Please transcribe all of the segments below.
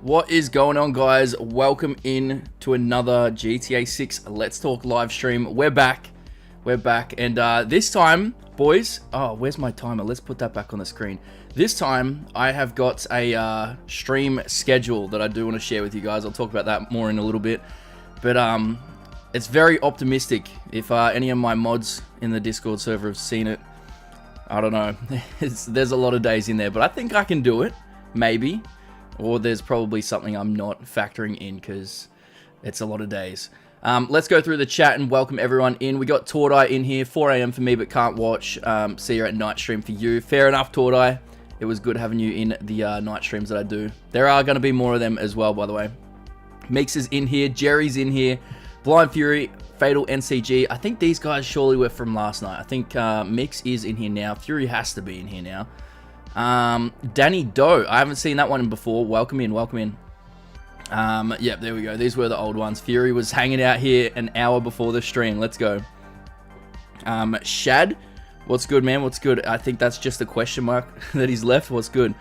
What is going on, guys? Welcome in to another GTA 6 Let's Talk live stream. We're back, and this time, boys, oh, where's my timer? Let's put that back on the screen. This time, I have got a stream schedule that I do want to share with you guys. I'll talk about that more in a little bit, but it's very optimistic. If any of my mods in the Discord server have seen it, I don't know. There's a lot of days in there, but I think I can do it, maybe. Or there's probably something I'm not factoring in because it's a lot of days. Let's go through the chat and welcome everyone in. We got Tordai in here, 4 AM for me, but can't watch. See you at night stream for you. Fair enough, Tordai. It was good having you in the night streams that I do. There are going to be more of them as well, by the way. Meeks is in here. Jerry's in here. Blind Fury, Fatal, NCG. I think these guys surely were from last night. I think Meeks is in here now. Fury has to be in here now. Danny Doe, I haven't seen that one before. Welcome in. Yep, there we go. These were the old ones. Fury was hanging out here an hour before the stream. Let's go. Shad, what's good, man? What's good? I think that's just a question mark that he's left. What's good?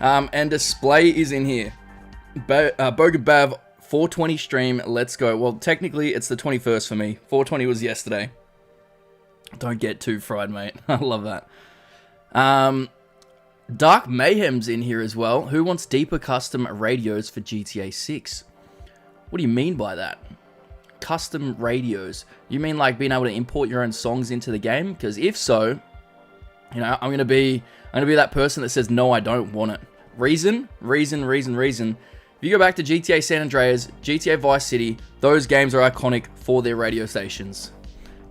And Display is in here. Bogan Bav, 420 stream. Let's go. Well, technically, it's the 21st for me. 420 was yesterday. Don't get too fried, mate. I love that. Dark Mayhem's in here as well. Who wants deeper custom radios for GTA 6? What do you mean by that? Custom radios? You mean like being able to import your own songs into the game? Because if so, you know, I'm gonna be that person that says no, I don't want it. Reason. If you go back to GTA San Andreas, GTA Vice City, those games are iconic for their radio stations.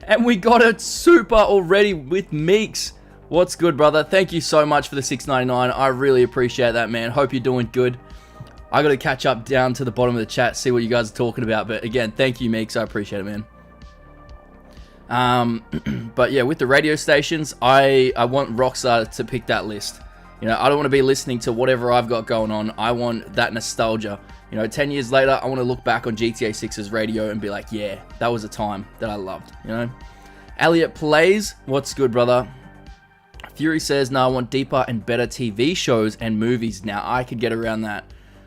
And we got it super already with Meeks. What's good, brother? Thank you so much for the $6.99. I really appreciate that, man. Hope you're doing good. I got to catch up down to the bottom of the chat, see what you guys are talking about. But again, thank you, Meeks. I appreciate it, man. But yeah, with the radio stations, I want Rockstar to pick that list. You know, I don't want to be listening to whatever I've got going on. I want that nostalgia. You know, 10 years later, I want to look back on GTA 6's radio and be like, yeah, that was a time that I loved, you know? Elliot Plays, what's good, brother? Fury says, no, I want deeper and better TV shows and movies. Now, I could get around that.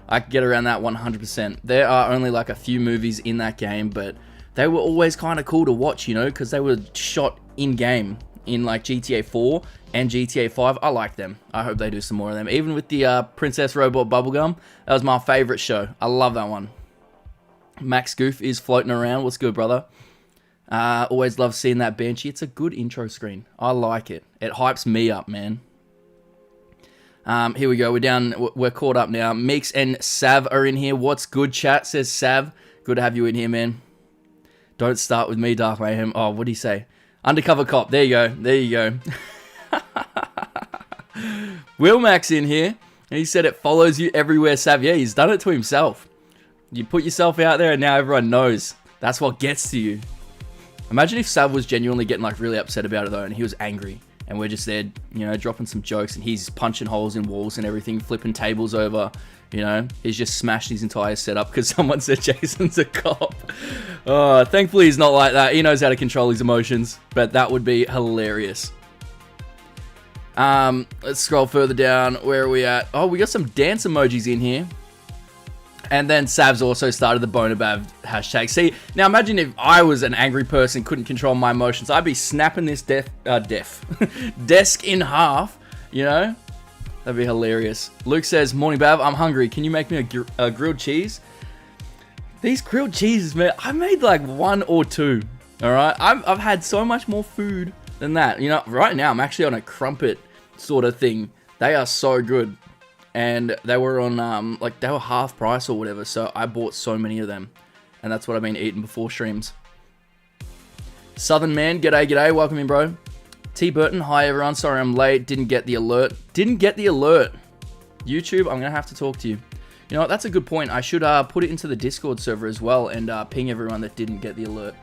I could get around that 100%. There are only like a few movies in that game, but they were always kind of cool to watch, you know, because they were shot in-game in like GTA 4 and GTA 5. I like them. I hope they do some more of them. Even with the Princess Robot Bubblegum, that was my favorite show. I love that one. Max Goof is floating around. What's good, brother? Always love seeing that Banshee. It's a good intro screen. I like it. It hypes me up, man. Here we go. We're caught up now. Meeks and Sav are in here. What's good, chat? Says Sav. Good to have you in here, man. Don't start with me, Dark Mayhem. Oh, what do you say? Undercover Cop. There you go. Will Max in here. And he said it follows you everywhere, Sav. Yeah, he's done it to himself. You put yourself out there and now everyone knows. That's what gets to you. Imagine if Sav was genuinely getting like really upset about it though, and he was angry, and we're just there, you know, dropping some jokes, and he's punching holes in walls and everything, flipping tables over, you know, he's just smashed his entire setup because someone said Jason's a cop. Thankfully he's not like that. He knows how to control his emotions, but that would be hilarious. Let's scroll further down. Where are we at? Oh, we got some dance emojis in here. And then Sav's also started the Bonabav hashtag. See, now imagine if I was an angry person, couldn't control my emotions. I'd be snapping this desk in half, you know? That'd be hilarious. Luke says, morning, Bav. I'm hungry. Can you make me a grilled cheese? These grilled cheeses, man, I made like 1 or 2, all right? I've had so much more food than that. You know, right now I'm actually on a crumpet sort of thing. They are so good. And they were on, like, they were half price or whatever, so I bought so many of them. And that's what I've been eating before streams. Southern Man, g'day, welcome in, bro. T. Burton, hi everyone, sorry I'm late, didn't get the alert. YouTube, I'm gonna have to talk to you. You know what, that's a good point. I should put it into the Discord server as well and ping everyone that didn't get the alert.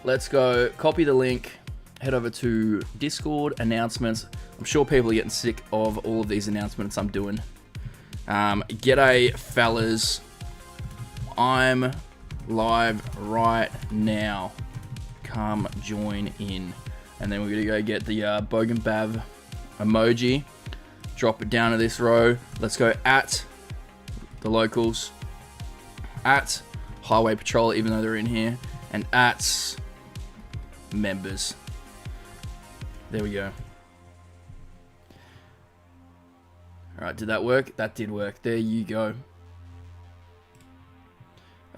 Let's go, copy the link, head over to Discord, announcements. I'm sure people are getting sick of all of these announcements I'm doing. G'day, fellas. I'm live right now. Come join in. And then we're going to go get the Bogan Bav emoji. Drop it down to this row. Let's go at the locals, at Highway Patrol, even though they're in here, and at members. There we go. Alright, did that work? That did work. There you go.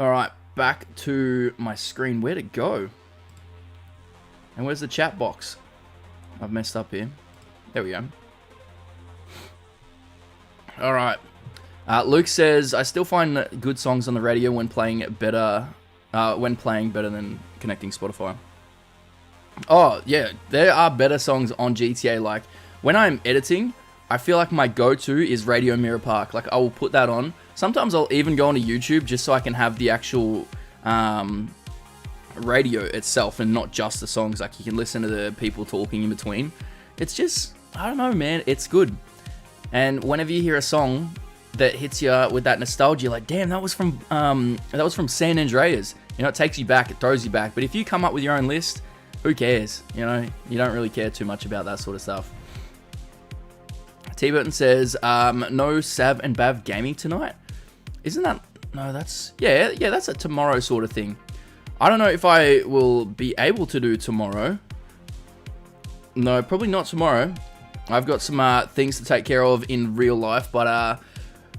Alright, back to my screen. Where'd it go? And where's the chat box? I've messed up here. There we go. Alright. Luke says, I still find good songs on the radio when playing better than connecting Spotify. Oh, yeah. There are better songs on GTA. Like, when I'm editing, I feel like my go-to is Radio Mirror Park. Like, I will put that on. Sometimes I'll even go onto YouTube just so I can have the actual radio itself and not just the songs. Like, you can listen to the people talking in between. It's just, I don't know, man. It's good. And whenever you hear a song that hits you with that nostalgia, like, damn, that was from San Andreas. You know, it takes you back, it throws you back. But if you come up with your own list, who cares? You know, you don't really care too much about that sort of stuff. T-Burton says, no Sav and Bav gaming tonight? Isn't that... No, that's... Yeah, that's a tomorrow sort of thing. I don't know if I will be able to do tomorrow. No, probably not tomorrow. I've got some things to take care of in real life, but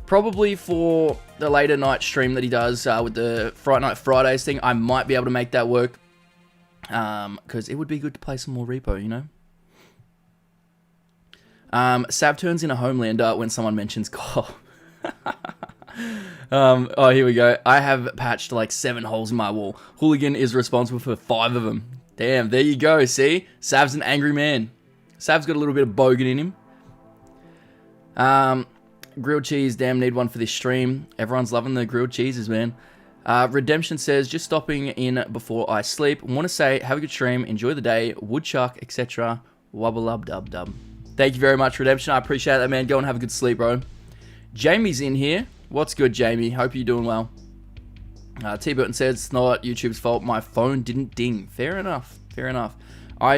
probably for the later night stream that he does with the Fright Night Fridays thing, I might be able to make that work. Because it would be good to play some more Repo, you know? Sav turns into Homelander when someone mentions golf. Oh, here we go. I have patched like 7 holes in my wall. Hooligan is responsible for 5 of them. Damn, there you go. See? Sav's an angry man. Sav's got a little bit of bogan in him. Grilled cheese, damn, need one for this stream. Everyone's loving the grilled cheeses, man. Redemption says, just stopping in before I sleep. Want to say, have a good stream, enjoy the day, woodchuck, etc. Wubba dub dub. Thank you very much, Redemption. I appreciate that, man. Go and have a good sleep, bro. Jamie's in here. What's good, Jamie? Hope you're doing well. T-Burton says, it's not YouTube's fault. My phone didn't ding. Fair enough. Fair enough. I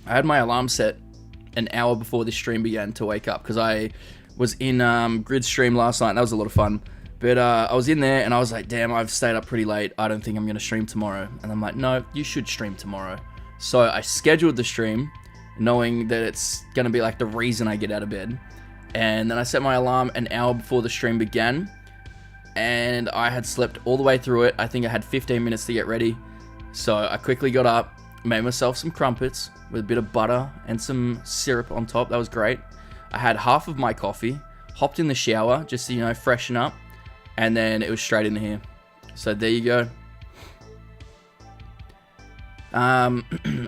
had my alarm set an hour before this stream began to wake up because I was in Grid stream last night. That was a lot of fun. But I was in there and I was like, damn, I've stayed up pretty late. I don't think I'm going to stream tomorrow. And I'm like, no, you should stream tomorrow. So I scheduled the stream knowing that it's going to be like the reason I get out of bed. And then I set my alarm an hour before the stream began. And I had slept all the way through it. I think I had 15 minutes to get ready. So I quickly got up, made myself some crumpets with a bit of butter and some syrup on top. That was great. I had half of my coffee, hopped in the shower just to, you know, freshen up. And then it was straight into here. So there you go.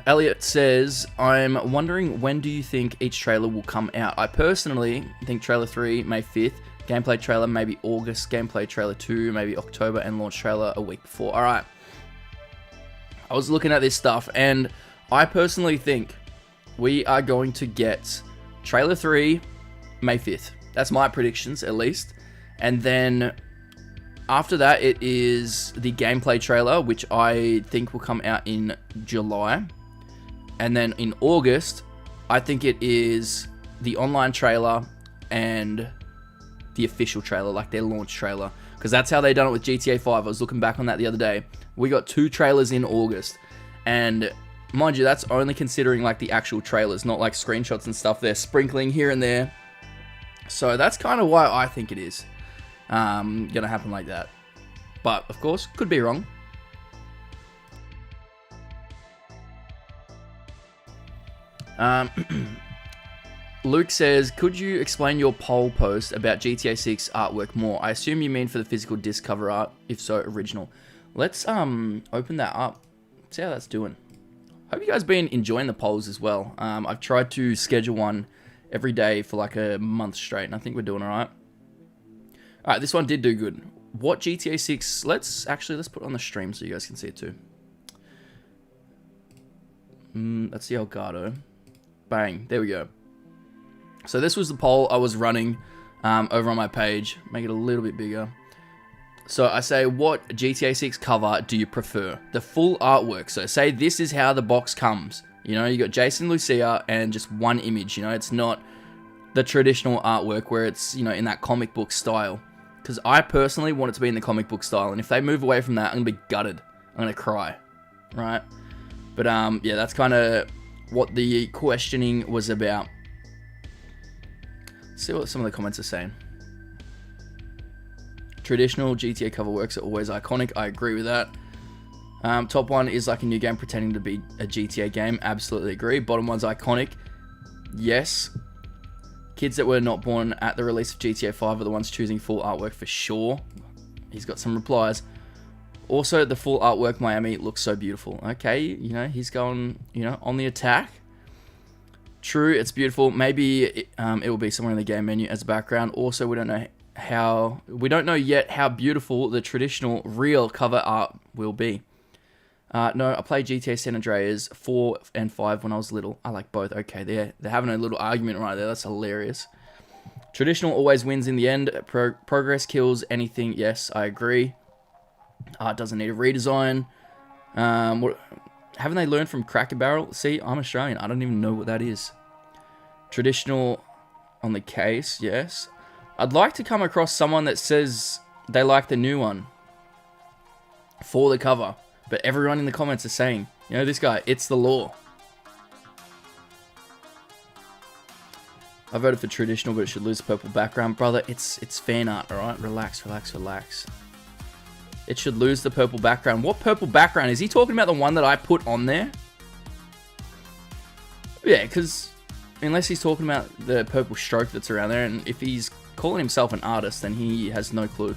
Elliot says, I'm wondering when do you think each trailer will come out? I personally think trailer 3 May 5th, gameplay trailer maybe August, gameplay trailer 2 maybe October, and launch trailer a week before. Alright. I was looking at this stuff and I personally think we are going to get trailer 3 May 5th. That's my predictions at least. And then after that, it is the gameplay trailer, which I think will come out in July. And then in August, I think it is the online trailer and the official trailer, like their launch trailer. Because that's how they done it with GTA 5. I was looking back on that the other day. We got 2 trailers in August. And mind you, that's only considering like the actual trailers, not like screenshots and stuff they're sprinkling here and there. So that's kind of why I think it is gonna happen like that. But of course, could be wrong. Luke says, could you explain your poll post about GTA 6 artwork more? I assume you mean for the physical disc cover art. If so, original. Let's open that up. See how that's doing. Hope you guys been enjoying the polls as well. I've tried to schedule one every day for like a month straight, and I think we're doing alright. Alright, this one did do good. What GTA 6? Let's put it on the stream so you guys can see it too. That's the Elgato. Bang, there we go. So this was the poll I was running over on my page. Make it a little bit bigger. So I say, what GTA 6 cover do you prefer? The full artwork. So say this is how the box comes. You know, you got Jason, Lucia, and just one image. You know, it's not the traditional artwork where it's, you know, in that comic book style. Because I personally want it to be in the comic book style. And if they move away from that, I'm going to be gutted. I'm going to cry. Right? But, yeah, that's kind of what the questioning was about. Let's see what some of the comments are saying. Traditional GTA cover works are always iconic. I agree with that. Top one is like a new game pretending to be a GTA game. Absolutely agree. Bottom one's iconic. Yes. Kids that were not born at the release of GTA 5 are the ones choosing full artwork for sure. He's got some replies. Also, the full artwork Miami looks so beautiful. Okay, you know, he's going, you know, on the attack. True, it's beautiful. Maybe it will be somewhere in the game menu as a background. Also, we don't know yet how beautiful the traditional real cover art will be. No, I played GTA San Andreas 4 and 5 when I was little. I like both. Okay, they're having a little argument right there. That's hilarious. Traditional always wins in the end. Progress kills anything. Yes, I agree. Art doesn't need a redesign. Haven't they learned from Cracker Barrel? See, I'm Australian. I don't even know what that is. Traditional on the case. Yes. I'd like to come across someone that says they like the new one for the cover. But everyone in the comments is saying, you know, this guy, it's the law. I voted for traditional, but it should lose the purple background. Brother, it's fan art, alright? Relax, relax, relax. It should lose the purple background. What purple background? Is he talking about the one that I put on there? Yeah, because unless he's talking about the purple stroke that's around there, and if he's calling himself an artist, then he has no clue.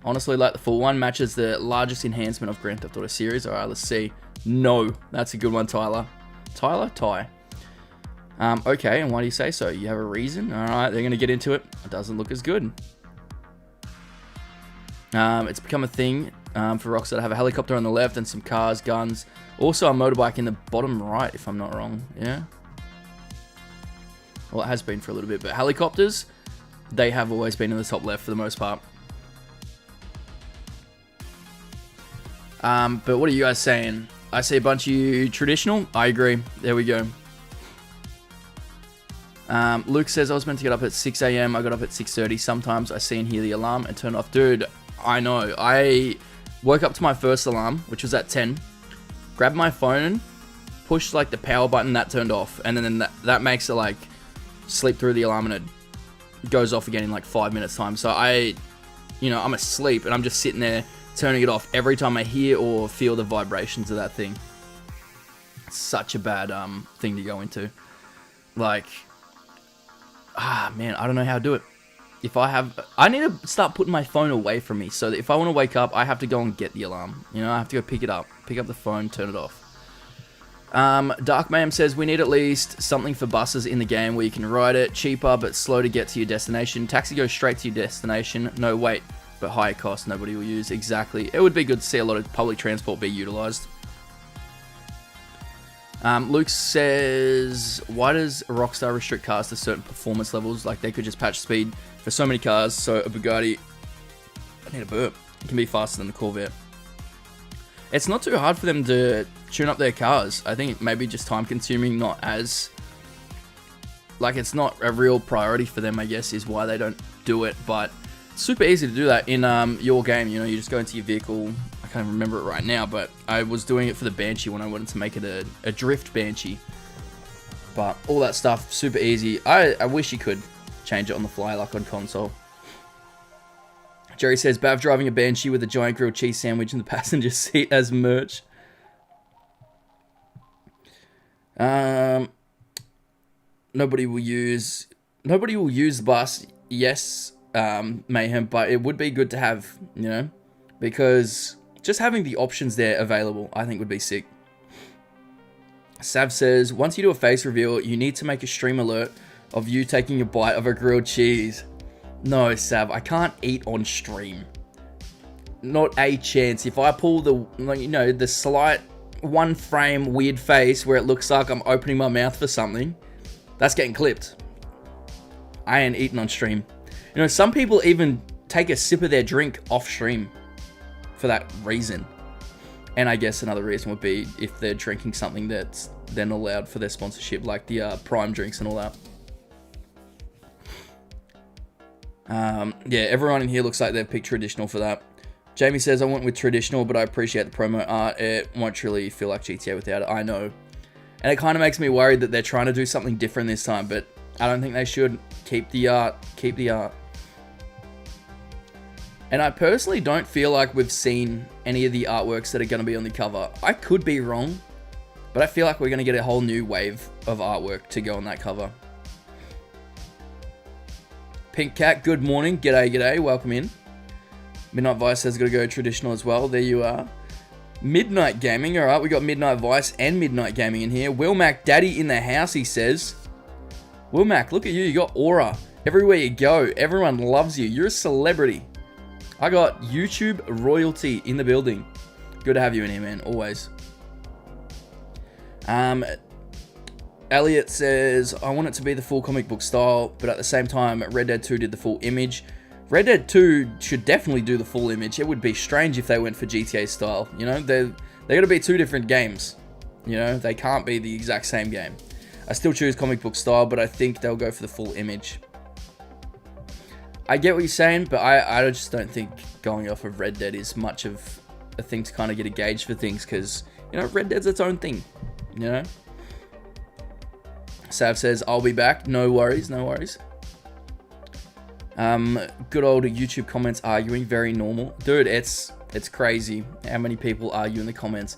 Honestly, like the full one matches the largest enhancement of Grand Theft Auto series. Alright, let's see. No, that's a good one, Tyler. Tyler? Ty. Okay, and why do you say so? You have a reason? Alright, they're going to get into it. It doesn't look as good. It's become a thing for Rockstar to have a helicopter on the left and some cars, guns. Also a motorbike in the bottom right, if I'm not wrong. Yeah? Well, it has been for a little bit, but helicopters, they have always been in the top left for the most part. But what are you guys saying? I see a bunch of you traditional. I agree. There we go. Luke says, I was meant to get up at 6 a.m. I got up at 6:30. Sometimes I see and hear the alarm and turn it off. Dude, I know. I woke up to my first alarm, which was at 10. Grabbed my phone, pushed like the power button, that turned off. And then that makes it like sleep through the alarm and it goes off again in like 5 minutes time. So I'm asleep and I'm just sitting there turning it off every time I hear or feel the vibrations of that thing. It's such a bad thing to go into. Like, man, I don't know how to do it. I need to start putting my phone away from me so that if I want to wake up, I have to go and get the alarm. You know, I have to go pick up the phone, turn it off. Dark Mayhem says, we need at least something for buses in the game where you can ride it. Cheaper, but slow to get to your destination. Taxi goes straight to your destination. No, wait. But higher cost, nobody will use. Exactly. It would be good to see a lot of public transport be utilized. Luke says, why does Rockstar restrict cars to certain performance levels? Like, they could just patch speed for so many cars, so a Bugatti, I need a burp, it can be faster than the Corvette. It's not too hard for them to tune up their cars. I think it may be just time consuming, not as, like, it's not a real priority for them, I guess, is why they don't do it. But it's super easy to do that in your game. You know, you just go into your vehicle. I can't remember it right now, but I was doing it for the Banshee when I wanted to make it a drift Banshee. But all that stuff, super easy. I wish you could change it on the fly like on console. Jerry says, Bav driving a Banshee with a giant grilled cheese sandwich in the passenger seat as merch. Nobody will use the bus. Yes, Mayhem, but it would be good to have, you know, because just having the options there available, I think would be sick. Sav says, once you do a face reveal, you need to make a stream alert of you taking a bite of a grilled cheese. No, Sav, I can't eat on stream. Not a chance. If I pull the slight one frame weird face where it looks like I'm opening my mouth for something, that's getting clipped. I ain't eating on stream. You know, some people even take a sip of their drink off stream for that reason. And I guess another reason would be if they're drinking something that's they're not allowed for their sponsorship, like the Prime drinks and all that. Yeah, everyone in here looks like they've picked traditional for that. Jamie says, I went with traditional, but I appreciate the promo art. It won't really feel like GTA without it. I know. And it kind of makes me worried that they're trying to do something different this time, but I don't think they should. Keep the art. Keep the art. And I personally don't feel like we've seen any of the artworks that are going to be on the cover. I could be wrong, but I feel like we're going to get a whole new wave of artwork to go on that cover. Pink Cat, good morning. G'day, g'day. Welcome in. Midnight Vice has got to go traditional as well. There you are. Midnight Gaming. All right, we got Midnight Vice and Midnight Gaming in here. Will Mac, daddy in the house, he says. Will Mac, look at you. You got aura. Everywhere you go, everyone loves you. You're a celebrity. I got YouTube royalty in the building. Good to have you in here, man. Always. Elliot says, I want it to be the full comic book style, but at the same time, Red Dead 2 did the full image. Red Dead 2 should definitely do the full image. It would be strange if they went for GTA style. You know, they're going to be two different games. You know, they can't be the exact same game. I still choose comic book style, but I think they'll go for the full image. I get what you're saying, but I just don't think going off of Red Dead is much of a thing to kind of get a gauge for things, because, you know, Red Dead's its own thing, you know? Sav says, I'll be back. No worries, no worries. Good old YouTube comments arguing, very normal. Dude, it's crazy how many people argue in the comments.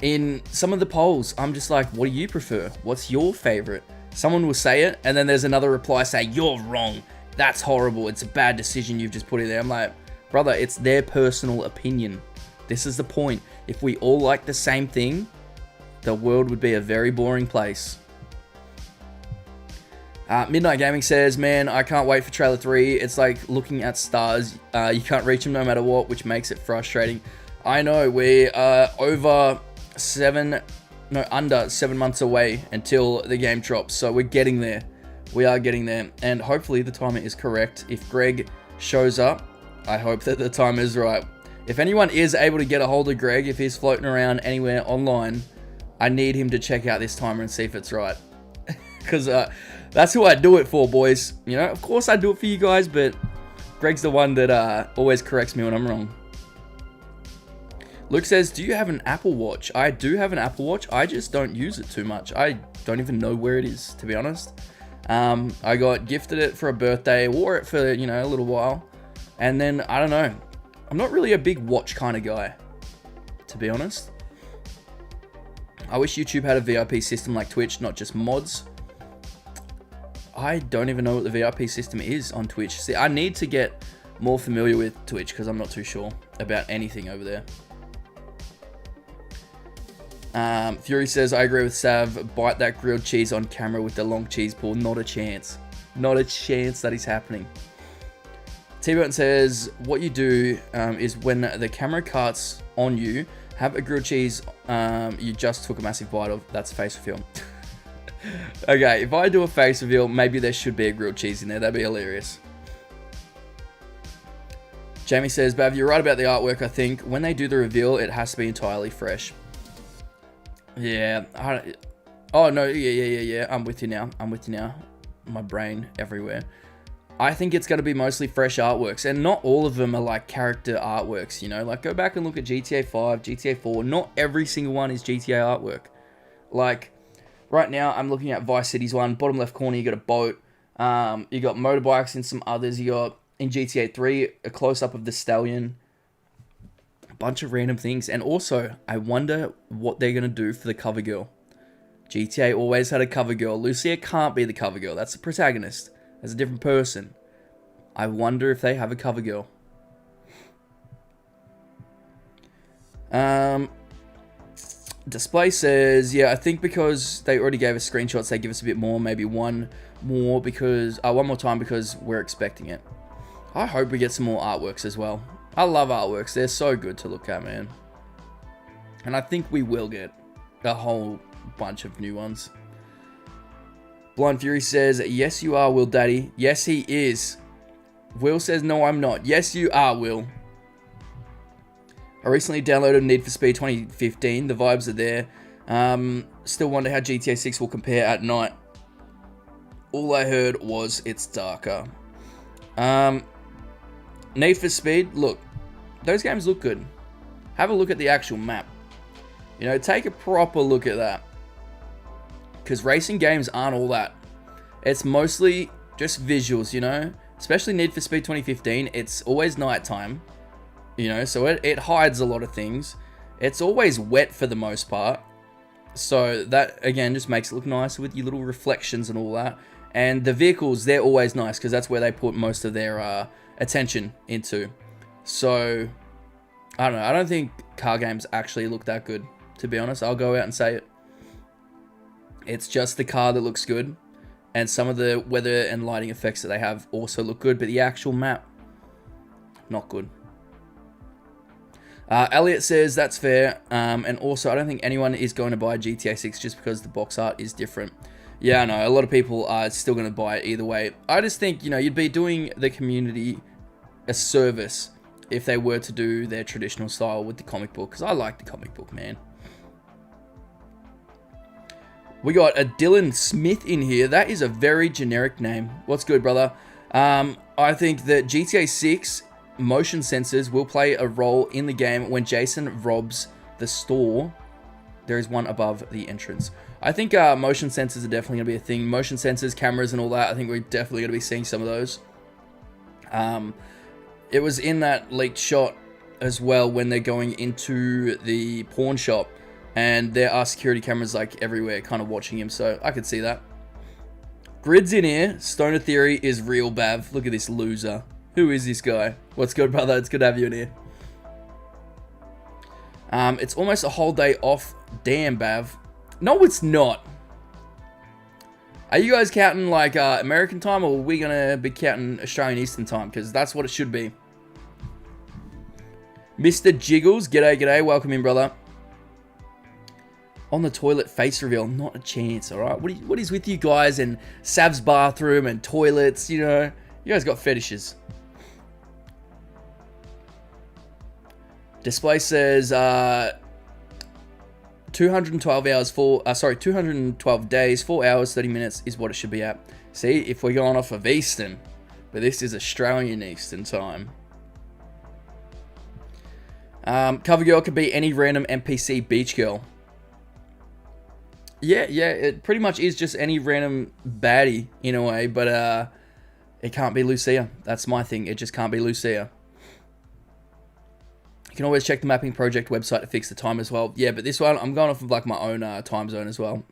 In some of the polls, I'm just like, what do you prefer? What's your favorite? Someone will say it, and then there's another reply saying, you're wrong. That's horrible. It's a bad decision you've just put in there. I'm like, brother, it's their personal opinion. This is the point. If we all like the same thing, the world would be a very boring place. Midnight Gaming says, man, I can't wait for trailer 3. It's like looking at stars. You can't reach them no matter what, which makes it frustrating. I know, we are under 7 months away until the game drops, so we're getting there. We are getting there, and hopefully the timer is correct. If Greg shows up, I hope that the timer is right. If anyone is able to get a hold of Greg, if he's floating around anywhere online, I need him to check out this timer and see if it's right. Because that's who I do it for, boys. You know, of course I do it for you guys, but Greg's the one that always corrects me when I'm wrong. Luke says, do you have an Apple Watch? I do have an Apple Watch. I just don't use it too much. I don't even know where it is, to be honest. I got gifted it for a birthday, wore it for, you know, a little while. And then, I don't know. I'm not really a big watch kind of guy, to be honest. I wish YouTube had a VIP system like Twitch, not just mods. I don't even know what the VIP system is on Twitch. See, I need to get more familiar with Twitch because I'm not too sure about anything over there. Fury says, I agree with Sav. Bite that grilled cheese on camera with the long cheese pull. Not a chance. Not a chance that is happening. T-Burton says, what you do is when the camera cuts on you, have a grilled cheese you just took a massive bite of. That's face reveal. Okay, if I do a face reveal, maybe there should be a grilled cheese in there. That'd be hilarious. Jamie says, Bav, you're right about the artwork, I think. When they do the reveal, it has to be entirely fresh. Yeah. Oh, no. Yeah. I'm with you now. My brain everywhere. I think it's going to be mostly fresh artworks. And not all of them are like character artworks, you know? Like, go back and look at GTA 5, GTA 4. Not every single one is GTA artwork. Like, right now, I'm looking at Vice City's one. Bottom left corner, you got a boat. You got motorbikes and some others. You got, in GTA 3, a close-up of the stallion. Bunch of random things. And also, I wonder what they're going to do for the cover girl. GTA always had a cover girl. Lucia can't be the cover girl. That's the protagonist. That's a different person. I wonder if they have a cover girl. Display says, yeah, I think because they already gave us screenshots, they give us a bit more. Maybe one more time because we're expecting it. I hope we get some more artworks as well. I love artworks. They're so good to look at, man. And I think we will get a whole bunch of new ones. Blind Fury says, yes, you are, Will Daddy. Yes, he is. Will says, no, I'm not. Yes, you are, Will. I recently downloaded Need for Speed 2015. The vibes are there. Still wonder how GTA 6 will compare at night. All I heard was it's darker. Need for Speed, look, those games look good. Have a look at the actual map. You know, take a proper look at that. Because racing games aren't all that. It's mostly just visuals, you know. Especially Need for Speed 2015, it's always nighttime. You know, so it hides a lot of things. It's always wet for the most part. So that, again, just makes it look nice with your little reflections and all that. And the vehicles, they're always nice because that's where they put most of their attention into. So, I don't know. I don't think car games actually look that good, to be honest. I'll go out and say it. It's just the car that looks good. And some of the weather and lighting effects that they have also look good. But the actual map, not good. Elliot says that's fair. And also, I don't think anyone is going to buy GTA 6 just because the box art is different. Yeah, I know. A lot of people are still going to buy it either way. I just think, you know, you'd be doing the community a service if they were to do their traditional style with the comic book. Because I like the comic book, man. We got a Dylan Smith in here. That is a very generic name. What's good, brother? I think that GTA 6 motion sensors will play a role in the game when Jason robs the store. There is one above the entrance. I think motion sensors are definitely going to be a thing. Motion sensors, cameras, and all that. I think we're definitely going to be seeing some of those. It was in that leaked shot as well when they're going into the pawn shop. And there are security cameras like everywhere kind of watching him. So I could see that. Grid's in here. Stoner Theory is real, Bav. Look at this loser. Who is this guy? What's good, brother? It's good to have you in here. It's almost a whole day off. Damn, Bav. No, it's not. Are you guys counting like American time, or are we going to be counting Australian Eastern time? Because that's what it should be. Mr. Jiggles, g'day. Welcome in, brother. On the toilet face reveal, not a chance, alright? What is with you guys and Sav's bathroom and toilets, you know? You guys got fetishes. Display says 212 days, 4 hours, 30 minutes is what it should be at. See, if we're going off of Eastern, but this is Australian Eastern time. Cover girl could be any random NPC beach girl. Yeah, it pretty much is just any random baddie in a way, but it can't be Lucia. That's my thing. It just can't be Lucia. You can always check the mapping project website to fix the time as well. Yeah, but this one, I'm going off of like my own time zone as well.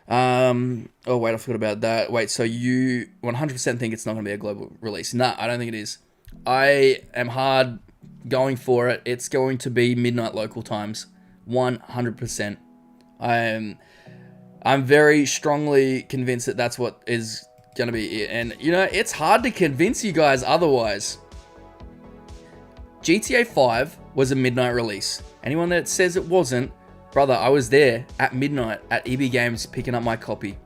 Oh, wait, I forgot about that. Wait, so you 100% think it's not going to be a global release? Nah, I don't think it is. I am hard going for it. It's going to be midnight local times. 100%. I'm very strongly convinced that that's what is going to be it. And, you know, it's hard to convince you guys otherwise. GTA 5 was a midnight release. Anyone that says it wasn't, brother, I was there at midnight at EB Games picking up my copy.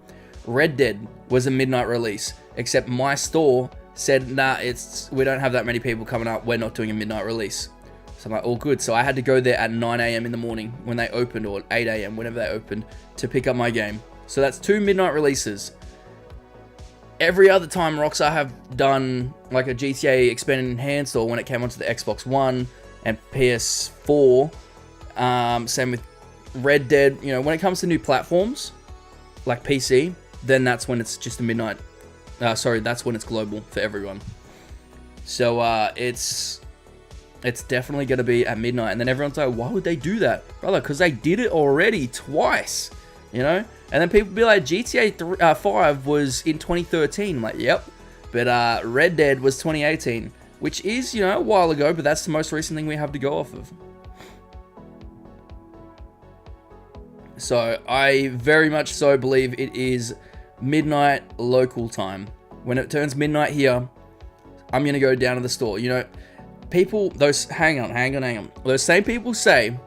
Red Dead was a midnight release, except my store said, nah, we don't have that many people coming up. We're not doing a midnight release. So I'm like, all good. So I had to go there at 9 a.m. in the morning when they opened, or 8 a.m. whenever they opened, to pick up my game. So that's 2 midnight releases. Every other time Rockstar have done like a GTA Expanded Enhanced, or when it came onto the Xbox One and PS4, same with Red Dead, you know, when it comes to new platforms like PC, then that's when it's just a midnight. That's when it's global for everyone. So it's definitely going to be at midnight. And then everyone's like, why would they do that? Brother, because they did it already twice, you know? And then people be like, GTA 5 was in 2013. I'm like, yep. But Red Dead was 2018, which is, you know, a while ago, but that's the most recent thing we have to go off of. So I very much so believe it is midnight local time. When it turns midnight here, I'm going to go down to the store. You know, people, hang on. Those same people say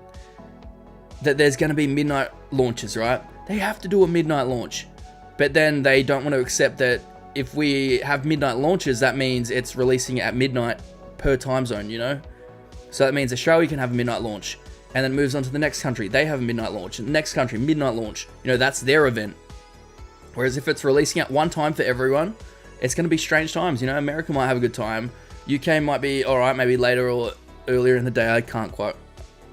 that there's going to be midnight launches, right? They have to do a midnight launch. But then they don't want to accept that if we have midnight launches, that means it's releasing at midnight per time zone, you know? So that means Australia can have a midnight launch. and then it moves on to the next country. They have a midnight launch. Next country, midnight launch. You know, that's their event. Whereas if it's releasing at one time for everyone, it's going to be strange times. You know, America might have a good time. UK might be alright, maybe later or earlier in the day. I can't quite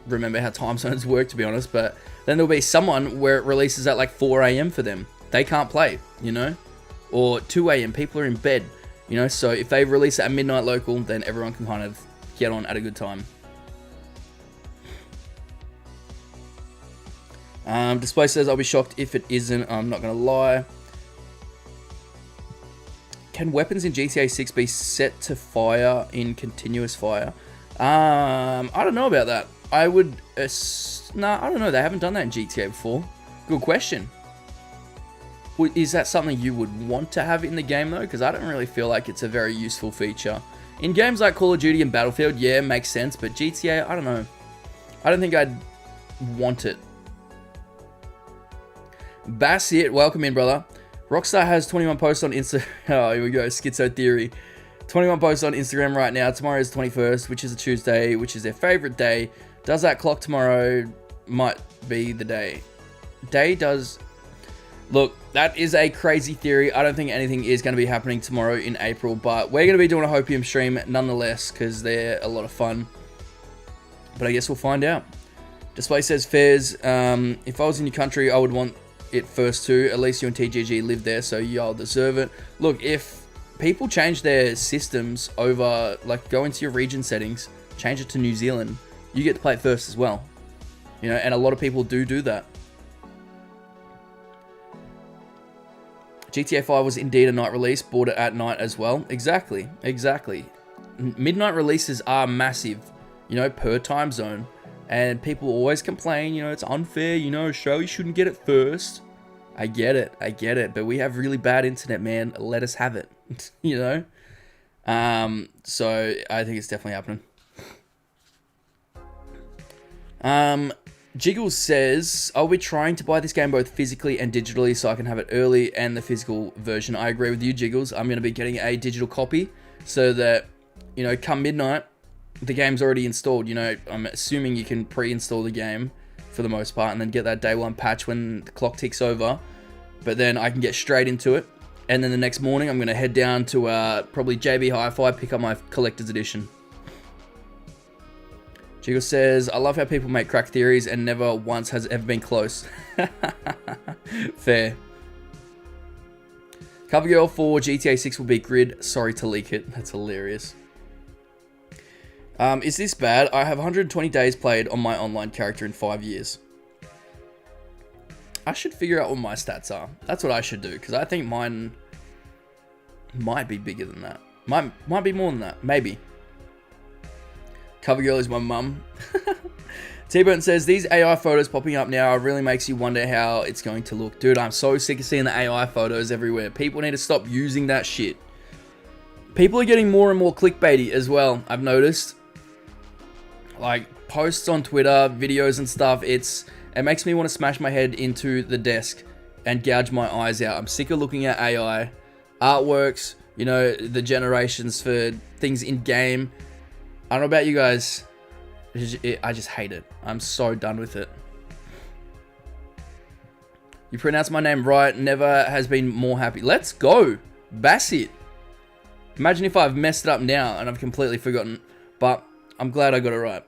remember how time zones work, to be honest. But then there'll be someone where it releases at like 4 a.m. for them. They can't play, you know? Or 2 a.m. People are in bed, you know? So if they release it at midnight local, then everyone can kind of get on at a good time. Display says, I'll be shocked if it isn't. I'm not going to lie. Can weapons in GTA 6 be set to fire in continuous fire? I don't know about that. I would... nah, I don't know. They haven't done that in GTA before. Good question. Is that something you would want to have in the game, though? Because I don't really feel like it's a very useful feature. In games like Call of Duty and Battlefield, yeah, it makes sense. But GTA, I don't know. I don't think I'd want it. Bassett, welcome in, brother. Rockstar has 21 posts on Insta. Oh, here we go. Schizo Theory. 21 posts on Instagram right now. Tomorrow is 21st, which is a Tuesday, which is their favorite day. Does that clock tomorrow might be the day. Day does... Look, that is a crazy theory. I don't think anything is going to be happening tomorrow in April, but we're going to be doing a Hopium stream nonetheless because they're a lot of fun. But I guess we'll find out. Display says, Fairs, if I was in your country, I would want it first too. At least you and TGG live there, so y'all deserve it. Look, if people change their systems over, like go into your region settings, change it to New Zealand, you get to play it first as well. You know, and a lot of people do that. GTA 5 was indeed a night release, bought it at night as well. Exactly. Midnight releases are massive, you know, per time zone. And people always complain, you know, it's unfair, you know, Australia shouldn't get it first. I get it, but we have really bad internet, man. Let us have it, you know? So I think it's definitely happening. Jiggles says, are we trying to buy this game both physically and digitally so I can have it early and the physical version? I agree with you, Jiggles. I'm going to be getting a digital copy so that, you know, come midnight, the game's already installed. You know, I'm assuming you can pre-install the game for the most part and then get that day one patch when the clock ticks over. But then I can get straight into it. And then the next morning, I'm going to head down to probably JB Hi-Fi, pick up my collector's edition. Jiggle says, I love how people make crack theories and never once has ever been close. Fair. Cover girl for GTA 6 will be Grid. Sorry to leak it. That's hilarious. Is this bad? I have 120 days played on my online character in 5 years. I should figure out what my stats are. That's what I should do, because I think mine might be bigger than that. Might be more than that. Maybe. Cover girl is my mum. T-Burton says, these AI photos popping up now really makes you wonder how it's going to look. Dude, I'm so sick of seeing the AI photos everywhere. People need to stop using that shit. People are getting more and more clickbaity as well, I've noticed. Like, posts on Twitter, videos and stuff, it makes me want to smash my head into the desk and gouge my eyes out. I'm sick of looking at AI, artworks, you know, the generations for things in game. I don't know about you guys. I just hate it. I'm so done with it. You pronounced my name right. Never has been more happy. Let's go. Bassett. Imagine if I've messed it up now and I've completely forgotten. But I'm glad I got it right.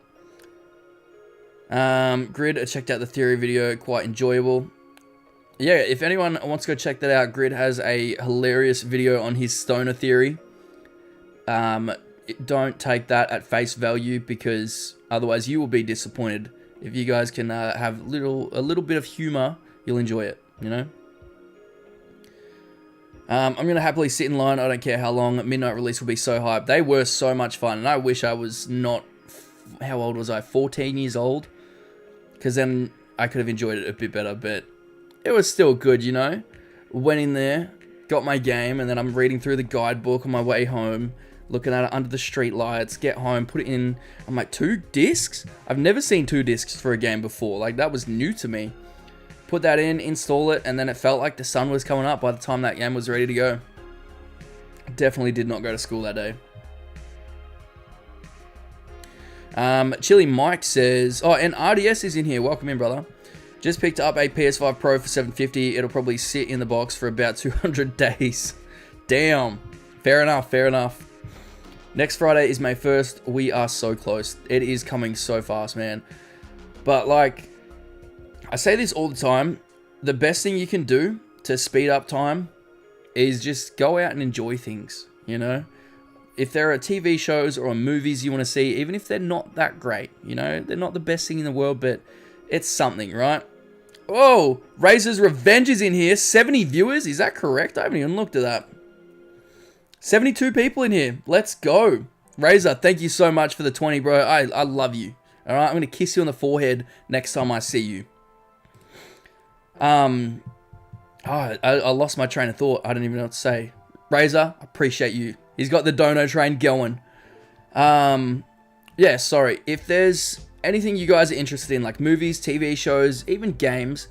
Grid, I checked out the theory video. Quite enjoyable. Yeah, if anyone wants to go check that out, Grid has a hilarious video on his stoner theory. Don't take that at face value because otherwise you will be disappointed. If you guys can have a little bit of humor, you'll enjoy it, you know? I'm going to happily sit in line. I don't care how long. Midnight release will be so hyped. They were so much fun. And I wish I was not... How old was I? 14 years old? Because then I could have enjoyed it a bit better. But it was still good, you know? Went in there, got my game, and then I'm reading through the guidebook on my way home. Looking at it under the street lights, get home, put it in. I'm like, 2 discs? I've never seen 2 discs for a game before. Like, that was new to me. Put that in, install it, and then it felt like the sun was coming up by the time that game was ready to go. Definitely did not go to school that day. Chili Mike says, oh, and RDS is in here. Welcome in, brother. Just picked up a PS5 Pro for $750. It'll probably sit in the box for about 200 days. Damn. Fair enough, fair enough. Next Friday is May 1st. We are so close. It is coming so fast, man. But, like, I say this all the time. The best thing you can do to speed up time is just go out and enjoy things, you know? If there are TV shows or movies you want to see, even if they're not that great, you know? They're not the best thing in the world, but it's something, right? Oh, Razor's Revenge is in here. 70 viewers? Is that correct? I haven't even looked at that. 72 people in here. Let's go. Razor, thank you so much for the 20, bro. I love you. All right, I'm going to kiss you on the forehead next time I see you. I lost my train of thought. I don't even know what to say. Razor, I appreciate you. He's got the dono train going. Yeah, sorry. If there's anything you guys are interested in, like movies, TV shows, even games,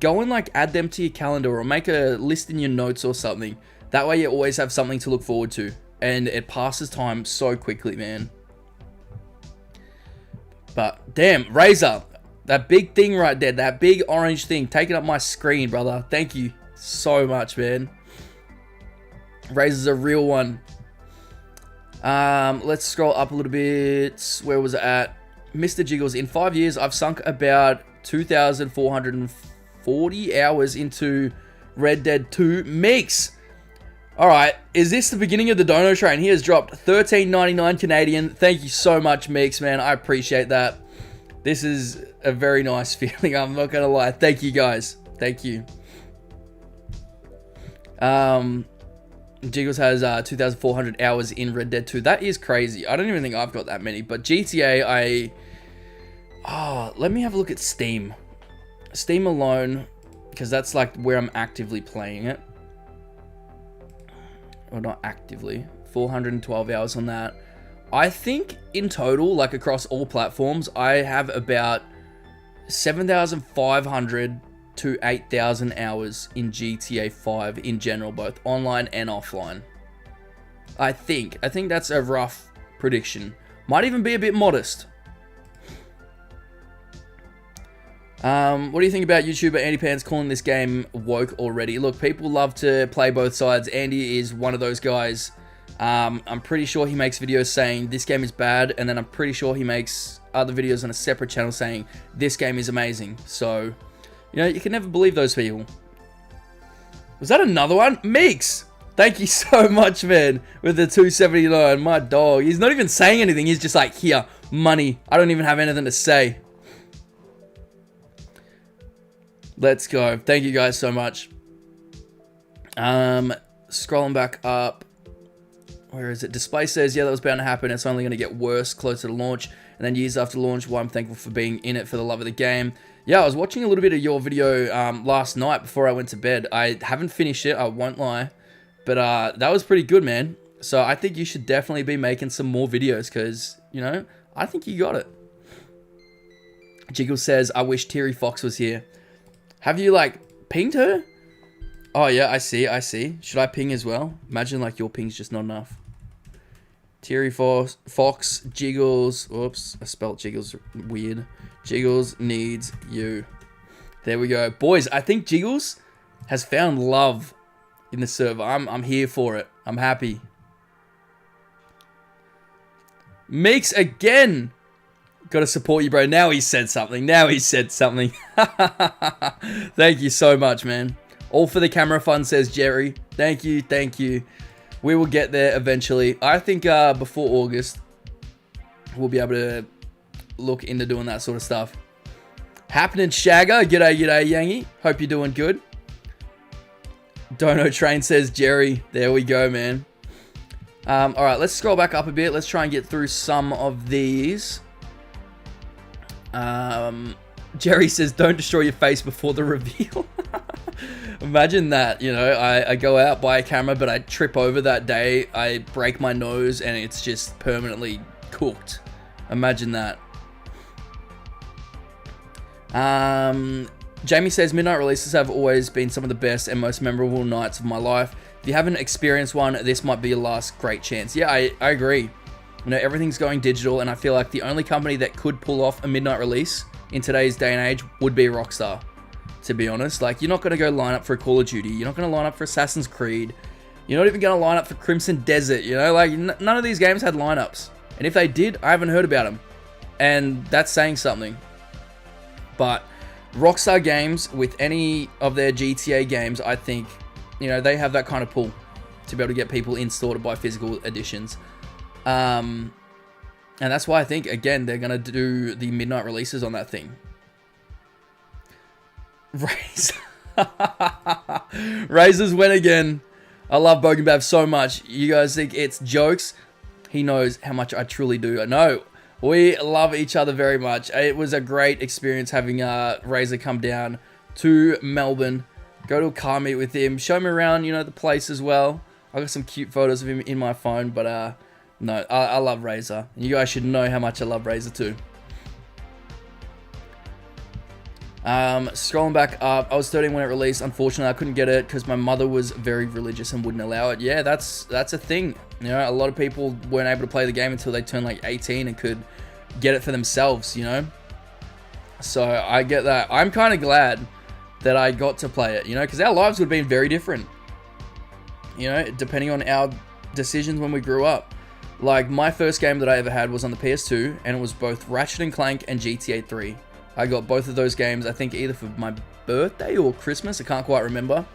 go and like add them to your calendar or make a list in your notes or something. That way you always have something to look forward to. And it passes time so quickly, man. But, damn, Razor. That big thing right there. That big orange thing taking up my screen, brother. Thank you so much, man. Razor's a real one. Let's scroll up a little bit. Where was it at? Mr. Jiggles. In 5 years, I've sunk about 2,440 hours into Red Dead 2 Mix. Alright, is this the beginning of the dono train? He has dropped $13.99 Canadian. Thank you so much, Mix, man. I appreciate that. This is a very nice feeling, I'm not gonna lie. Thank you, guys. Thank you. Jiggles has 2,400 hours in Red Dead 2. That is crazy. I don't even think I've got that many. But GTA, let me have a look at Steam. Steam alone, because that's like where I'm actively playing it. Or not actively. 412 hours on that. I think in total, like across all platforms, I have about 7,500 to 8,000 hours in GTA 5 in general, both online and offline. I think that's a rough prediction. Might even be a bit modest. What do you think about YouTuber Andy Pants calling this game woke already? Look, people love to play both sides. Andy is one of those guys. I'm pretty sure he makes videos saying this game is bad, and then I'm pretty sure he makes other videos on a separate channel saying this game is amazing. So, you know, you can never believe those people. Was that another one? Meeks! Thank you so much, man, with the 279. My dog. He's not even saying anything. He's just like, here, money. I don't even have anything to say. Let's go. Thank you guys so much. Scrolling back up. Where is it? Display says, yeah, that was bound to happen. It's only going to get worse closer to launch. And then years after launch, well, I'm thankful for being in it for the love of the game. Yeah, I was watching a little bit of your video last night before I went to bed. I haven't finished it, I won't lie. But that was pretty good, man. So I think you should definitely be making some more videos because, you know, I think you got it. Jiggle says, I wish Terry Fox was here. Have you, like, pinged her? Oh, yeah, I see. Should I ping as well? Imagine, like, your ping's just not enough. Terry Fox, Jiggles. Oops, I spelled Jiggles weird. Jiggles needs you. There we go. Boys, I think Jiggles has found love in the server. I'm here for it. I'm happy. Meeks again. Gotta support you, bro. Now he said something. Thank you so much, man. All for the camera fun, says Jerry. Thank you. We will get there eventually. I think before August, we'll be able to look into doing that sort of stuff. Happening, Shagger. G'day, Yangy. Hope you're doing good. Dono Train, says Jerry. There we go, man. Alright, let's scroll back up a bit. Let's try and get through some of these. Jerry says, don't destroy your face before the reveal. Imagine that, you know, I go out, buy a camera, but I trip over that day, I break my nose, and it's just permanently cooked. Imagine that. Jamie says, midnight releases have always been some of the best and most memorable nights of my life. If you haven't experienced one, this might be your last great chance. Yeah, I agree. You know, everything's going digital, and I feel like the only company that could pull off a midnight release in today's day and age would be Rockstar, to be honest. Like, you're not going to go line up for a Call of Duty. You're not going to line up for Assassin's Creed. You're not even going to line up for Crimson Desert, you know? Like, none of these games had lineups. And if they did, I haven't heard about them. And that's saying something. But Rockstar Games, with any of their GTA games, I think, you know, they have that kind of pull to be able to get people in store to buy physical editions. And that's why I think, again, they're going to do the midnight releases on that thing. Razors win again. I love Bogenbav so much. You guys think it's jokes? He knows how much I truly do. No, we love each other very much. It was a great experience having Razor come down to Melbourne, go to a car meet with him, show me around, you know, the place as well. I got some cute photos of him in my phone, but no, I love Razor. You guys should know how much I love Razor too. Scrolling back up, I was 13 when it released. Unfortunately, I couldn't get it because my mother was very religious and wouldn't allow it. Yeah, that's a thing. You know, a lot of people weren't able to play the game until they turned like 18 and could get it for themselves, you know? So I get that. I'm kind of glad that I got to play it, you know, because our lives would have been very different, you know, depending on our decisions when we grew up. Like, my first game that I ever had was on the PS2, and it was both Ratchet & Clank and GTA 3. I got both of those games, I think, either for my birthday or Christmas. I can't quite remember.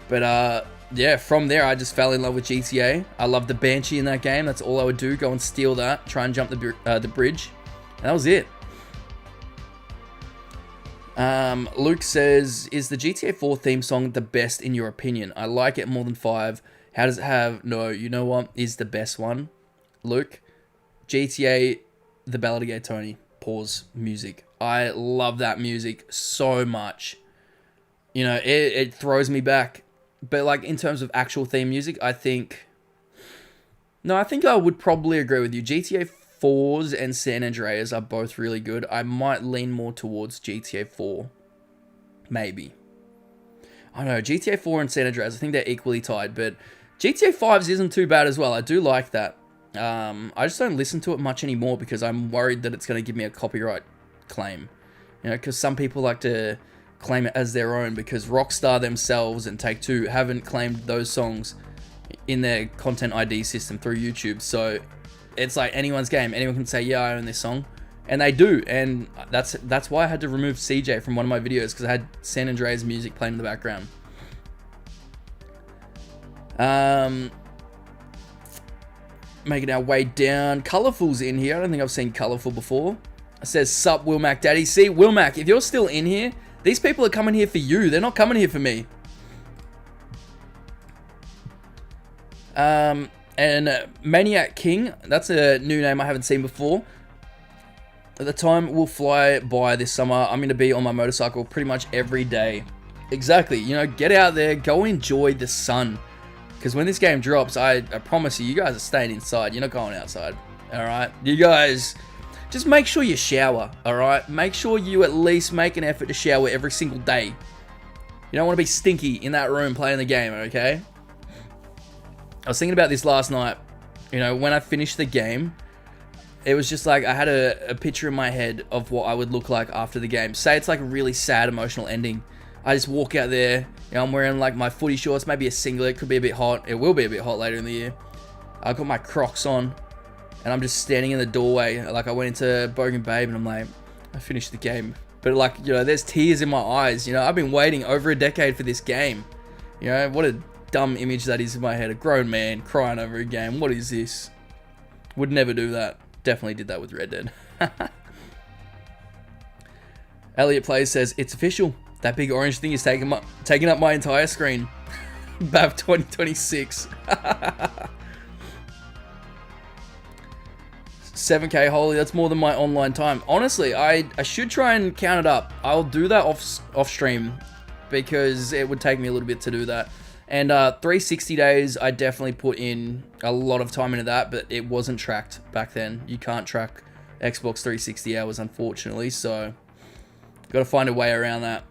But, yeah, from there, I just fell in love with GTA. I loved the Banshee in that game. That's all I would do. Go and steal that. Try and jump the bridge. And that was it. Luke says, is the GTA 4 theme song the best in your opinion? I like it more than 5. How does it have... No, you know what is the best one? Luke, GTA, The Ballad of Gay Tony. Pause. Music. I love that music so much. You know, it throws me back. But, like, in terms of actual theme music, I think... No, I think I would probably agree with you. GTA 4s and San Andreas are both really good. I might lean more towards GTA 4. Maybe. I don't know. GTA 4 and San Andreas, I think they're equally tied. But GTA 5s isn't too bad as well. I do like that. I just don't listen to it much anymore because I'm worried that it's going to give me a copyright claim. You know, because some people like to claim it as their own because Rockstar themselves and Take-Two haven't claimed those songs in their content ID system through YouTube. So it's like anyone's game. Anyone can say, yeah, I own this song. And they do. And that's why I had to remove CJ from one of my videos, because I had San Andreas music playing in the background. Making our way down. Colorful's in here. I don't think I've seen Colorful before. It says, sup, Wilmac Daddy. See, Wilmac, if you're still in here, these people are coming here for you. They're not coming here for me. And Maniac King, that's a new name I haven't seen before. The time will fly by this summer. I'm going to be on my motorcycle pretty much every day. Exactly. You know, get out there. Go enjoy the sun. Because when this game drops, I promise you, you guys are staying inside. You're not going outside. Alright? You guys, just make sure you shower. Alright? Make sure you at least make an effort to shower every single day. You don't want to be stinky in that room playing the game, okay? I was thinking about this last night. You know, when I finished the game, it was just like I had a picture in my head of what I would look like after the game. Say it's like a really sad, emotional ending. I just walk out there, you know, I'm wearing like my footy shorts, maybe a singlet, could be a bit hot. It will be a bit hot later in the year. I've got my Crocs on, and I'm just standing in the doorway. Like, I went into Bogan Babe, and I'm like, I finished the game. But like, you know, there's tears in my eyes. You know, I've been waiting over a decade for this game. You know, what a dumb image that is in my head. A grown man crying over a game. What is this? Would never do that. Definitely did that with Red Dead. Elliot Plays says, it's official. That big orange thing is taking up my entire screen. BAV 2026. 7K, holy, that's more than my online time. Honestly, I should try and count it up. I'll do that off stream, because it would take me a little bit to do that. And 360 days, I definitely put in a lot of time into that, but it wasn't tracked back then. You can't track Xbox 360 hours, unfortunately, so got to find a way around that.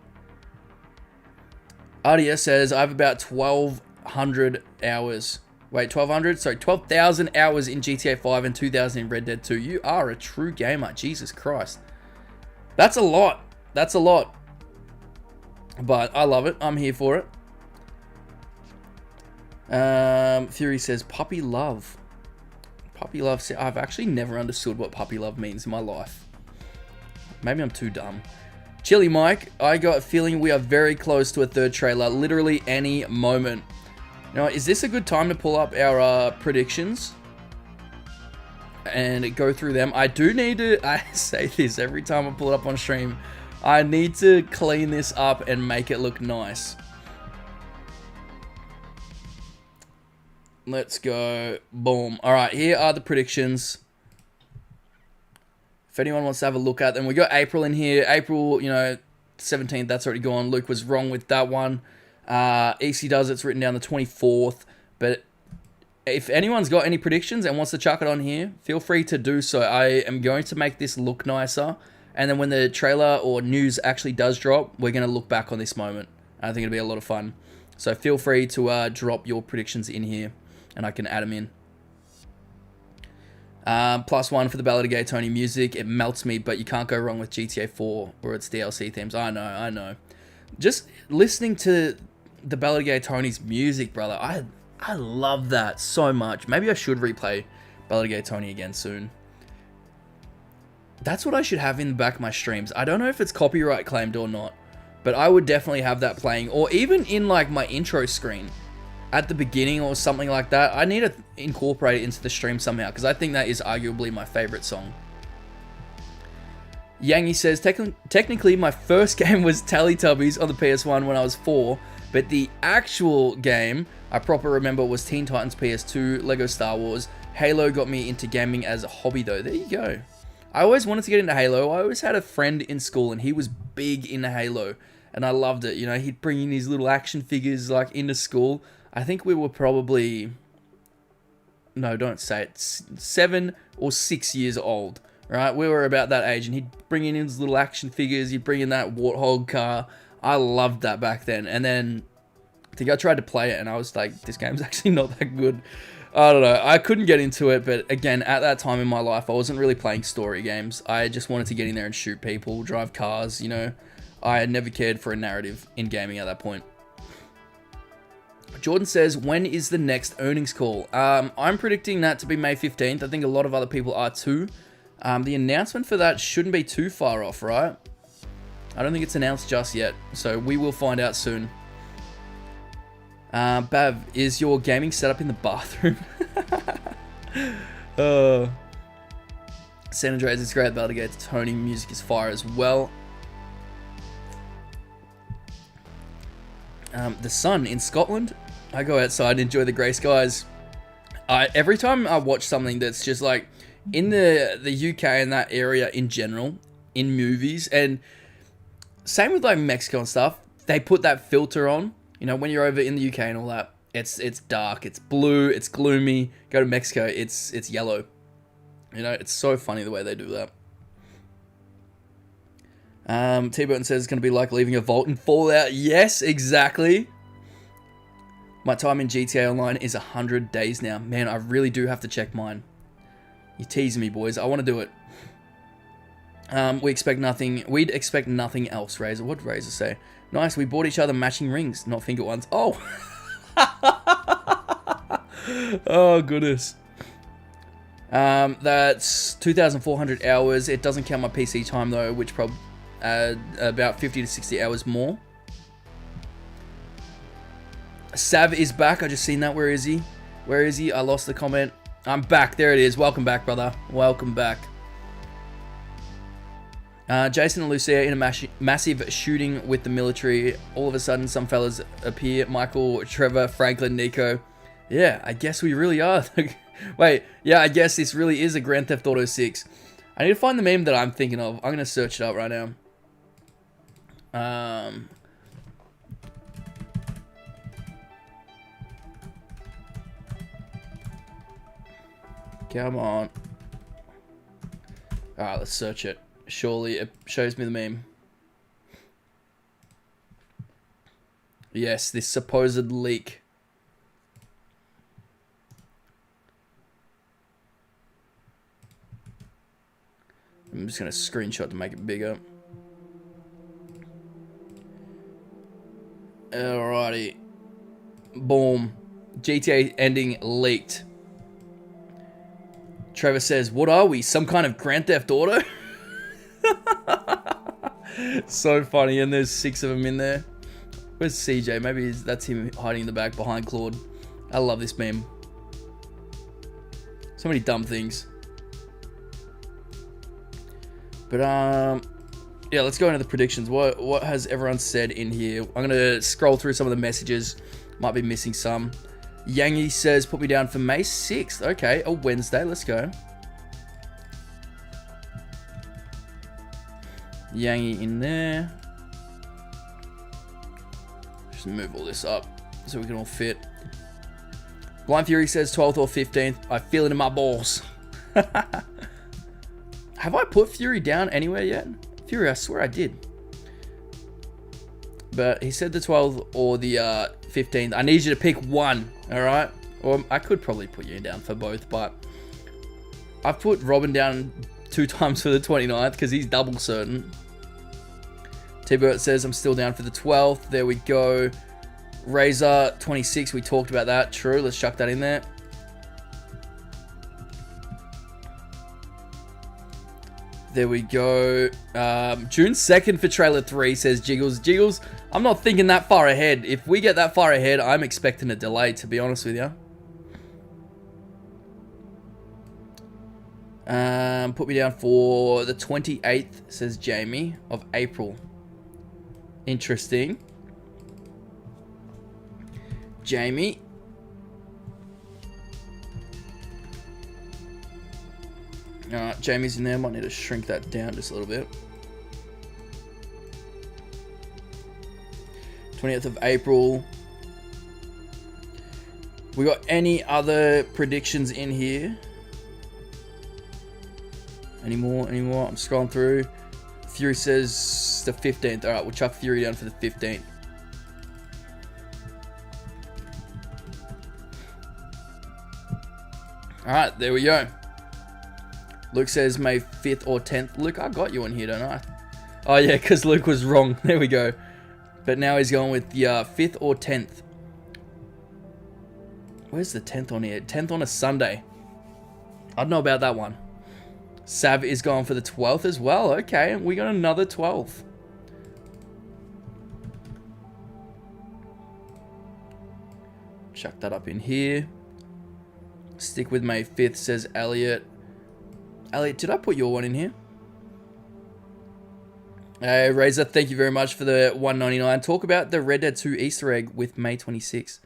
Ardia says, I have about 1,200 hours. Wait, 1,200? Sorry, 12,000 hours in GTA 5 and 2,000 in Red Dead 2. You are a true gamer. Jesus Christ. That's a lot. That's a lot. But I love it. I'm here for it. Fury says, puppy love. Puppy love. I've actually never understood what puppy love means in my life. Maybe I'm too dumb. Chili Mike, I got a feeling we are very close to a third trailer. Literally any moment. Now, is this a good time to pull up our predictions and go through them? I do need to, I say this every time I pull it up on stream, I need to clean this up and make it look nice. Let's go. Boom. All right, here are the predictions. If anyone wants to have a look at them, we got April in here. April, 17th, that's already gone. Luke was wrong with that one. EC does, it's written down the 24th. But if anyone's got any predictions and wants to chuck it on here, feel free to do so. I am going to make this look nicer. And then when the trailer or news actually does drop, we're going to look back on this moment. I think it'll be a lot of fun. So feel free to drop your predictions in here, and I can add them in. +1 for the Ballad of Gay Tony music. It melts me, but you can't go wrong with GTA 4 or its DLC themes. I know. Just listening to the Ballad of Gay Tony's music, brother, I love that so much. Maybe I should replay Ballad of Gay Tony again soon. That's what I should have in the back of my streams. I don't know if it's copyright claimed or not, but I would definitely have that playing, or even in like my intro screen at the beginning or something like that. I need to incorporate it into the stream somehow, because I think that is arguably my favorite song. Yangi says, technically my first game was Teletubbies on the PS1 when I was 4, but the actual game I proper remember was Teen Titans PS2, Lego Star Wars. Halo got me into gaming as a hobby though. There you go. I always wanted to get into Halo. I always had a friend in school and he was big into Halo, and I loved it. He'd bring in his little action figures like into school. I think we were probably, no, don't say it, 7 or 6 years old, right? We were about that age, and he'd bring in his little action figures. He'd bring in that Warthog car. I loved that back then. And then I think I tried to play it, and I was like, this game's actually not that good. I don't know. I couldn't get into it, but again, at that time in my life, I wasn't really playing story games. I just wanted to get in there and shoot people, drive cars, I had never cared for a narrative in gaming at that point. Jordan says, when is the next earnings call? I'm predicting that to be May 15th. I think a lot of other people are too. The announcement for that shouldn't be too far off, right? I don't think it's announced just yet, so we will find out soon. Bav, is your gaming setup in the bathroom? San Andreas is great. Ballad of Tony music is fire as well. The sun in Scotland. I go outside and enjoy the grey skies. Every time I watch something that's just like in the UK and that area in general, in movies, and same with like Mexico and stuff, they put that filter on. When you're over in the UK and all that, it's dark, it's blue, it's gloomy. Go to Mexico, it's yellow. It's so funny the way they do that. T-Burton says it's going to be like leaving a vault in Fallout. Yes, exactly. My time in GTA Online is 100 days now. Man, I really do have to check mine. You're teasing me, boys. I want to do it. We'd expect nothing else, Razor. What did Razor say? Nice, we bought each other matching rings, not finger ones. Oh! Oh, goodness. That's 2,400 hours. It doesn't count my PC time, though, which probably about 50 to 60 hours more. Sav is back. I just seen that. Where is he? Where is he? I lost the comment. I'm back. There it is. Welcome back, brother. Welcome back. Jason and Lucia in a massive shooting with the military. All of a sudden, some fellas appear. Michael, Trevor, Franklin, Nico. Yeah, I guess we really are. Wait, yeah, I guess this really is a Grand Theft Auto 6. I need to find the meme that I'm thinking of. I'm going to search it up right now. Come on. Alright, let's search it. Surely it shows me the meme. Yes, this supposed leak. I'm just going to screenshot to make it bigger. Alrighty. Boom. GTA ending leaked. Trevor says, what are we? Some kind of Grand Theft Auto? So funny. And there's 6 of them in there. Where's CJ? Maybe that's him hiding in the back behind Claude. I love this meme. So many dumb things. But, yeah, let's go into the predictions. What has everyone said in here? I'm going to scroll through some of the messages. Might be missing some. Yangi says, put me down for May 6th. Okay, a Wednesday. Let's go. Yangi in there. Just move all this up so we can all fit. Blind Fury says 12th or 15th. I feel it in my balls. Have I put Fury down anywhere yet? Fury, I swear I did. But he said the 12th or the 15th. I need you to pick one, alright? Or I could probably put you down for both, but I've put Robin down 2 times for the 29th because he's double certain. T-Bert says I'm still down for the 12th. There we go. Razor 26, we talked about that. True, let's chuck that in there. There we go. June 2nd for trailer 3, says Jiggles. Jiggles, I'm not thinking that far ahead. If we get that far ahead, I'm expecting a delay, to be honest with you. Put me down for the 28th, says Jamie, of April. Interesting. Jamie. Alright, Jamie's in there. Might need to shrink that down just a little bit. 20th of April. We got any other predictions in here? Any more? Any more? I'm scrolling through. Fury says the 15th. Alright, we'll chuck Fury down for the 15th. Alright, there we go. Luke says May 5th or 10th. Luke, I got you on here, don't I? Oh, yeah, because Luke was wrong. There we go. But now he's going with the 5th or 10th. Where's the 10th on here? 10th on a Sunday. I don't know about that one. Sav is going for the 12th as well. Okay, we got another 12th. Chuck that up in here. Stick with May 5th, says Elliot. Elliot, did I put your one in here? Hey, Razor, thank you very much for the $1.99. Talk about the Red Dead 2 Easter egg with May 26th.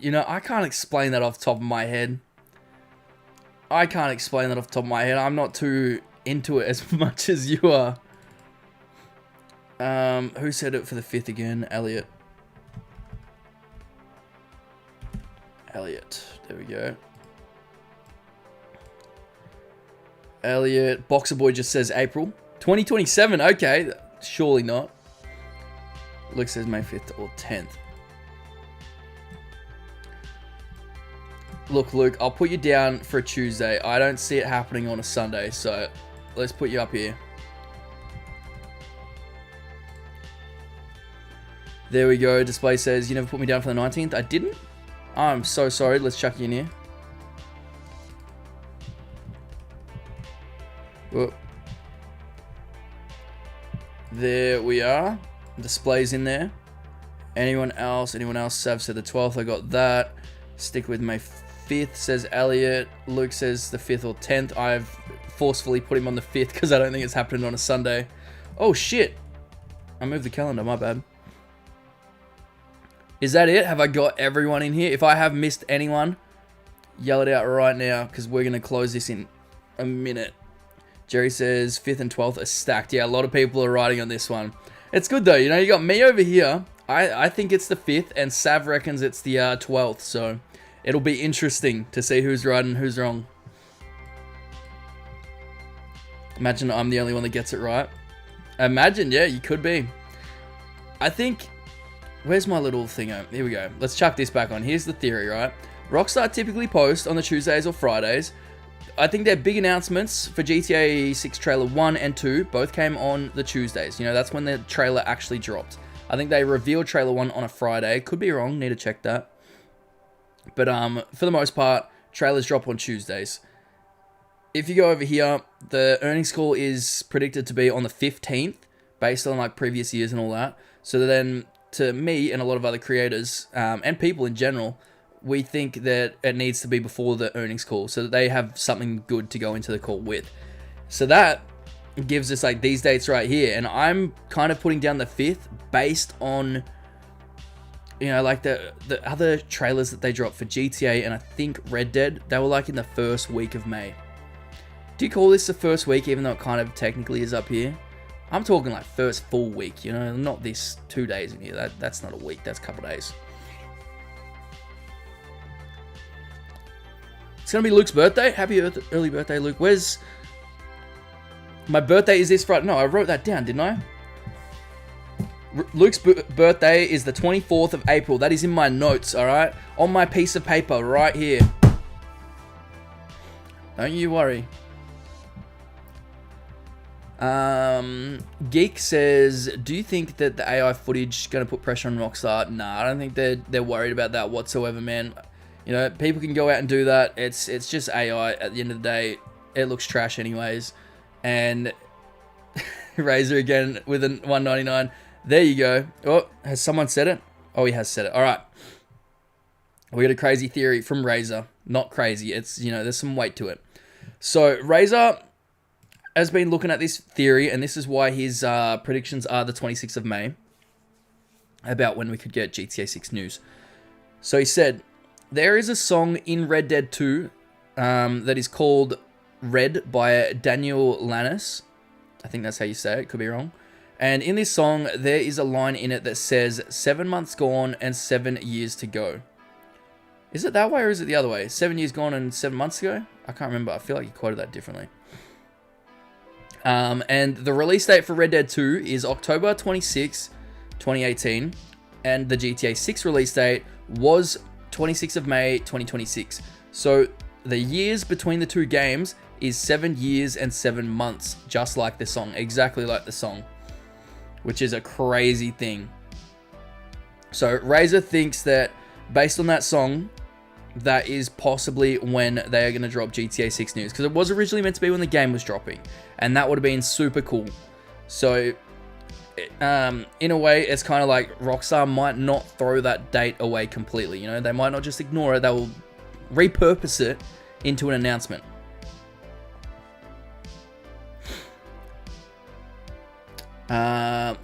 You know, I can't explain that off the top of my head. I'm not too into it as much as you are. Who said it for the 5th again? Elliot. There we go. Elliot. Boxer Boy just says April. 2027. Okay. Surely not. Luke says May 5th or 10th. Look, Luke, I'll put you down for a Tuesday. I don't see it happening on a Sunday, so let's put you up here. There we go. Display says, you never put me down for the 19th. I didn't? I'm so sorry. Let's chuck you in here. Whoop. There we are. Display's in there. Anyone else? Sav said the 12th. I got that. Stick with May 5th, says Elliot. Luke says the 5th or 10th. I've forcefully put him on the 5th because I don't think it's happening on a Sunday. Oh, shit. I moved the calendar. My bad. Is that it? Have I got everyone in here? If I have missed anyone, yell it out right now because we're going to close this in a minute. Jerry says 5th and 12th are stacked. Yeah, a lot of people are riding on this one. It's good though. You know, you got me over here. I think it's the 5th and Sav reckons it's the 12th. So it'll be interesting to see who's right and who's wrong. Imagine I'm the only one that gets it right. Imagine, yeah, you could be. I think... Where's my little thingo? Here we go. Let's chuck this back on. Here's the theory, right? Rockstar typically post on the Tuesdays or Fridays. I think their big announcements for GTA 6 trailer 1 and 2 both came on the Tuesdays. You know, that's when the trailer actually dropped. I think they revealed trailer 1 on a Friday. Could be wrong, need to check that. But for the most part, trailers drop on Tuesdays. If you go over here, the earnings call is predicted to be on the 15th, based on like previous years and all that. So then, to me and a lot of other creators and people in general, we think that it needs to be before the earnings call, so that they have something good to go into the call with. So that gives us like these dates right here, and I'm kind of putting down the 5th based on, you know, like the other trailers that they dropped for GTA and I think Red Dead. They were like in the first week of May. Do you call this the first week, even though it kind of technically is up here? I'm talking like first full week, you know, not this 2 days in here. That's not a week, that's a couple of days. It's gonna be Luke's birthday. Happy early birthday, Luke. Where's my birthday? Is this Friday? No, I wrote that down, didn't I? Luke's birthday is the 24th of April. That is in my notes, all right? On my piece of paper right here. Don't you worry. Geek says, do you think that the AI footage is going to put pressure on Rockstar? Nah, I don't think they're worried about that whatsoever, man. You know, people can go out and do that. It's just AI at the end of the day. It looks trash anyways. And Razor again with a 199. There you go. Oh, has someone said it? Oh, he has said it. All right. We got a crazy theory from Razor. Not crazy. It's, you know, there's some weight to it. So Razor has been looking at this theory, and this is why his predictions are the 26th of May about when we could get GTA 6 news. So he said, there is a song in Red Dead 2 that is called Red by Daniel Lannis. I think that's how you say it. Could be wrong. And in this song, there is a line in it that says, 7 months gone and 7 years to go. Is it that way or is it the other way? 7 years gone and 7 months ago? I can't remember. I feel like he quoted that differently. And the release date for Red Dead 2 is October 26, 2018. And the GTA 6 release date was 26th of May, 2026. So the years between the two games is 7 years and 7 months, just like the song, exactly like the song, which is a crazy thing. So Razor thinks that based on that song, that is possibly when they are going to drop GTA 6 news, because it was originally meant to be when the game was dropping, and that would have been super cool. So in a way, it's kind of like Rockstar might not throw that date away completely. You know, they might not just ignore it. They will repurpose it into an announcement.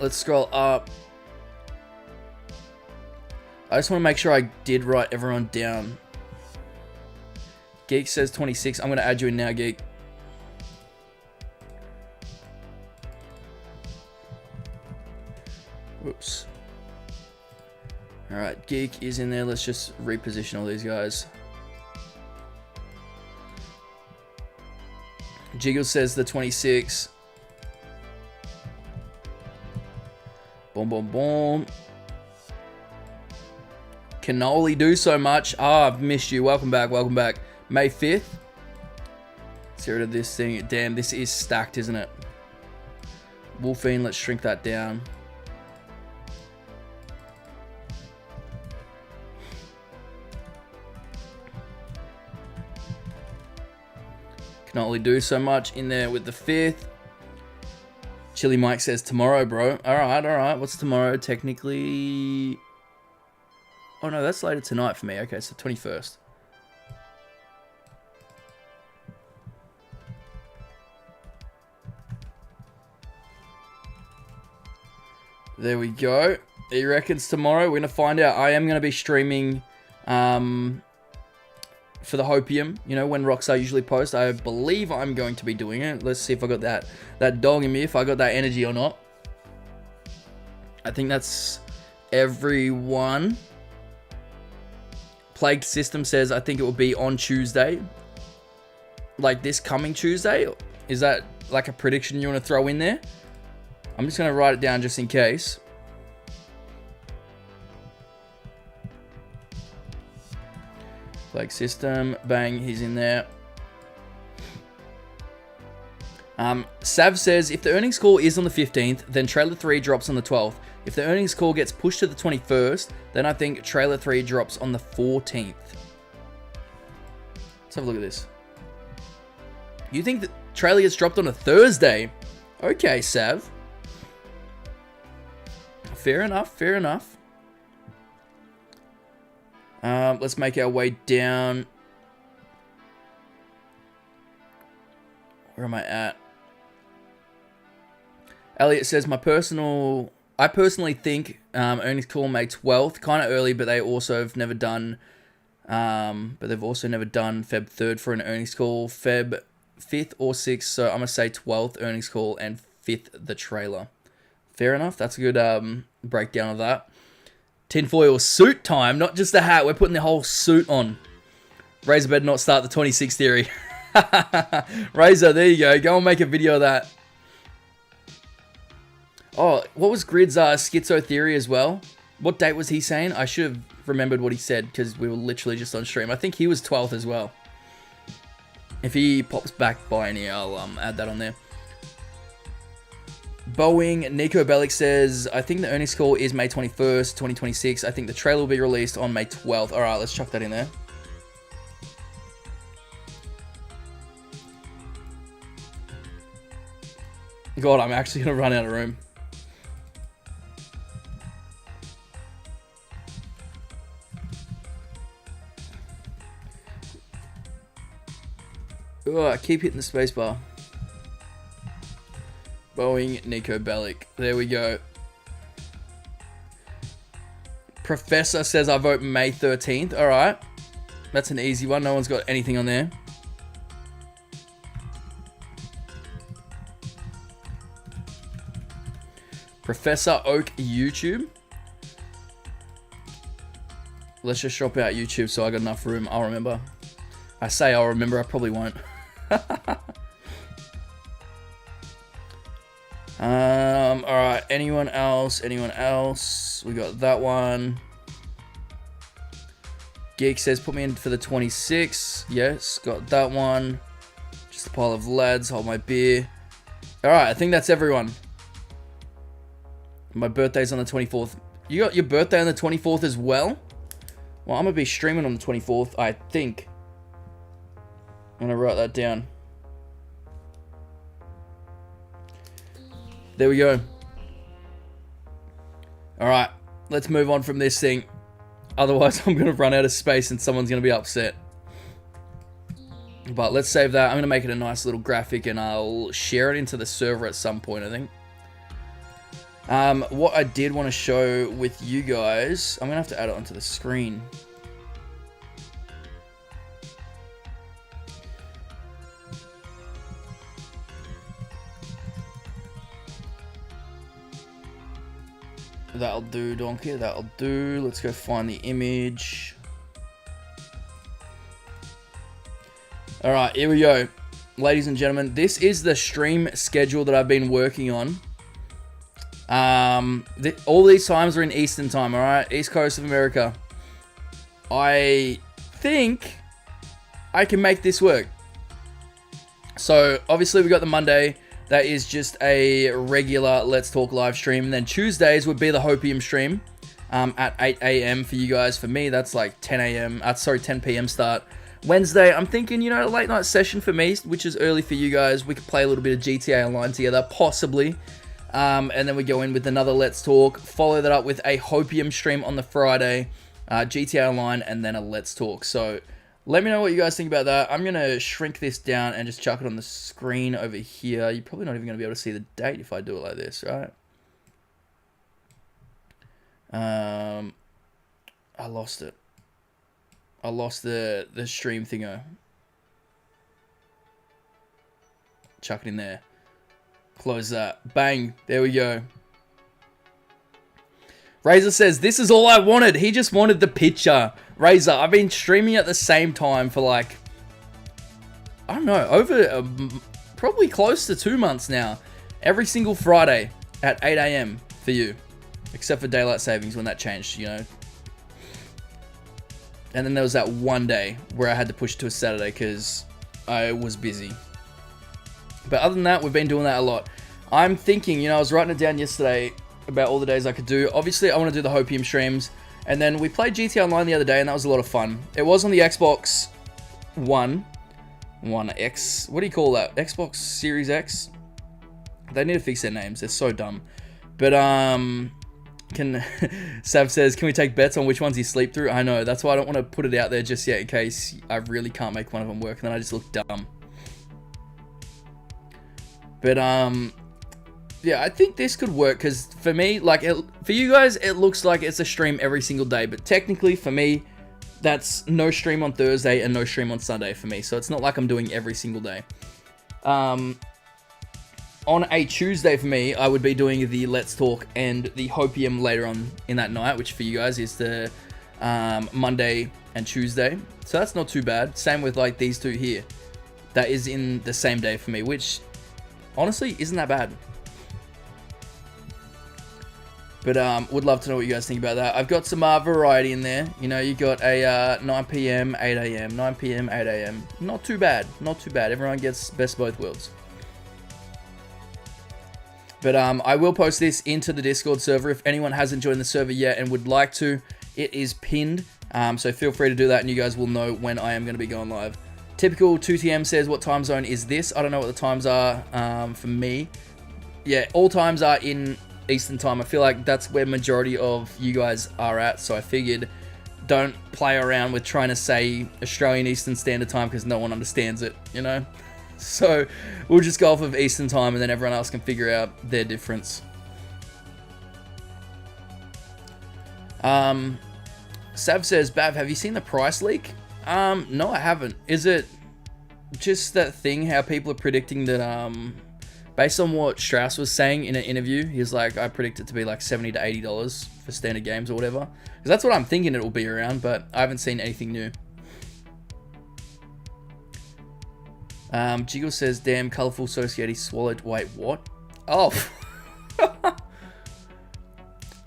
Let's scroll up. I just want to make sure I did write everyone down. Geek says 26. I'm going to add you in now, Geek. Whoops. Alright, Geek is in there. Let's just reposition all these guys. Jiggle says the 26. Boom, boom, boom. Can only do so much. Ah, I've missed you. Welcome back, welcome back. May 5th. Let's get rid of this thing. Damn, this is stacked, isn't it? Wolfine, let's shrink that down. Can only do so much in there with the 5th. Chili Mike says tomorrow, bro. Alright, alright. What's tomorrow? Technically... Oh no, that's later tonight for me. Okay, so 21st. There we go. He reckons tomorrow. We're going to find out. I am going to be streaming for the Hopium. You know, when Rockstar usually posts. I believe I'm going to be doing it. Let's see if I got that dog in me. If I got that energy or not. I think that's everyone. Plagued System says, I think it will be on Tuesday. Like this coming Tuesday. Is that like a prediction you want to throw in there? I'm just going to write it down just in case. Plague System. Bang, he's in there. Sav says, if the earnings call is on the 15th, then trailer 3 drops on the 12th. If the earnings call gets pushed to the 21st, then I think trailer 3 drops on the 14th. Let's have a look at this. You think that trailer gets dropped on a Thursday? Okay, Sav. Fair enough, fair enough. Let's make our way down. Where am I at? Elliot says, I personally think earnings call May 12th, kind of early, but they've also never done Feb 3rd for an earnings call, Feb 5th or 6th, so I'm going to say 12th earnings call and 5th the trailer. Fair enough, that's a good breakdown of that. Tinfoil suit time, not just the hat, we're putting the whole suit on. Razor better not start the 26 theory. Razor, there you go and make a video of that. Oh, what was Grid's schizo theory as well? What date was he saying? I should have remembered what he said because we were literally just on stream. I think he was 12th as well. If he pops back by any, I'll add that on there. Boeing Nico Bellic says, I think the earnings call is May 21st, 2026. I think the trailer will be released on May 12th. All right, let's chuck that in there. God, I'm actually going to run out of room. Oh, keep hitting the spacebar. Boeing Nico Bellic. There we go. Professor says I vote May 13th. All right. That's an easy one. No one's got anything on there. Professor Oak YouTube. Let's just shop out YouTube so I got enough room. I'll remember. I say I'll remember. I probably won't. Alright, anyone else? Anyone else? We got that one. Geek says, put me in for the 26. Yes, got that one. Just a pile of lads, hold my beer. Alright, I think that's everyone. My birthday's on the 24th. You got your birthday on the 24th as well? Well, I'm going to be streaming on the 24th, I think. I'm going to write that down. There we go. Alright, let's move on from this thing. Otherwise, I'm going to run out of space and someone's going to be upset. But let's save that. I'm going to make it a nice little graphic and I'll share it into the server at some point, I think. What I did want to show with you guys, I'm going to have to add it onto the screen. That'll do, Donkey. That'll do. Let's go find the image. Alright, here we go. Ladies and gentlemen, this is the stream schedule that I've been working on. All these times are in Eastern time, alright? East Coast of America. I think I can make this work. So, obviously we got the Monday. That is just a regular Let's Talk live stream. And then Tuesdays would be the Hopium stream at 8 a.m. for you guys. For me, that's like 10 p.m. start. Wednesday, I'm thinking, you know, a late night session for me, which is early for you guys. We could play a little bit of GTA Online together, possibly. And then we go in with another Let's Talk. Follow that up with a Hopium stream on the Friday, GTA Online, and then a Let's Talk. So let me know what you guys think about that. I'm going to shrink this down and just chuck it on the screen over here. You're probably not even going to be able to see the date if I do it like this, right? I lost it. I lost the stream thingo. Chuck it in there. Close that. Bang. There we go. Razor says, this is all I wanted. He just wanted the picture. Razor, I've been streaming at the same time for like, I don't know, over probably close to 2 months now. Every single Friday at 8 a.m. for you. Except for daylight savings when that changed, you know. And then there was that one day where I had to push to a Saturday because I was busy. But other than that, we've been doing that a lot. I'm thinking, you know, I was writing it down yesterday about all the days I could do. Obviously, I want to do the Hopium streams. And then we played GTA Online the other day, and that was a lot of fun. It was on the Xbox One X. What do you call that? Xbox Series X? They need to fix their names. They're so dumb. But, Sav says, can we take bets on which ones you sleep through? I know. That's why I don't want to put it out there just yet in case I really can't make one of them work, and then I just look dumb. But, yeah, I think this could work, because for me, like, for you guys, it looks like it's a stream every single day, but technically, for me, that's no stream on Thursday and no stream on Sunday for me, so it's not like I'm doing every single day. On a Tuesday for me, I would be doing the Let's Talk and the Hopium later on in that night, which for you guys is the Monday and Tuesday, so that's not too bad. Same with, like, these two here. That is in the same day for me, which, honestly, isn't that bad. But would love to know what you guys think about that. I've got some variety in there. You know, you got a 9 p.m., 8 a.m., 9 p.m., 8 a.m. Not too bad. Not too bad. Everyone gets best of both worlds. But I will post this into the Discord server. If anyone hasn't joined the server yet and would like to, it is pinned. So feel free to do that, and you guys will know when I am going to be going live. Typical 2TM says, what time zone is this? I don't know what the times are for me. Yeah, all times are in Eastern time. I feel like that's where majority of you guys are at, so I figured don't play around with trying to say Australian Eastern Standard Time because no one understands it, you know? So we'll just go off of Eastern Time, and then everyone else can figure out their difference. Sav says, Bav, have you seen the price leak? No, I haven't. Is it just that thing how people are predicting that, based on what Strauss was saying in an interview, he was like, I predict it to be like $70 to $80 for standard games or whatever. Because that's what I'm thinking it will be around, but I haven't seen anything new. Jiggle says, damn, colourful Society swallowed. Wait, what? Oh.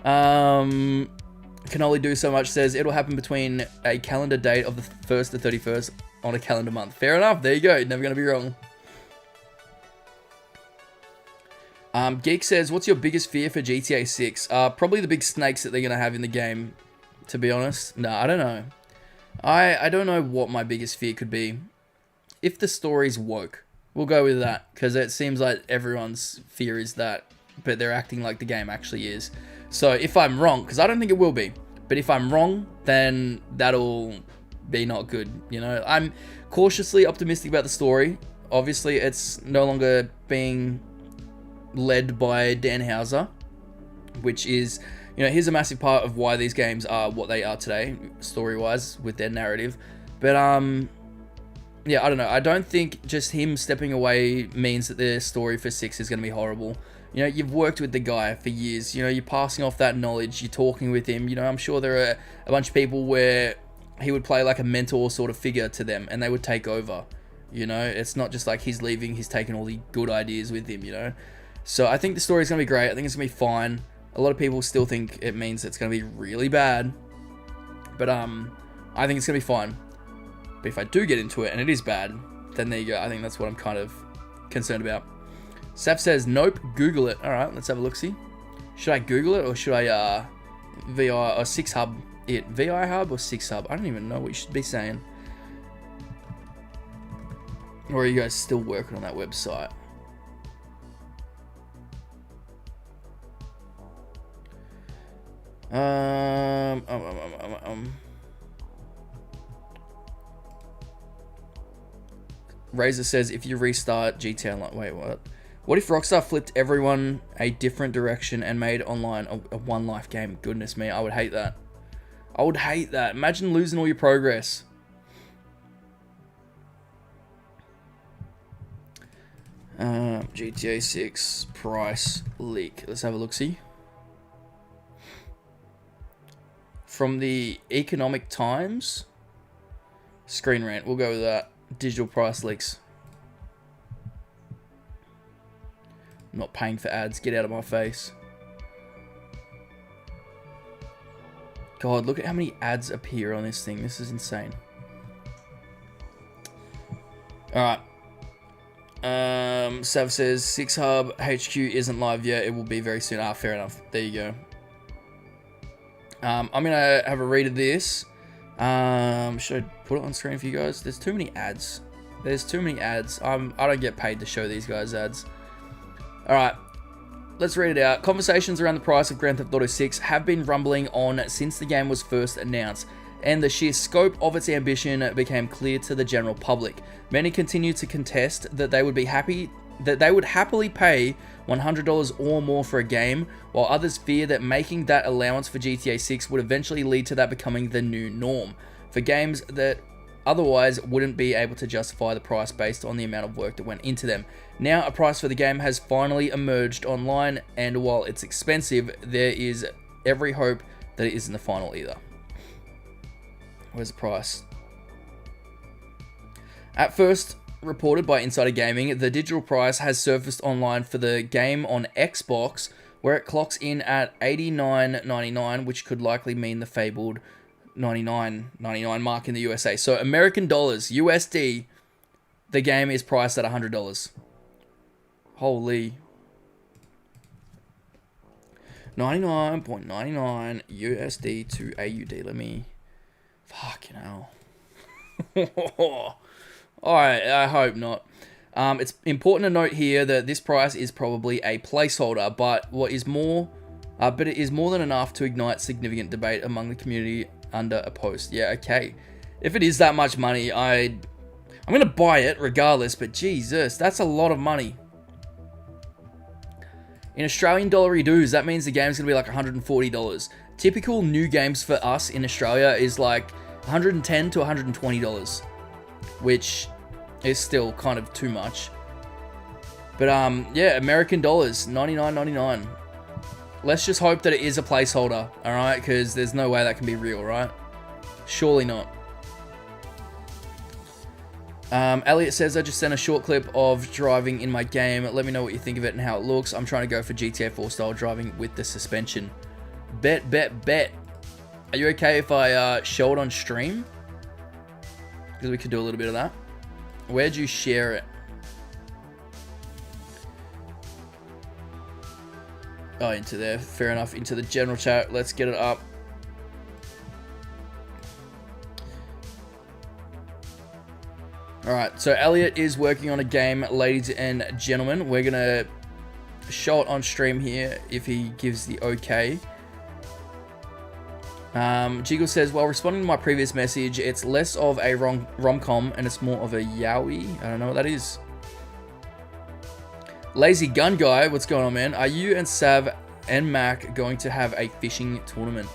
Can only do so much says, it'll happen between a calendar date of the 1st to 31st on a calendar month. Fair enough. There you go. Never going to be wrong. Geek says, what's your biggest fear for GTA 6? Probably the big snakes that they're going to have in the game, to be honest. No, I don't know. I don't know what my biggest fear could be. If the story's woke, we'll go with that, because it seems like everyone's fear is that, but they're acting like the game actually is. So if I'm wrong, because I don't think it will be, but if I'm wrong, then that'll be not good, you know? I'm cautiously optimistic about the story. Obviously, it's no longer being led by Dan Houser, which is, you know, here's a massive part of why these games are what they are today, story-wise, with their narrative. But, yeah, I don't know. I don't think just him stepping away means that the story for 6 is going to be horrible. You know, you've worked with the guy for years. You know, you're passing off that knowledge. You're talking with him. You know, I'm sure there are a bunch of people where he would play like a mentor sort of figure to them, and they would take over. You know, it's not just like he's leaving. He's taking all the good ideas with him, you know. So I think the story's going to be great. I think it's going to be fine. A lot of people still think it means it's going to be really bad. But I think it's going to be fine. But if I do get into it and it is bad, then there you go. I think that's what I'm kind of concerned about. Sav says, nope, Google it. All right, let's have a look-see. Should I Google it, or should I VI or 6 hub it? VI hub or 6 hub? I don't even know what you should be saying. Or are you guys still working on that website? Razor says, if you restart GTA Online... Wait, what? What if Rockstar flipped everyone a different direction and made online a one-life game? Goodness me, I would hate that. I would hate that. Imagine losing all your progress. GTA 6 price leak. Let's have a look-see. From the Economic Times. Screen Rant. We'll go with that. Digital price leaks. I'm not paying for ads. Get out of my face. God, look at how many ads appear on this thing. This is insane. Alright. Sav says 6 Hub HQ isn't live yet. It will be very soon. Fair enough. There you go. I'm gonna have a read of this. Should I put it on screen for you guys? There's too many ads. There's too many ads. I don't get paid to show these guys ads. All right. Let's read it out. Conversations around the price of Grand Theft Auto 6 have been rumbling on since the game was first announced, and the sheer scope of its ambition became clear to the general public. Many continue to contest that they would happily pay $100 or more for a game, while others fear that making that allowance for GTA 6 would eventually lead to that becoming the new norm for games that otherwise wouldn't be able to justify the price based on the amount of work that went into them. Now a price for the game has finally emerged online, and while it's expensive, there is every hope that it isn't the final either. Where's the price? At first reported by Insider Gaming, the digital price has surfaced online for the game on Xbox, where it clocks in at $89.99, which could likely mean the fabled $99.99 mark in the USA. So American dollars, USD, the game is priced at $100. Holy. 99.99 USD to AUD. Let me... Fucking hell. Alright, I hope not. It's important to note here that this price is probably a placeholder, but it is more than enough to ignite significant debate among the community under a post. Yeah, okay. If it is that much money, I'm gonna buy it regardless, but Jesus, that's a lot of money. In Australian dollar dues, that means the game's gonna be like $140. Typical new games for us in Australia is like $110 to $120, which is still kind of too much. But yeah, American dollars, $99.99. Let's just hope that it is a placeholder, all right? Because there's no way that can be real, right? Surely not. Elliot says, I just sent a short clip of driving in my game. Let me know what you think of it and how it looks. I'm trying to go for GTA 4 style driving with the suspension. Bet. Are you okay if I show it on stream? Because we could do a little bit of that. Where'd you share it? Oh, into there. Fair enough. Into the general chat. Let's get it up. Alright, so Elliot is working on a game, ladies and gentlemen. We're going to show it on stream here if he gives the okay. Jiggle says, while responding to my previous message, it's less of a rom-com and it's more of a yaoi. I don't know what that is. Lazy Gun Guy, what's going on, man? Are you and Sav and Mac going to have a fishing tournament?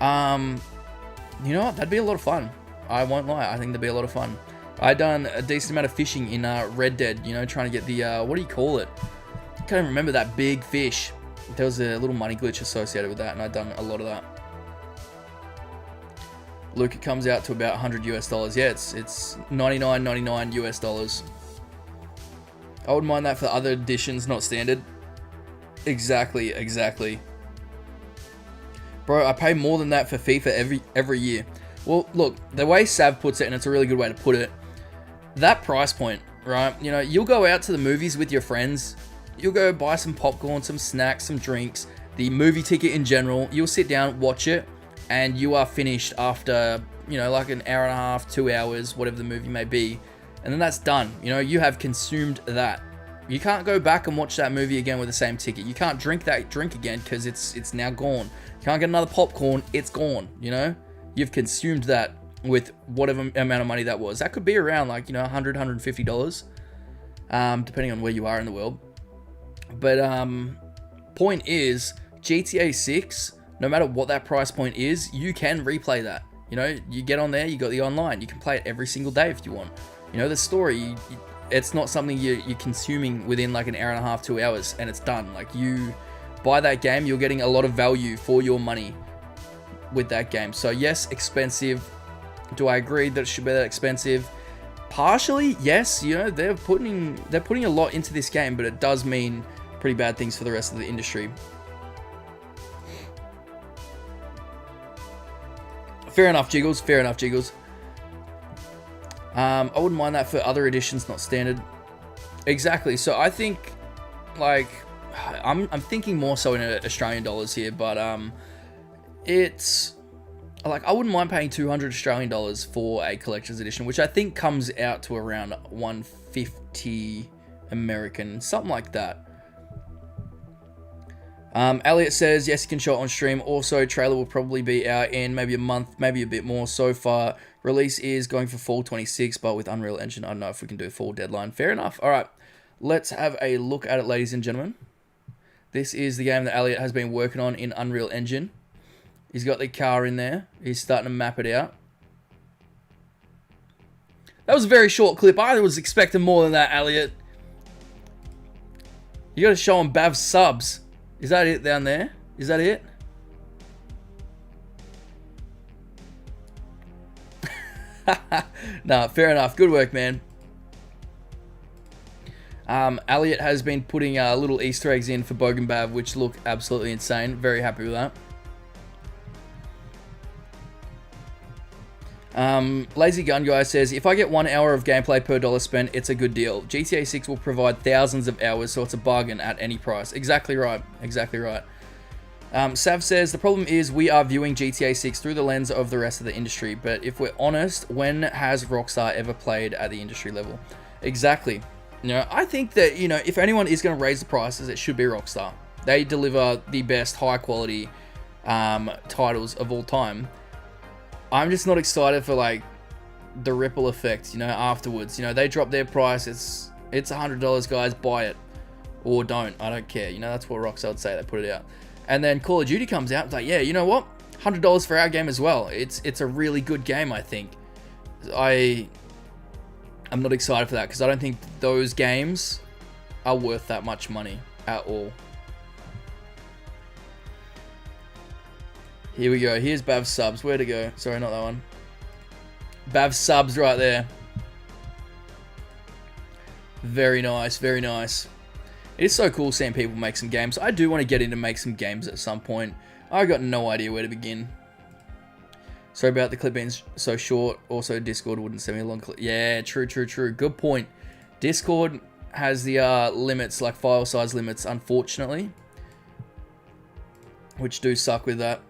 You know what? That'd be a lot of fun. I won't lie. I think that'd be a lot of fun. I done a decent amount of fishing in Red Dead, you know, trying to get the, what do you call it? I can't even remember that big fish. There was a little money glitch associated with that, and I'd done a lot of that. Luke, it comes out to about $100 US. Yeah, it's $99.99 US. I wouldn't mind that for other editions, not standard. Exactly. Bro, I pay more than that for FIFA every year. Well, look, the way Sav puts it, and it's a really good way to put it, that price point, right? You know, you'll go out to the movies with your friends. You'll go buy some popcorn, some snacks, some drinks, the movie ticket in general. You'll sit down, watch it, and you are finished after, you know, like an hour and a half, 2 hours, whatever the movie may be. And then that's done. You know, you have consumed that. You can't go back and watch that movie again with the same ticket. You can't drink that drink again because it's now gone. You can't get another popcorn. It's gone, you know? You've consumed that with whatever amount of money that was. That could be around like, you know, $100, $150, depending on where you are in the world. But point is, GTA 6, no matter what that price point is, you can replay that. You know, you get on there, you got the online. You can play it every single day if you want. You know, the story, it's not something you're consuming within like an hour and a half, 2 hours, and it's done. Like, you buy that game, you're getting a lot of value for your money with that game. So yes, expensive. Do I agree that it should be that expensive? Partially, yes. You know, they're putting a lot into this game, but it does mean pretty bad things for the rest of the industry. Fair enough, Jiggles. I wouldn't mind that for other editions, not standard. Exactly. So I think, like, I'm thinking more so in Australian dollars here, but it's like I wouldn't mind paying 200 Australian dollars for a collector's edition, which I think comes out to around 150 American, something like that. Elliot says, yes, you can show it on stream. Also, trailer will probably be out in maybe a month, maybe a bit more. So far, release is going for fall 26, but with Unreal Engine, I don't know if we can do a fall deadline. Fair enough. All right, let's have a look at it, ladies and gentlemen. This is the game that Elliot has been working on in Unreal Engine. He's got the car in there. He's starting to map it out. That was a very short clip. I was expecting more than that, Elliot. You got to show him Bav's subs. Is that it down there? Is that it? No, fair enough. Good work, man. Elliot has been putting little Easter eggs in for Bogan Bav, which look absolutely insane. Very happy with that. Lazy Gun Guy says, if I get 1 hour of gameplay per dollar spent, it's a good deal. GTA 6 will provide thousands of hours, so it's a bargain at any price. Exactly right. Exactly right. Sav says, the problem is we are viewing GTA 6 through the lens of the rest of the industry, but if we're honest, when has Rockstar ever played at the industry level? Exactly. You know, I think that, you know, if anyone is going to raise the prices, it should be Rockstar. They deliver the best high quality titles of all time. I'm just not excited for, like, the ripple effect, you know, afterwards. You know, they drop their price, it's $100, guys, buy it. Or don't, I don't care. You know, that's what Rockstar would say, they put it out. And then Call of Duty comes out, it's like, yeah, you know what? $100 for our game as well. It's a really good game, I think. I'm not excited for that, because I don't think those games are worth that much money at all. Here we go. Here's Bav's subs. Where to go? Sorry, not that one. Bav's subs right there. Very nice. Very nice. It is so cool seeing people make some games. I do want to get in and make some games at some point. I got no idea where to begin. Sorry about the clip being so short. Also, Discord wouldn't send me a long clip. Yeah, true. Good point. Discord has the limits, like file size limits, unfortunately. Which do suck with that.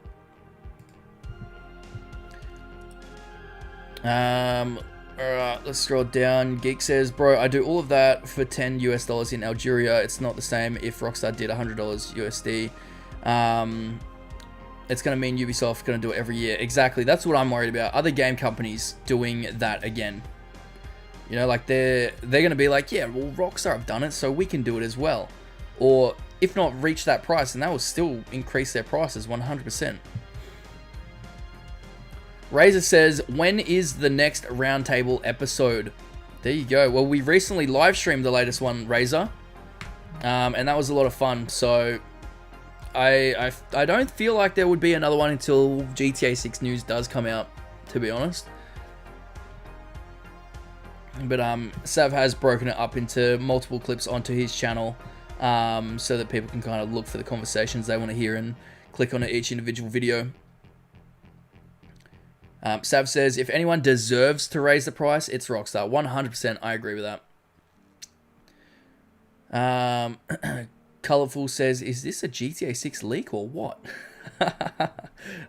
Alright, let's scroll down. Geek says, bro, I do all of that for $10 US in Algeria. It's not the same if Rockstar did $100 USD. It's going to mean Ubisoft's going to do it every year. Exactly, that's what I'm worried about. Other game companies doing that again. You know, like they're going to be like, yeah, well, Rockstar have done it, so we can do it as well. Or, if not, reach that price, and that will still increase their prices 100%. Razor says, when is the next roundtable episode? There you go. Well, we recently live streamed the latest one, Razor. And that was a lot of fun. So, I don't feel like there would be another one until GTA 6 news does come out, to be honest. But Sav has broken it up into multiple clips onto his channel, so that people can kind of look for the conversations they want to hear and click on each individual video. Sav says, if anyone deserves to raise the price, it's Rockstar. 100%, I agree with that. Colorful says, is this a GTA 6 leak or what?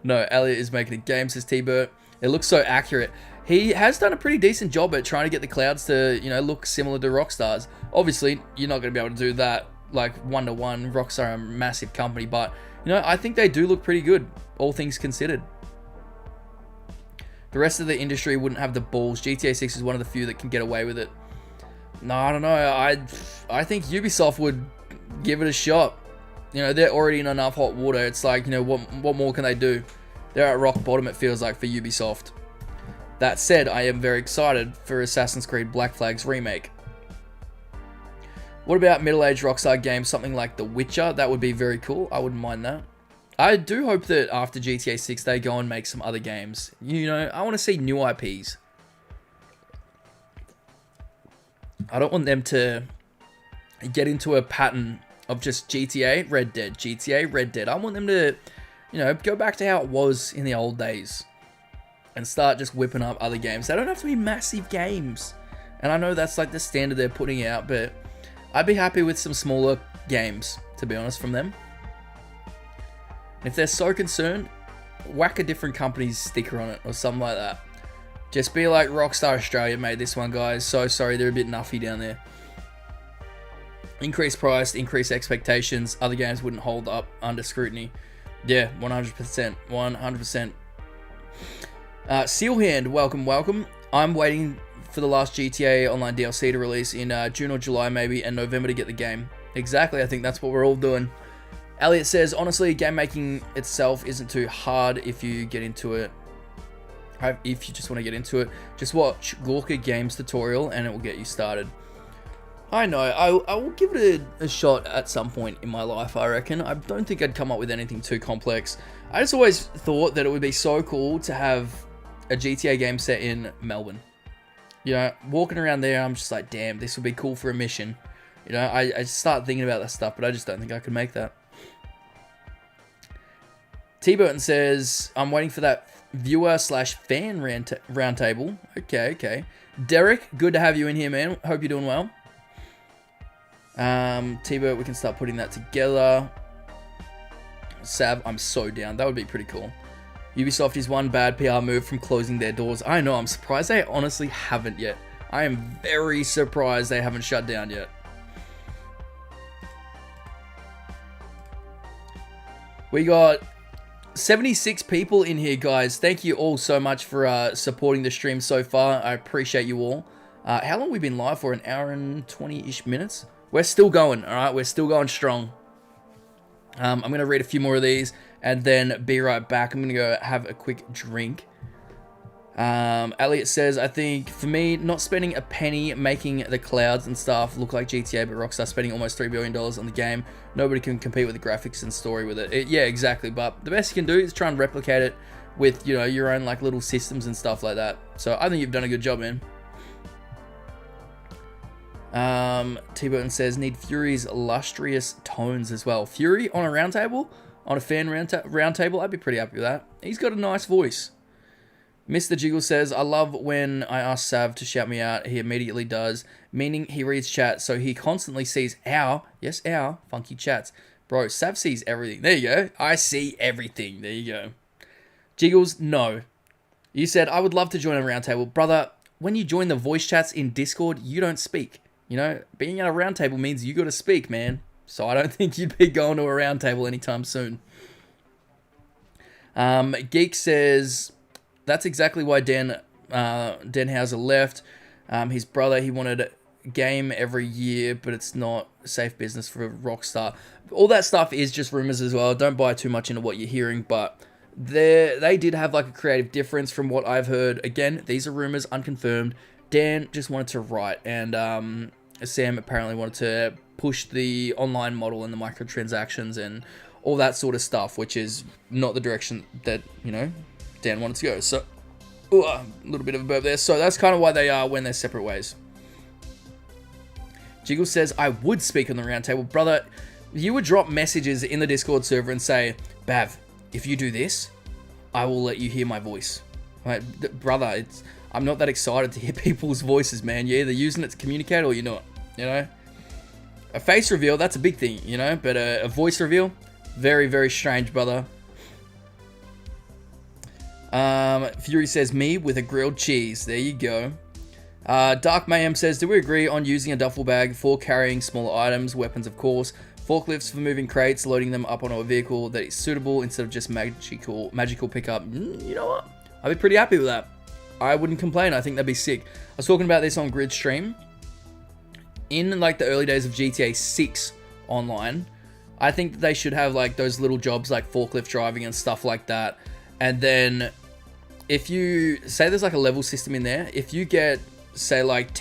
No, Elliot is making a game, says T-Bert. It looks so accurate. He has done a pretty decent job at trying to get the clouds to, you know, look similar to Rockstar's. Obviously, you're not going to be able to do that, like, one-to-one. Rockstar are a massive company, but, you know, I think they do look pretty good, all things considered. The rest of the industry wouldn't have the balls. GTA 6 is one of the few that can get away with it. No, I don't know. I think Ubisoft would give it a shot. You know, they're already in enough hot water. It's like, you know, what more can they do? They're at rock bottom, it feels like, for Ubisoft. That said, I am very excited for Assassin's Creed Black Flag's remake. What about middle-aged Rockstar games, something like The Witcher? That would be very cool. I wouldn't mind that. I do hope that after GTA 6, they go and make some other games. You know, I want to see new IPs. I don't want them to get into a pattern of just GTA, Red Dead, GTA, Red Dead. I want them to, you know, go back to how it was in the old days and start just whipping up other games. They don't have to be massive games. And I know that's like the standard they're putting out, but I'd be happy with some smaller games, to be honest, from them. If they're so concerned, whack a different company's sticker on it or something like that. Just be like, Rockstar Australia made this one, guys. So sorry, they're a bit nuffy down there. Increased price, increased expectations. Other games wouldn't hold up under scrutiny. Yeah, 100%. 100%. Sealhand, welcome, welcome. I'm waiting for the last GTA Online DLC to release in June or July maybe, and November to get the game. Exactly, I think that's what we're all doing. Elliot says, honestly, game making itself isn't too hard if you get into it. If you just want to get into it, just watch Gorka Games tutorial and it will get you started. I know, I will give it a shot at some point in my life, I reckon. I don't think I'd come up with anything too complex. I just always thought that it would be so cool to have a GTA game set in Melbourne. You know, walking around there, I'm just like, damn, this would be cool for a mission. You know, I just start thinking about that stuff, but I just don't think I could make that. T-Burton says, I'm waiting for that viewer/fan roundtable. Okay. Derek, good to have you in here, man. Hope you're doing well. T-Burt, we can start putting that together. Sav, I'm so down. That would be pretty cool. Ubisoft is one bad PR move from closing their doors. I know, I'm surprised they honestly haven't yet. I am very surprised they haven't shut down yet. We got 76 people in here, guys. Thank you all so much for supporting the stream so far. I appreciate you all. How long have we been live for? An hour and 20-ish minutes? We're still going, all right? We're still going strong. I'm going to read a few more of these and then be right back. I'm going to go have a quick drink. Elliot says, I think, for me, not spending a penny making the clouds and stuff look like GTA, but Rockstar spending almost $3 billion on the game. Nobody can compete with the graphics and story with it. Yeah, exactly. But the best you can do is try and replicate it with, you know, your own, like, little systems and stuff like that. So I think you've done a good job, man. T-Burton says, need Fury's lustrous tones as well. Fury on a roundtable? On a fan roundtable? I'd be pretty happy with that. He's got a nice voice. Mr. Jiggle says, I love when I ask Sav to shout me out. He immediately does, meaning he reads chat, so he constantly sees our funky chats. Bro, Sav sees everything. There you go. I see everything. There you go. Jiggles, no. You said, I would love to join a roundtable. Brother, when you join the voice chats in Discord, you don't speak. You know, being at a roundtable means you got to speak, man. So I don't think you'd be going to a roundtable anytime soon. Geek says, that's exactly why Dan Hauser left. His brother, he wanted a game every year, but it's not safe business for Rockstar. All that stuff is just rumors as well. Don't buy too much into what you're hearing, but they did have like a creative difference from what I've heard. Again, these are rumors, unconfirmed. Dan just wanted to write, and Sam apparently wanted to push the online model and the microtransactions and all that sort of stuff, which is not the direction that, you know, Dan wanted to go. So, a little bit of a burp there. So that's kind of why they went their separate ways. Jiggle says, I would speak on the roundtable. Brother, you would drop messages in the Discord server and say, Bav, if you do this, I will let you hear my voice. Right? Brother, I'm not that excited to hear people's voices, man. You're either using it to communicate or you're not, you know? A face reveal, that's a big thing, you know? But a voice reveal, very, very strange, brother. Fury says, me with a grilled cheese. There you go. Dark Mayhem says, do we agree on using a duffel bag for carrying smaller items, weapons of course, forklifts for moving crates, loading them up onto a vehicle that is suitable instead of just magical pickup? You know what? I'd be pretty happy with that. I wouldn't complain. I think that'd be sick. I was talking about this on Grid Stream. In like the early days of GTA 6 online, I think that they should have like those little jobs like forklift driving and stuff like that. And then if you say there's like a level system in there, if you get say like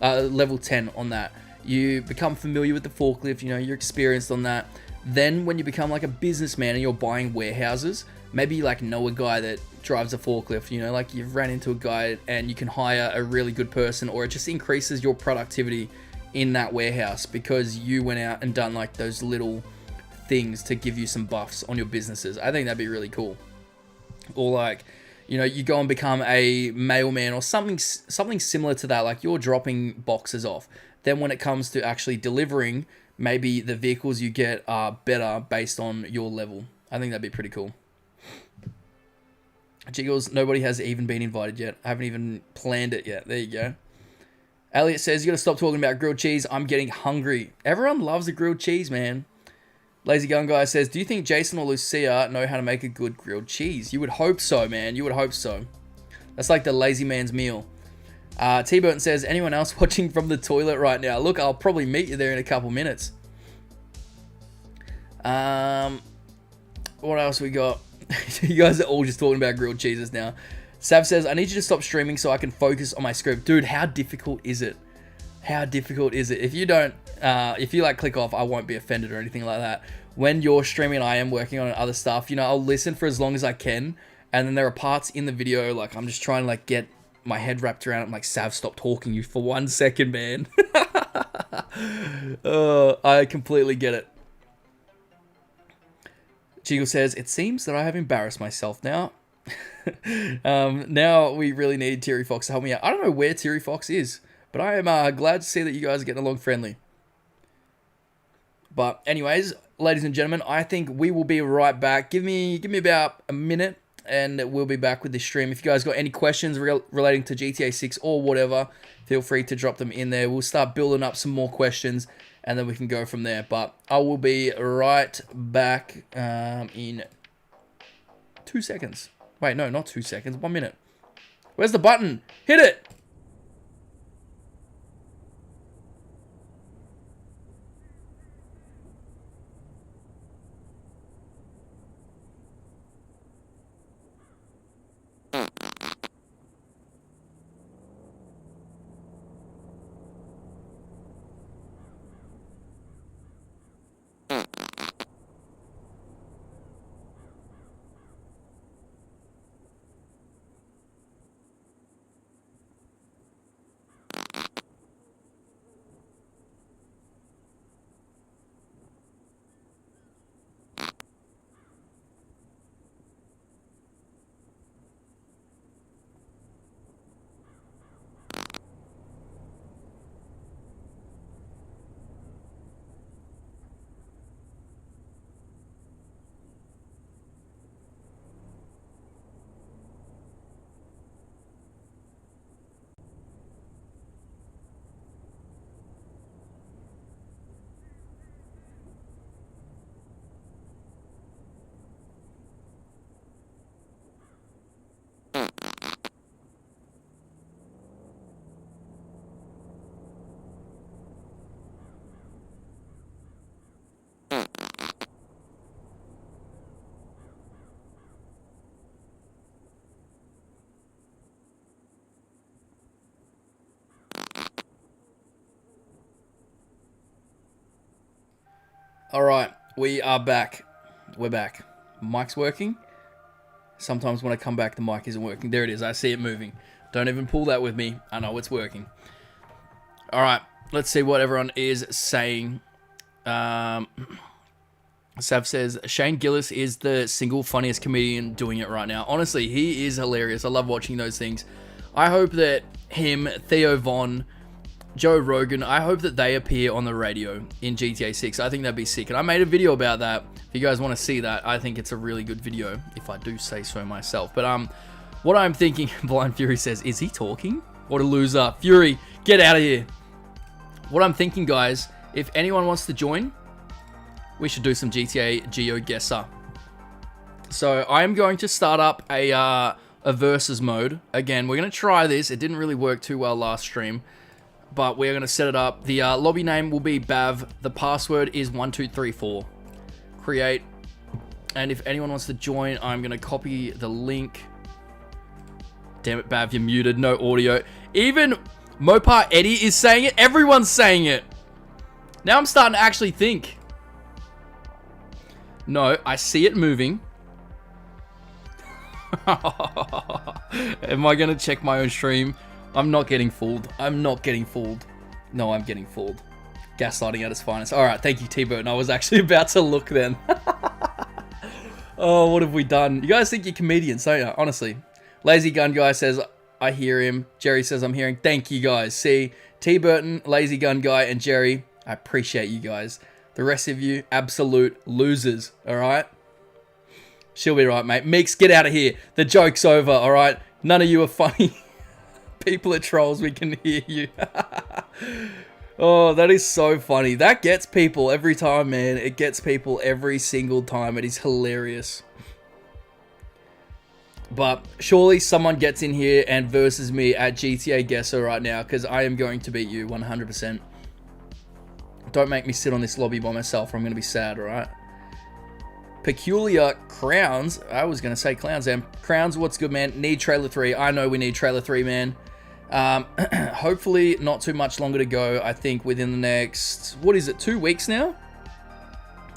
level 10 on that, you become familiar with the forklift, you know, you're experienced on that. Then when you become like a businessman and you're buying warehouses, maybe like know a guy that drives a forklift, you know, like you've ran into a guy and you can hire a really good person, or it just increases your productivity in that warehouse because you went out and done like those little things to give you some buffs on your businesses. I think that'd be really cool. Or like, you know, you go and become a mailman or something similar to that, like you're dropping boxes off. then when it comes to actually delivering, maybe the vehicles you get are better based on your level. I think that'd be pretty cool. Jiggles, nobody has even been invited yet. I haven't even planned it yet. There you go. Elliot says, you got to stop talking about grilled cheese. I'm getting hungry. Everyone loves the grilled cheese, man. Lazy Gun Guy says, do you think Jason or Lucia know how to make a good grilled cheese? You would hope so, man. You would hope so. That's like the lazy man's meal. T-Burton says, anyone else watching from the toilet right now? Look, I'll probably meet you there in a couple minutes. What else we got? You guys are all just talking about grilled cheeses now. Sav says, I need you to stop streaming so I can focus on my script. Dude, how difficult is it? How difficult is it? If you don't, if you like click off, I won't be offended or anything like that. When you're streaming and I am working on other stuff, you know, I'll listen for as long as I can. And then there are parts in the video, like I'm just trying to like get my head wrapped around it. I'm like, Sav, stop talking you for 1 second, man. I completely get it. Jiggle says, it seems that I have embarrassed myself now. Now we really need Terry Fox to help me out. I don't know where Terry Fox is, but I am glad to see that you guys are getting along friendly. But anyways, ladies and gentlemen, I think we will be right back. Give me about a minute and we'll be back with this stream. If you guys got any questions relating to GTA 6 or whatever, feel free to drop them in there. We'll start building up some more questions and then we can go from there. But I will be right back in 2 seconds. Wait, no, not 2 seconds. 1 minute. Where's the button? Hit it! Alright, we are back. We're back. Mic's working. Sometimes when I come back, the mic isn't working. There it is. I see it moving. Don't even pull that with me. I know it's working. Alright, let's see what everyone is saying. Sav says, Shane Gillis is the single funniest comedian doing it right now. Honestly, he is hilarious. I love watching those things. I hope that him, Theo Von, Joe Rogan, I hope that they appear on the radio in GTA 6. I think that'd be sick. And I made a video about that. If you guys want to see that, I think it's a really good video, if I do say so myself. But what I'm thinking, Blind Fury says, is he talking? What a loser. Fury, get out of here. What I'm thinking, guys, if anyone wants to join, we should do some GTA Geoguessr. So I'm going to start up a versus mode. Again, we're going to try this. It didn't really work too well last stream, but we're going to set it up. The lobby name will be Bav. The password is 1234. Create. And if anyone wants to join, I'm going to copy the link. Damn it, Bav, you're muted. No audio. Even Mopar Eddie is saying it. Everyone's saying it. Now I'm starting to actually think. No, I see it moving. Am I going to check my own stream? I'm not getting fooled. I'm not getting fooled. No, I'm getting fooled. Gaslighting at its finest. Alright, thank you, T-Burton. I was actually about to look then. Oh, what have we done? You guys think you're comedians, don't you? Honestly. Lazy Gun Guy says, I hear him. Jerry says I'm hearing. Thank you guys. See, T Burton, Lazy Gun Guy, and Jerry, I appreciate you guys. The rest of you, absolute losers, all right? She'll be right, mate. Meeks, get out of here. The joke's over, all right? None of you are funny. People are trolls. We can hear you. Oh, that is so funny. That gets people every time, man. It gets people every single time. It is hilarious. But surely someone gets in here and versus me at GTA Guessr right now, because I am going to beat you 100%. Don't make me sit on this lobby by myself or I'm going to be sad, alright? Peculiar Crowns. I was going to say Clowns, then. Crowns, what's good, man? Need trailer 3. I know we need trailer 3, man. Hopefully not too much longer to go. I think within the next, what is it, 2 weeks now?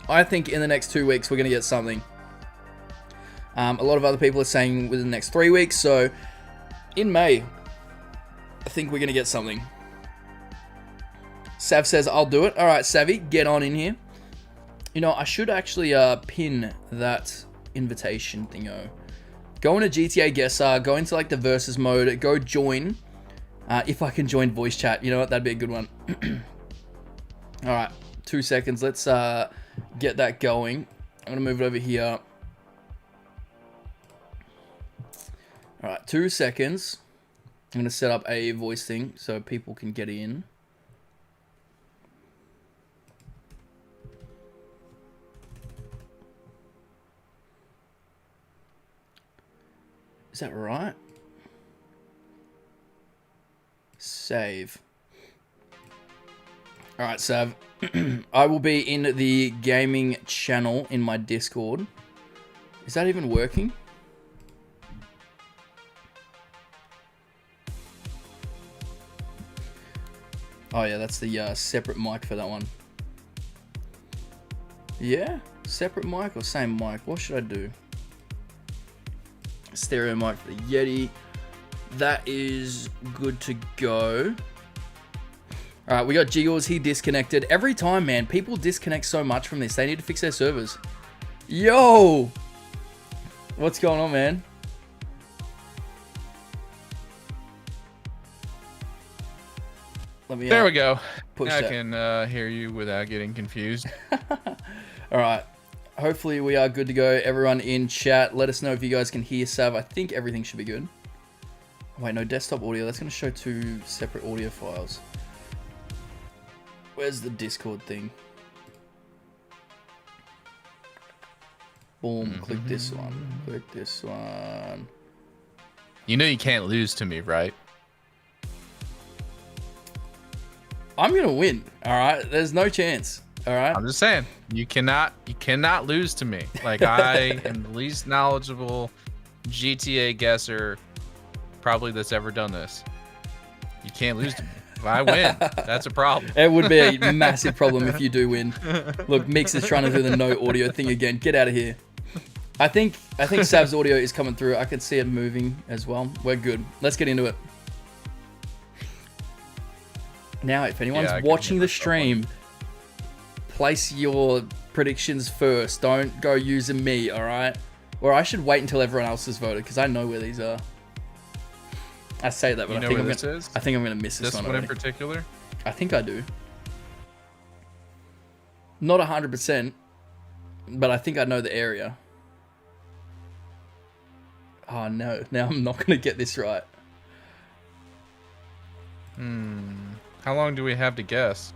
I think in the next 2 weeks we're going to get something. A lot of other people are saying within the next 3 weeks. So in May, I think we're going to get something. Sav says, I'll do it. All right, Savvy, get on in here. You know, I should actually pin that invitation thingo. Go into GTA Guessr, go into like the versus mode, go join. If I can join voice chat, you know what, that'd be a good one. All right, 2 seconds. Let's get that going. I'm gonna move it over here. All right, 2 seconds. I'm gonna set up a voice thing so people can get in. Is that right? Save. Alright, Sav. I will be in the gaming channel in my Discord. Is that even working? Oh yeah, that's the separate mic for that one. Yeah? Separate mic or same mic? What should I do? Stereo mic for the Yeti. That is good to go. Alright, we got Jiggles. He disconnected. Every time, man, people disconnect so much from this. They need to fix their servers. Yo! What's going on, man? Let me, there we go. Push I that. can hear you without getting confused. Alright. Hopefully we are good to go. Everyone in chat, let us know if you guys can hear Sav. I think everything should be good. Wait, no, desktop audio. That's going to show 2 separate audio files. Where's the Discord thing? Boom, click this one. Click this one. You know you can't lose to me, right? I'm going to win, alright? There's no chance. All right. I'm just saying, you cannot lose to me. Like, I am the least knowledgeable GTA guesser probably that's ever done this. You can't lose to me. If I win, that's a problem. It would be a massive problem if you do win. Look, Mix is trying to do the no audio thing again. Get out of here. I think Sav's audio is coming through. I can see it moving as well. We're good. Let's get into it. Now, if anyone's watching the stream, place your predictions first. Don't go using me, all right? Or I should wait until everyone else has voted because I know where these are. I say that, but I think I'm gonna miss this one. This one in particular? I think I do. Not 100%, but I think I know the area. Oh no! Now I'm not gonna get this right. How long do we have to guess?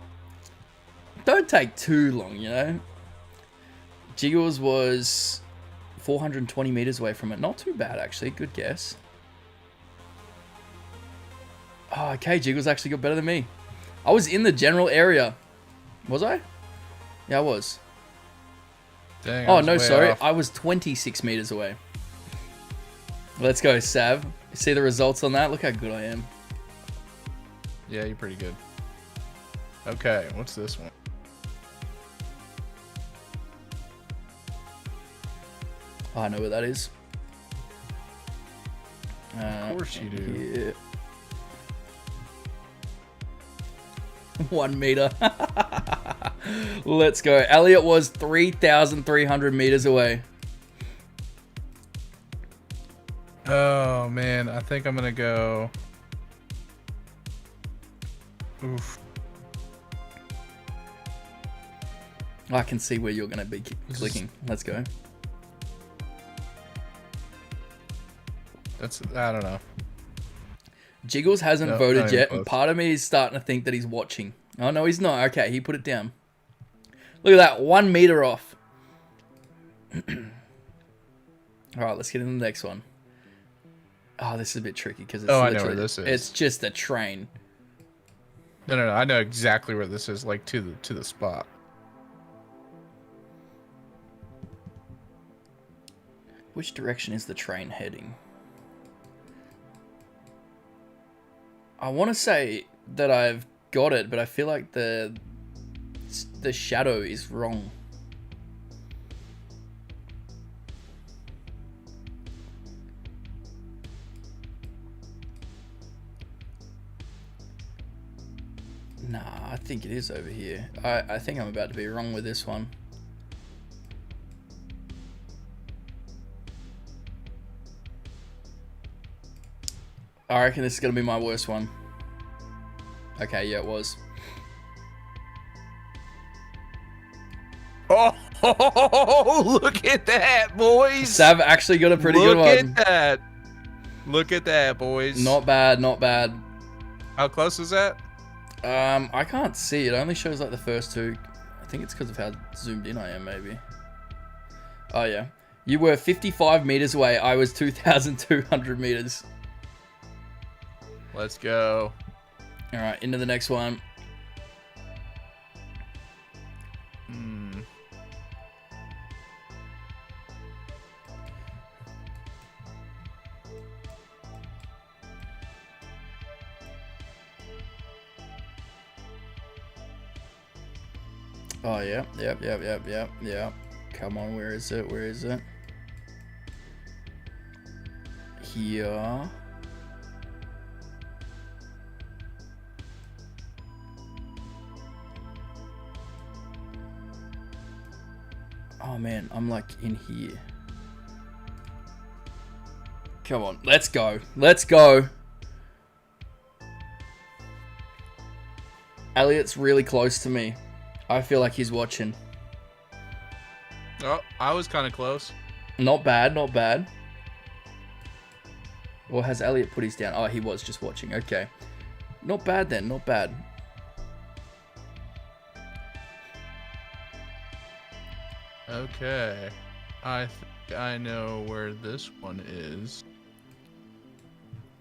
Don't take too long, you know. Jiggles was 420 meters away from it. Not too bad, actually. Good guess. Oh, okay. Jiggles actually got better than me. I was in the general area. Was I? Yeah, I was. Dang, oh, no, sorry. off. I was 26 meters away. Let's go, Sav. You see the results on that? Look how good I am. Yeah, you're pretty good. Okay, what's this one? Oh, I know where that is. Of course you do. Yeah. 1 meter. Let's go. Elliot was 3,300 meters away. Oh Oh man, I think I'm gonna go. Oof. I can see where you're going to be clicking. Let's go. I don't know. Jiggles hasn't No, voted not even yet, close. and part of me is starting to think that he's watching. Oh, no, he's not. Okay, he put it down. Look at that. 1 meter off. All right, let's get into the next one. Oh, this is a bit tricky because it's I literally, know where this is. It's just a train. No. I know exactly where this is, like to the spot. Which direction is the train heading? I want to say that I've got it, but I feel like the shadow is wrong. Nah, I think it is over here. I think I'm about to be wrong with this one. I reckon this is going to be my worst one. Okay, yeah, it was. Oh, look at that, boys! Sav actually got a pretty good one. Look at that. Look at that, boys. Not bad, not bad. How close is that? I can't see. It only shows like the first two. I think it's because of how zoomed in I am, maybe. Oh, yeah. You were 55 meters away. I was 2,200 meters. Let's go. All right, into the next one. Oh, yeah. Yep. Come on, where is it? Where is it? Here. Oh, man, I'm like in here. Come on, let's go. Let's go. Elliot's really close to me. I feel like he's watching. Oh, I was kind of close. Not bad, not bad. Or has Elliot put his down? Oh, he was just watching. Okay. Not bad then, not bad. Okay. I think I know where this one is.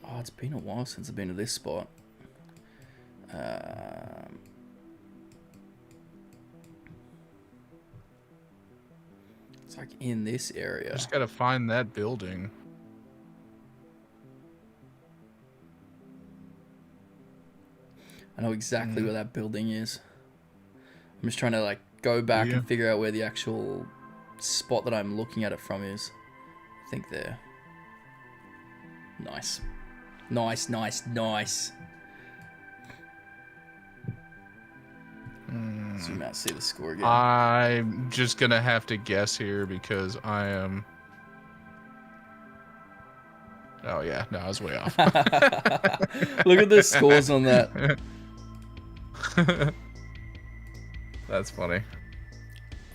Oh, it's been a while since I've been to this spot. It's like in this area. Just gotta find that building. I know exactly where that building is. I'm just trying to like go back and figure out where the actual spot that I'm looking at it from is. I think there. Nice. Nice. Zoom out, see the score again. I'm just gonna have to guess here because I am. Oh yeah, no, I was way off. Look at the scores on that. That's funny.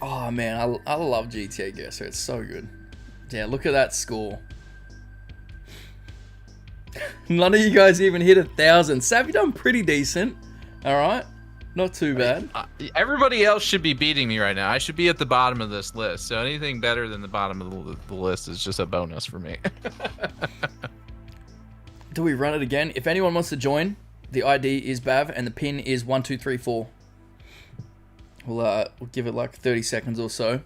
Oh man, I love GTA Guessr. It's so good. Yeah, look at that score. None of you guys even hit 1,000. Sav, you done pretty decent. All right, not too bad. Everybody else should be beating me right now. I should be at the bottom of this list. So anything better than the bottom of the list is just a bonus for me. Do we run it again? If anyone wants to join, the ID is Bav and the pin is 1234. We'll give it like 30 seconds or so.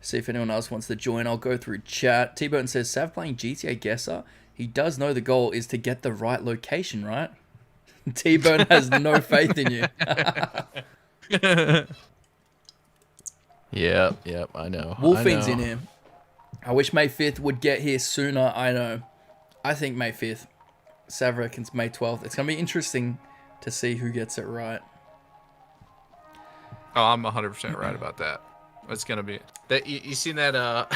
See if anyone else wants to join. I'll go through chat. T-Burton says, Sav playing GTA Guessr. He does know the goal is to get the right location, right? T-Burton has no faith in you. Yep, I know. Wolfine's in here. I wish May 5th would get here sooner. I know. I think May 5th. Sav reckons May 12th. It's going to be interesting to see who gets it right. Oh, I'm 100% right about that. It's gonna be that. You seen that?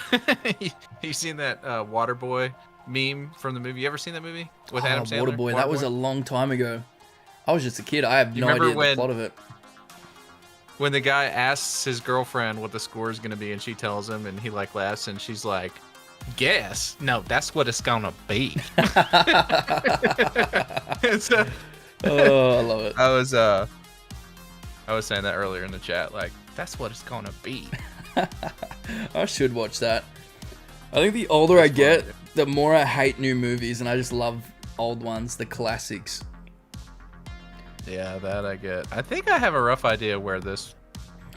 You seen that water boy meme from the movie. You ever seen that movie with Adam Sandler? Waterboy. That was a long time ago. I was just a kid. I have no idea the plot of it. When the guy asks his girlfriend what the score is going to be, and she tells him, and he like laughs, and she's like, "Guess? No, that's what it's gonna be." So, oh, I love it. I was saying that earlier in the chat. Like, that's what it's gonna be. I should watch that. I think the older I get, the more I hate new movies, and I just love old ones, the classics. Yeah, that I get. I think I have a rough idea where this.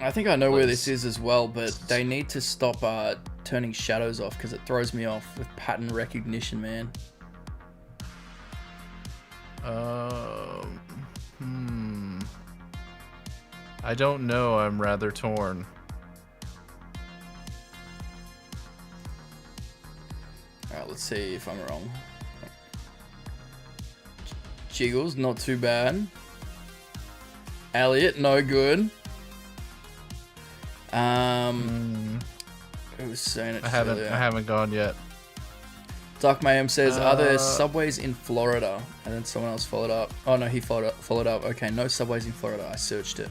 I think I know where this is as well, but they need to stop turning shadows off because it throws me off with pattern recognition, man. I don't know. I'm rather torn. Alright, let's see if I'm wrong. Jiggles, not too bad. Elliot, no good. Who was saying it? I haven't gone yet. Dark Mayhem says, "Are there subways in Florida?" And then someone else followed up. Oh no, he followed up. Okay, no subways in Florida. I searched it.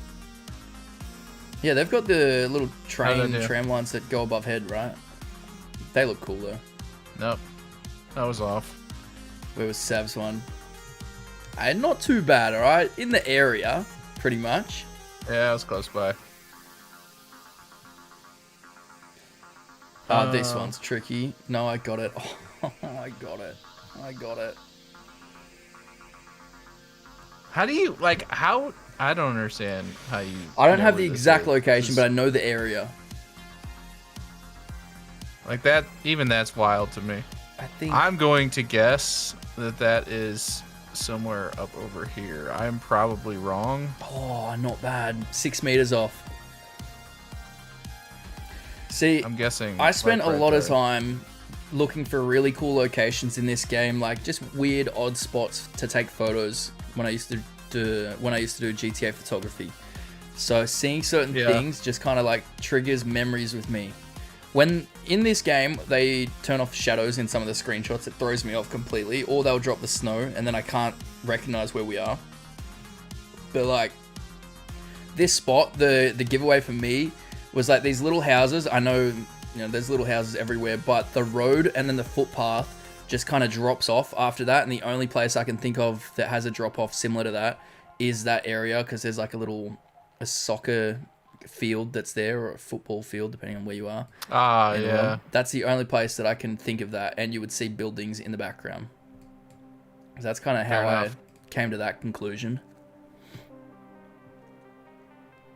Yeah, they've got the little tram lines that go above head, right? They look cool though. Nope, that was off. Where was Sav's one? Not too bad, all right. In the area, pretty much. Yeah, I was close by. This one's tricky. No, I got it. Oh, I got it. How do you how? I don't understand how you. I don't have the exact location, but I know the area. Like that, even that's wild to me. I think I'm going to guess that is somewhere up over here. I'm probably wrong. Oh, not bad. 6 meters off. See, I'm guessing. I spent a lot of time looking for really cool locations in this game, like just weird, odd spots to take photos when I used to do GTA photography. So seeing certain things just kind of like triggers memories with me. When in this game they turn off shadows in some of the screenshots, it throws me off completely, or they'll drop the snow and then I can't recognize where we are. But like this spot, the giveaway for me was like these little houses. I know, there's little houses everywhere, but the road and then the footpath just kind of drops off after that. And the only place I can think of that has a drop off similar to that is that area, because there's like a soccer field that's there, or a football field, depending on where you are. Yeah. That's the only place that I can think of that, and you would see buildings in the background. So that's kind of how I came to that conclusion.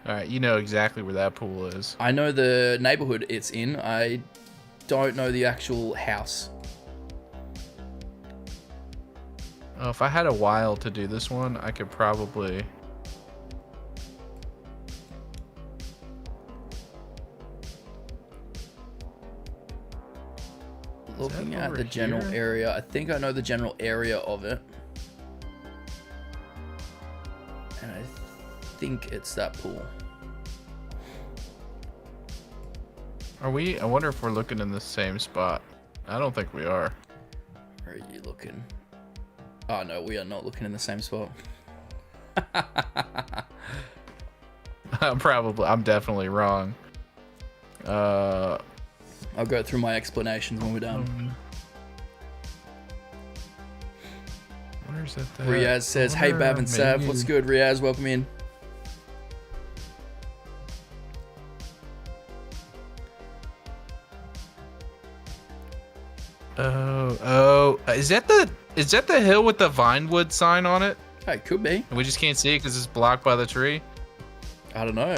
All right, you know exactly where that pool is. I know the neighborhood it's in. I don't know the actual house. Oh, if I had a while to do this one, I could probably... Looking at the general area, I think I know the general area of it. And I think it's that pool. Are we? I wonder if we're looking in the same spot. I don't think we are. Where are you looking? Oh no, we are not looking in the same spot. I'm definitely wrong. I'll go through my explanations when we're done. Where's that? Riaz says, "Hey Bab and Sav, what's good, Riaz? Welcome in." Is that the hill with the Vinewood sign on it? Hey, could be. And we just can't see it because it's blocked by the tree. I don't know.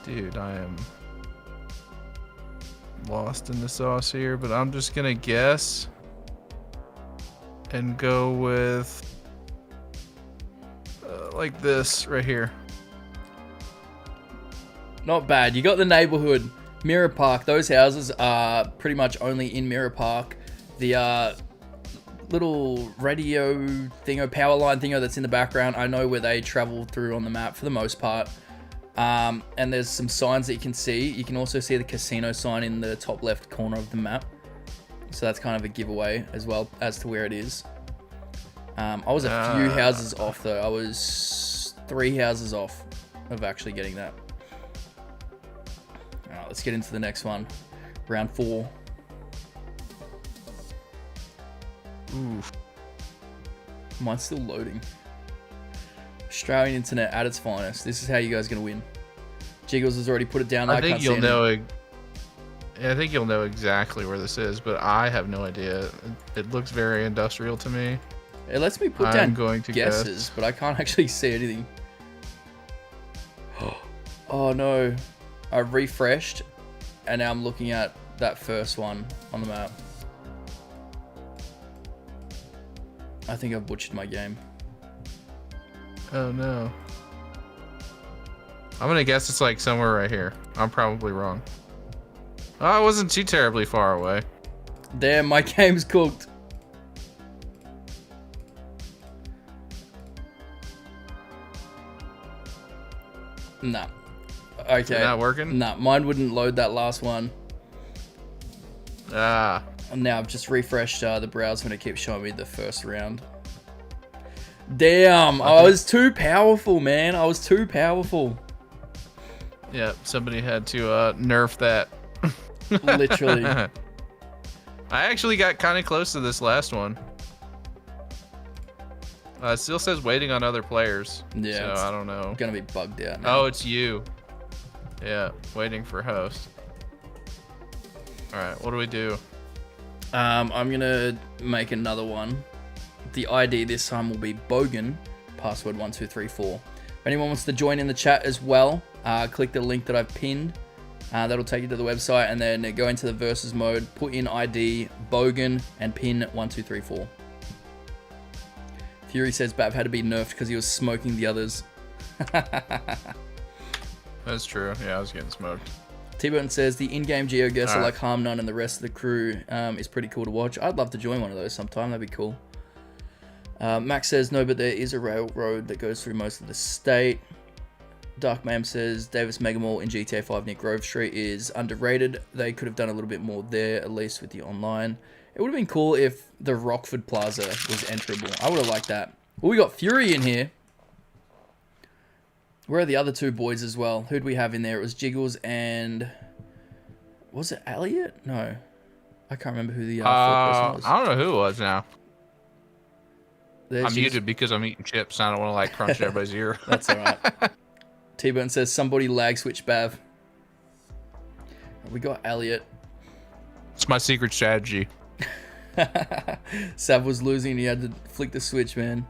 Dude, I am lost in the sauce here, but I'm just gonna guess and go with like this right here. Not bad. You got the neighborhood. Mirror Park. Those houses are pretty much only in Mirror Park. The little radio thingo, power line thingo that's in the background. I know where they travel through on the map for the most part. And there's some signs that you can see. You can also see the casino sign in the top left corner of the map. So that's kind of a giveaway as well as to where it is. I was a few houses off though. I was 3 houses off of actually getting that. Alright, let's get into the next one. Round 4. Oof. Mine's still loading. Australian internet at its finest. This is how you guys are gonna win. Jiggles has already put it down. I think you'll know. I think you'll know exactly where this is, but I have no idea. It looks very industrial to me. It lets me put down guesses, but I can't actually see anything. Oh no. I refreshed, and now I'm looking at that first one on the map. I think I've butchered my game. Oh no. I'm gonna guess it's like somewhere right here. I'm probably wrong. Oh, it wasn't too terribly far away. Damn, my game's cooked. Nah. Okay. Not working? Nah, mine wouldn't load that last one. Ah. And now I've just refreshed the browser and it keeps showing me the first round. Damn, I was too powerful, man. I was too powerful. Yeah, somebody had to nerf that. Literally. I actually got kind of close to this last one. It still says waiting on other players. Yeah. So I don't know. Gonna be bugged out now. Oh, it's you. Yeah, waiting for host. All right, what do we do? I'm gonna make another one. The ID this time will be Bogan, password 1234. If anyone wants to join in the chat as well, click the link that I've pinned. That'll take you to the website, and then go into the versus mode, put in ID Bogan, and pin 1234. Fury says Bav had to be nerfed because he was smoking the others. That's true. Yeah, I was getting smoked. T-Burton says the in-game Geoguessr like Harm None and the rest of the crew is pretty cool to watch. I'd love to join one of those sometime. That'd be cool. Max says no, but there is a railroad that goes through most of the state. Dark Mam says Davis Mega Mall in GTA 5 near Grove Street is underrated. They could have done a little bit more there, at least with the online. It would have been cool if the Rockford Plaza was enterable. I would have liked that. Well, we got Fury in here. Where are the other two boys as well? Who'd we have in there? It was Jiggles and... Was it Elliot? No. I can't remember who the fourth person was. I don't know who it was now. I'm Jiggles. muted because I'm eating chips. I don't want to like crunch everybody's ear. That's alright. T-Burton says somebody lag switch Bav. We got Elliot. It's my secret strategy. Sav was losing and he had to flick the switch, man.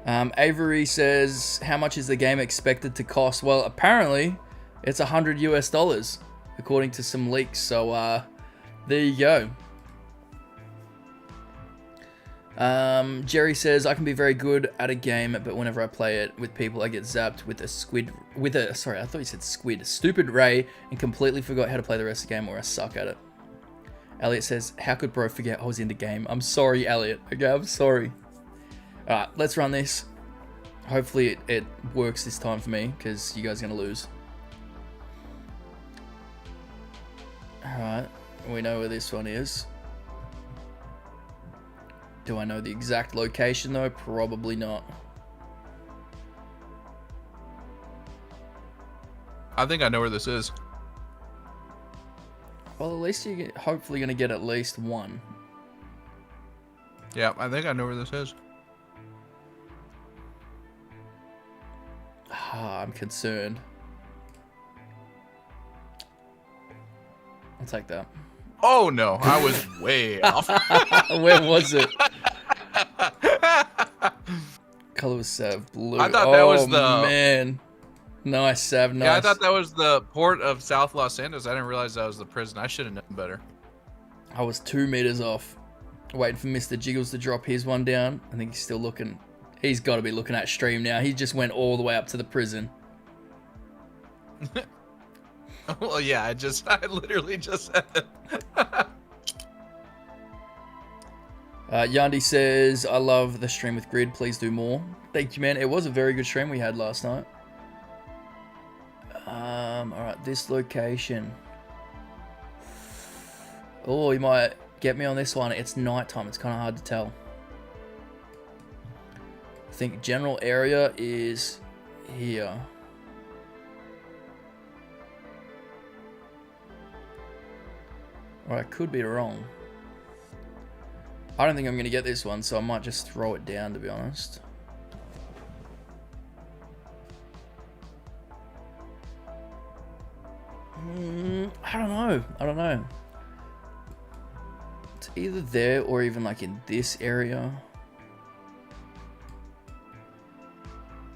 Avery says, how much is the game expected to cost? Well, apparently it's $100 US, according to some leaks. So there you go. Jerry says, I can be very good at a game, but whenever I play it with people, I get zapped with a sorry, I thought you said squid, stupid ray, and completely forgot how to play the rest of the game, or I suck at it. Elliot says, how could bro forget I was in the game? I'm sorry, Elliot. Okay, I'm sorry. Alright, let's run this. Hopefully it works this time for me, because you guys are going to lose. Alright, we know where this one is. Do I know the exact location though? Probably not. I think I know where this is. Well, at least you're hopefully going to get at least one. Yeah, I think I know where this is. I'm concerned. I'll take that. Oh no, I was way off. Where was it? Color was Sav blue. I thought that was the... man. Nice, Sav, nice. Yeah, I thought that was the port of South Los Angeles. I didn't realize that was the prison. I should have known better. I was 2 meters off. Waiting for Mr. Jiggles to drop his one down. I think he's still looking. He's got to be looking at stream now. He just went all the way up to the prison. Well, yeah, I literally just said it. Yandi says, I love the stream with Grid. Please do more. Thank you, man. It was a very good stream we had last night. Alright, this location. Oh, you might get me on this one. It's nighttime. It's kind of hard to tell. I think general area is here. Or I could be wrong. I don't think I'm going to get this one, so I might just throw it down, to be honest. I don't know. It's either there or even like in this area.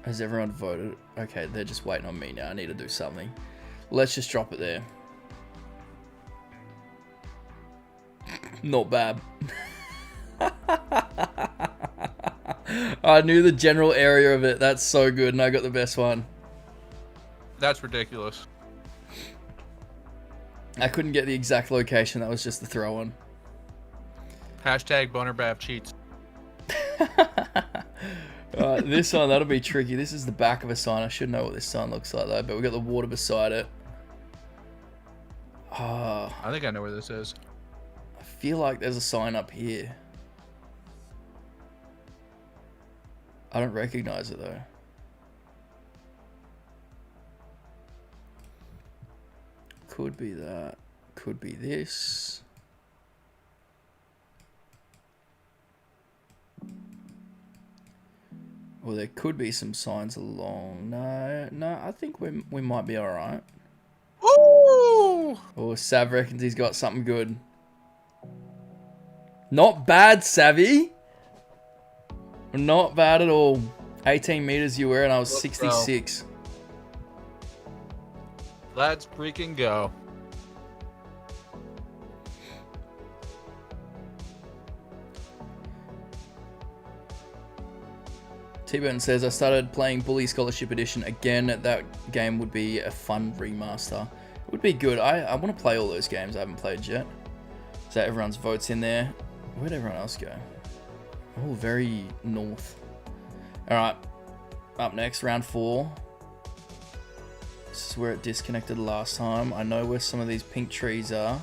Has everyone voted? Okay, they're just waiting on me now. I need to do something. Let's just drop it there. Not bad. I knew the general area of it. That's so good, and I got the best one. That's ridiculous. I couldn't get the exact location. That was just the throw-on. Hashtag bonerbab cheats. This one, that'll be tricky. This is the back of a sign. I should know what this sign looks like, though. But we got the water beside it. I think I know where this is. I feel like there's a sign up here. I don't recognize it, though. Could be that. Could be this. Well, there could be some signs along. No, I think we might be all right. Ooh! Oh, Sav reckons he's got something good. Not bad, Savvy. Not bad at all. 18 meters you were, and I was 66. Let's freaking go. T-Burton says, I started playing Bully Scholarship Edition again. That game would be a fun remaster. It would be good. I want to play all those games I haven't played yet. So everyone's votes in there. Where'd everyone else go? Oh, very north. Alright. Up next, round 4. This is where it disconnected last time. I know where some of these pink trees are.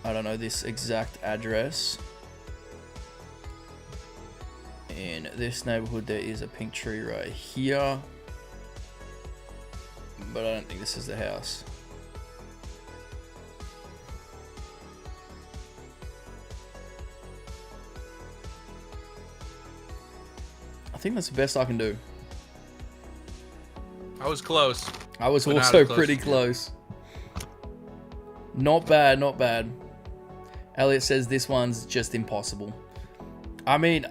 I don't know this exact address. In this neighborhood, there is a pink tree right here. But I don't think this is the house. I think that's the best I can do. I was close. I was also pretty close. Not bad, not bad. Elliot says this one's just impossible. I mean,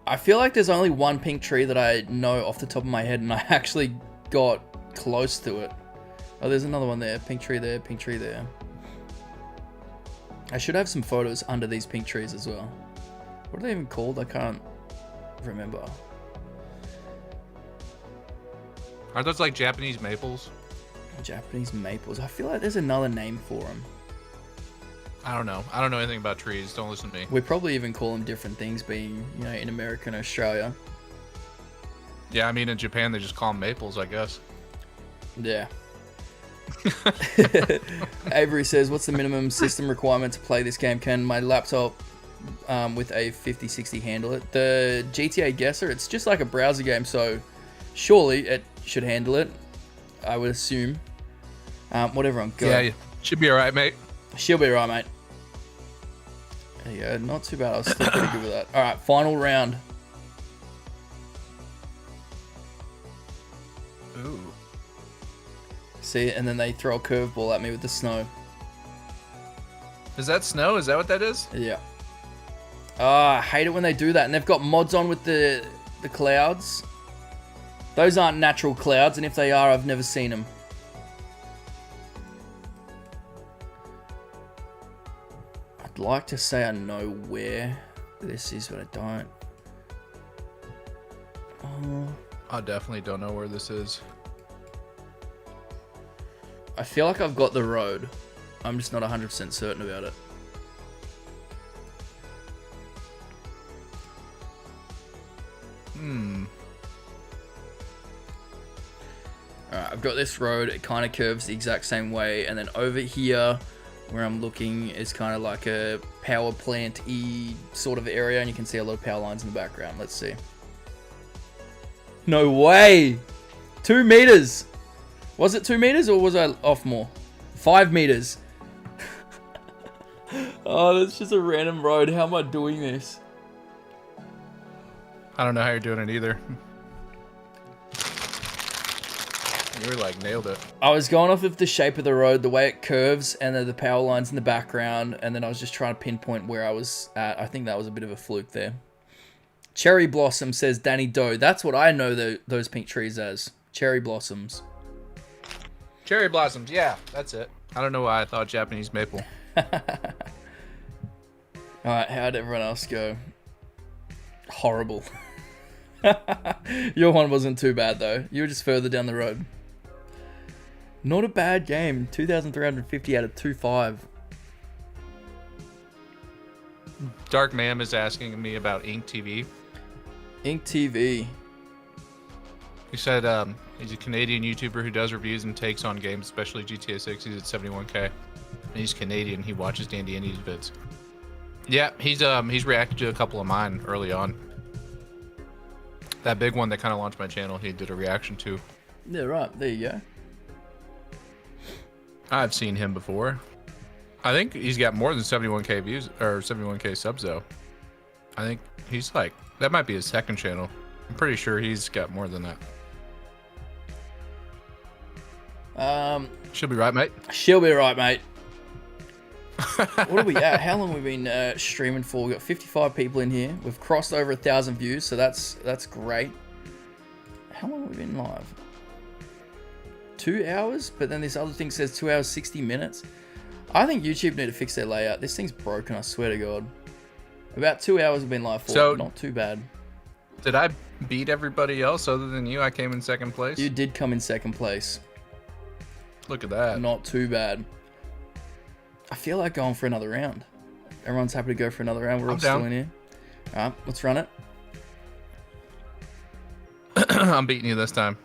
I feel like there's only one pink tree that I know off the top of my head, and I actually got close to it. Oh, there's another one there. Pink tree there, pink tree there. I should have some photos under these pink trees as well. What are they even called? I can't remember. Aren't those like Japanese maples? Japanese maples. I feel like there's another name for them. I don't know. I don't know anything about trees. Don't listen to me. We probably even call them different things, being, you know, in America and Australia. Yeah, I mean, in Japan, they just call them maples, I guess. Yeah. Avery says, what's the minimum system requirement to play this game? Can my laptop with a 5060 handle it? The GTA Guessr, it's just like a browser game, so surely it should handle it, I would assume. Whatever I'm good. Yeah, you should be alright, mate. She'll be right, mate. There you go. Not too bad. I was still pretty good with that. All right, final round. Ooh. See, and then they throw a curveball at me with the snow. Is that snow? Is that what that is? Yeah. I hate it when they do that. And they've got mods on with the clouds. Those aren't natural clouds, and if they are, I've never seen them. I'd like to say I know where this is, but I don't. Oh. I definitely don't know where this is. I feel like I've got the road. I'm just not 100% certain about it. Alright, I've got this road. It kind of curves the exact same way. And then over here, where I'm looking, is kind of like a power plant-y sort of area. And you can see a lot of power lines in the background. Let's see. No way! 2 meters! Was it 2 meters or was I off more? 5 meters. Oh, that's just a random road. How am I doing this? I don't know how you're doing it either. You were like nailed it. I was going off of the shape of the road, the way it curves, and then the power lines in the background, and then I was just trying to pinpoint where I was at. I think that was a bit of a fluke there. Cherry Blossom says Danny Doe. That's what I know those pink trees as. Cherry blossoms. Cherry blossoms, yeah, that's it. I don't know why I thought Japanese maple. Alright, how'd everyone else go? Horrible. Your one wasn't too bad though. You were just further down the road. Not a bad game. 2,350 out of 2.5. Dark Mam is asking me about Ink TV. Ink TV. He said he's a Canadian YouTuber who does reviews and takes on games, especially GTA 6. He's at 71k. And he's Canadian. He watches Dandy Andy's vids. Yeah, he's reacted to a couple of mine early on. That big one that kind of launched my channel, he did a reaction to. Yeah, right. There you go. I've seen him before. I think he's got more than 71k views or 71k subs though. I think he's like, that might be his second channel. I'm pretty sure he's got more than that. She'll be right, mate. She'll be right, mate. What are we at? How long have we been streaming for? We've got 55 people in here. We've crossed over 1,000 views, so that's great. How long have we been live? 2 hours? But then this other thing says 2 hours, 60 minutes. I think YouTube need to fix their layout. This thing's broken, I swear to God. About 2 hours have been live for, so, not too bad. Did I beat everybody else other than you? I came in second place. You did come in second place. Look at that. Not too bad. I feel like going for another round. Everyone's happy to go for another round. We're all still in here. All right, let's run it. I'm beating you this time.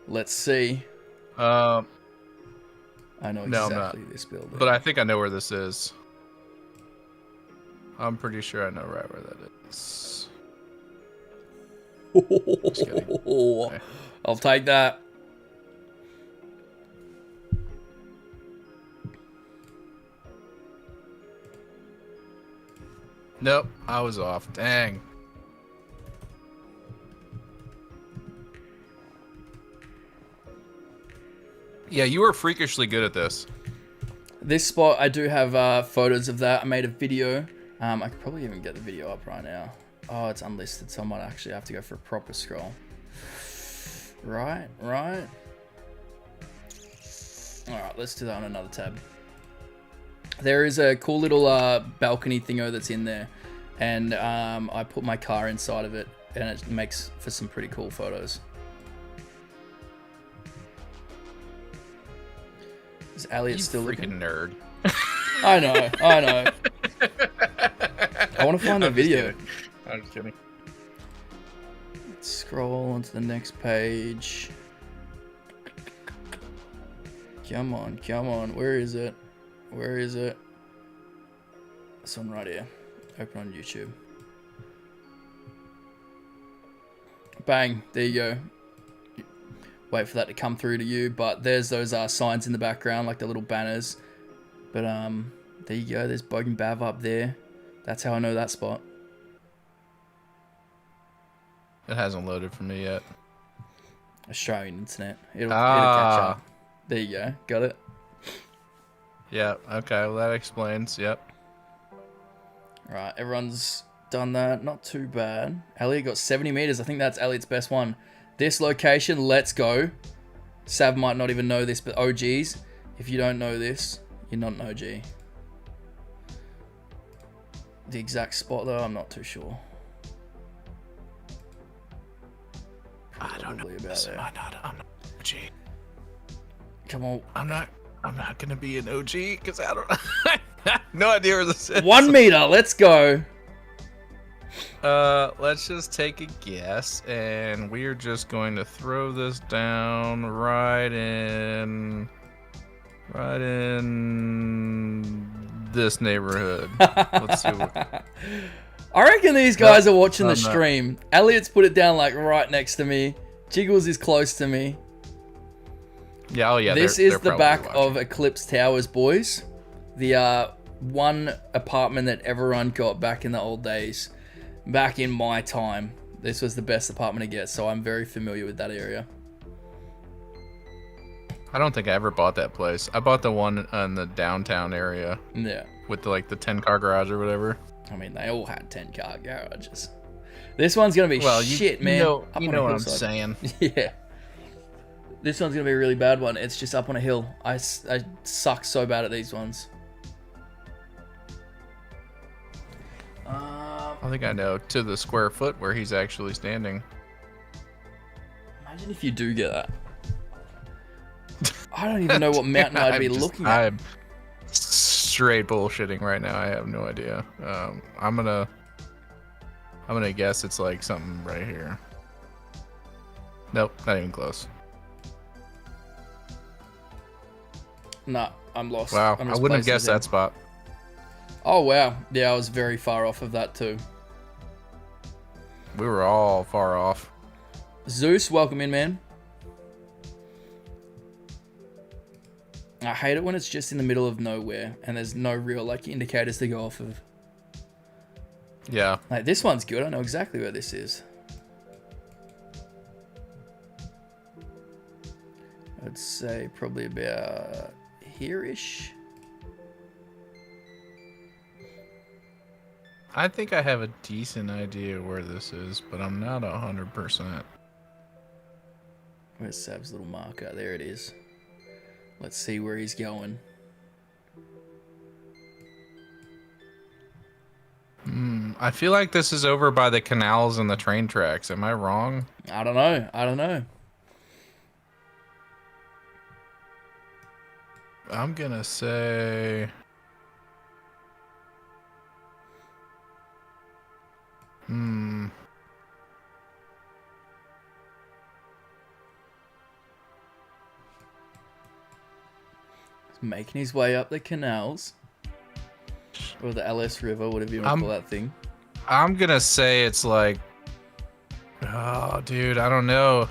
Let's see. I know exactly this building. But I think I know where this is. I'm pretty sure I know right where that is. Okay. I'll take that. Nope, I was off. Dang. Yeah, you were freakishly good at this. This spot, I do have photos of that. I made a video. I could probably even get the video up right now. Oh, it's unlisted, so I might actually have to go for a proper scroll. Right. Alright, let's do that on another tab. There is a cool little balcony thingo that's in there. And I put my car inside of it, and it makes for some pretty cool photos. Is Elliot still freaking nerd? I know. I want to find the video. I'm just kidding. Let's scroll onto the next page. Come on. Where is it? This one right here. Open on YouTube. Bang. There you go. Wait for that to come through to you, but there's those signs in the background, like the little banners. But there you go. There's Bogan Bav up there. That's how I know that spot. It hasn't loaded for me yet. Australian internet. It'll catch up. There you go. Got it. Yeah. Okay. Well, that explains. Yep. Right. Everyone's done that. Not too bad. Elliot got 70 meters. I think that's Elliot's best one. This location, let's go. Sav might not even know this, but OGs, if you don't know this, you're not an OG. The exact spot, though, I'm not too sure. I don't know. Listen, I'm not an OG. Come on. I'm not gonna be an OG because I don't. No idea where this is. 1 meter. Let's go. Let's just take a guess, and we are just going to throw this down right in this neighborhood. Let's see what. I reckon these guys are watching the I'm not. stream. Elliot's put it down like right next to me. Jiggles is close to me. Yeah, oh yeah. This they're is the probably back watching. of Eclipse Towers, boys. The one apartment that everyone got back in the old days. Back in my time. This was the best apartment to get, so I'm very familiar with that area. I don't think I ever bought that place. I bought the one in the downtown area Yeah. with the 10-car garage or whatever. I mean, they all had 10-car garages. This one's going to be shit, man. You know what I'm saying. Yeah. This one's going to be a really bad one. It's just up on a hill. I suck so bad at these ones. I think I know to the square foot where he's actually standing. Imagine if you do get that. I don't even know what mountain I'd be looking at. I'm straight bullshitting right now. I have no idea. I'm gonna guess it's like something right here. Nope, not even close. Nah, I'm lost. Wow, I'm I just wouldn't have placing guessed them. that spot. Oh, wow. Yeah, I was very far off of that too. We were all far off. Zeus, welcome in, man. I hate it when it's just in the middle of nowhere and there's no real indicators to go off of. Yeah. Like, this one's good. I know exactly where this is. I'd say probably about here-ish. I think I have a decent idea where this is, but I'm not 100%. Where's Sav's little marker? There it is. Let's see where he's going. I feel like this is over by the canals and the train tracks. Am I wrong? I don't know. I don't know. I'm gonna say... He's making his way up the canals. Or the LS River, whatever you want to call that thing. I'm gonna say it's like... Oh, dude, I don't know.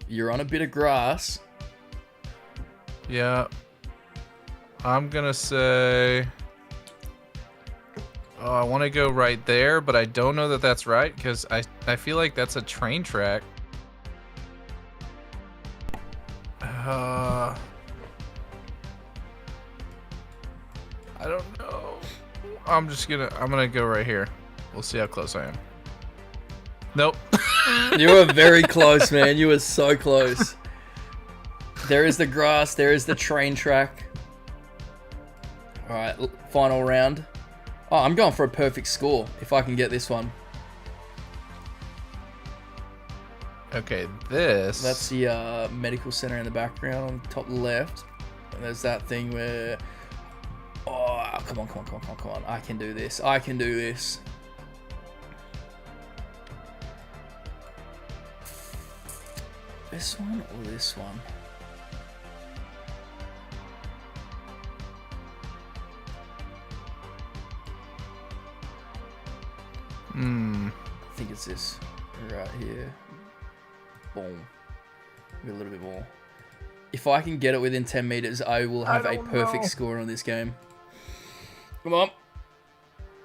You're on a bit of grass. Yeah. I'm gonna say... Oh, I want to go right there, but I don't know that that's right, because I feel like that's a train track. I don't know. I'm gonna go right here. We'll see how close I am. Nope. You were very close, man. You were so close. There is the grass. There is the train track. All right, final round. Oh, I'm going for a perfect score if I can get this one. Okay, this... That's the medical center in the background on the top left. And there's that thing where... Oh, come on. I can do this. I can do this. This one or this one? I think it's this right here. Boom. Maybe a little bit more. If I can get it within 10 meters, I will have a perfect score on this game. Come on.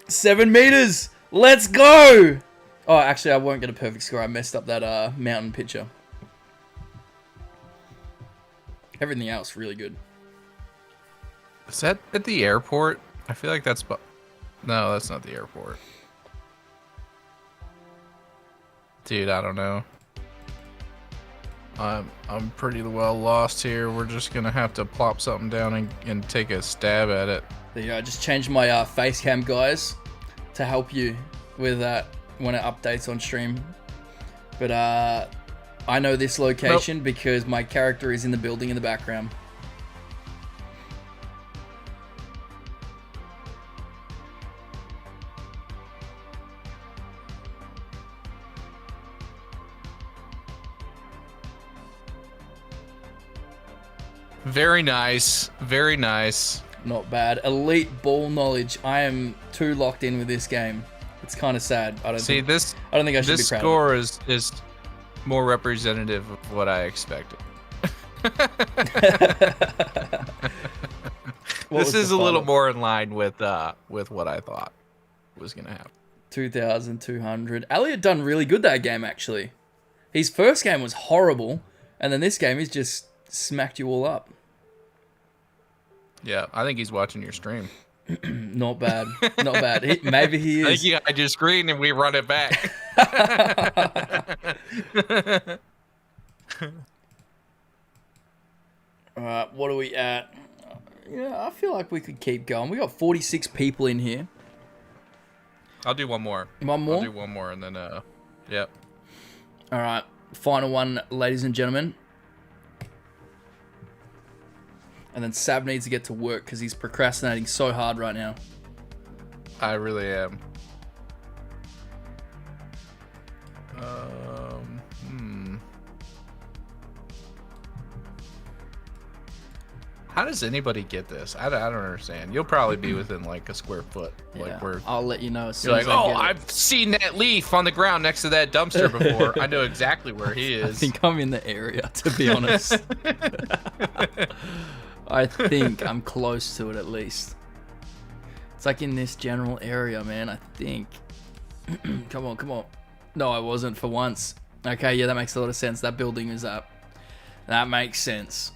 7 meters. Let's go. Oh, actually, I won't get a perfect score. I messed up that mountain picture. Everything else, really good. Is that at the airport? I feel like that's... No, that's not the airport. Dude, I don't know. I'm pretty well lost here. We're just gonna have to plop something down and take a stab at it. There you go. I just changed my face cam, guys, to help you with that when it updates on stream. But I know this location because my character is in the building in the background. Very nice. Very nice. Not bad. Elite ball knowledge. I am too locked in with this game. It's kind of sad. I don't think I should be proud This score is more representative of what I expected. This is a little more in line with what I thought was gonna happen. 2,200. Elliot done really good that game, actually. His first game was horrible, and then this game he's just smacked you all up. Yeah, I think he's watching your stream. Not bad. Not bad. Maybe he is. I think you hide your screen and we run it back. Alright, what are we at? Yeah, I feel like we could keep going. We got 46 people in here. I'll do one more. One more? I'll do one more and then, yep. Alright, final one, ladies and gentlemen. And then Sab needs to get to work because he's procrastinating so hard right now. I really am. How does anybody get this? I don't understand. You'll probably be within like a square foot. Yeah, like where I'll let you know as soon you're as like, I oh, get it. I've seen that leaf on the ground next to that dumpster before. I know exactly where he is. I think I'm in the area, to be honest. I think I'm close to it at least. It's like in this general area, man, I think. Come on, come on. No, I wasn't for once. Okay, yeah, that makes a lot of sense. That building is up. That makes sense.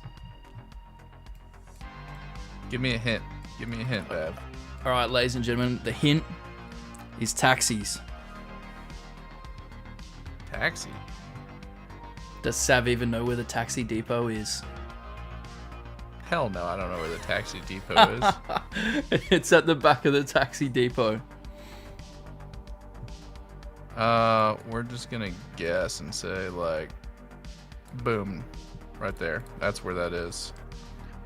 Give me a hint. Give me a hint, Bab. All right, ladies and gentlemen, the hint is taxis. Taxi? Does Sav even know where the taxi depot is? Hell no, I don't know where the taxi depot is. It's at the back of the taxi depot. We're just gonna guess and say like, boom, right there. That's where that is.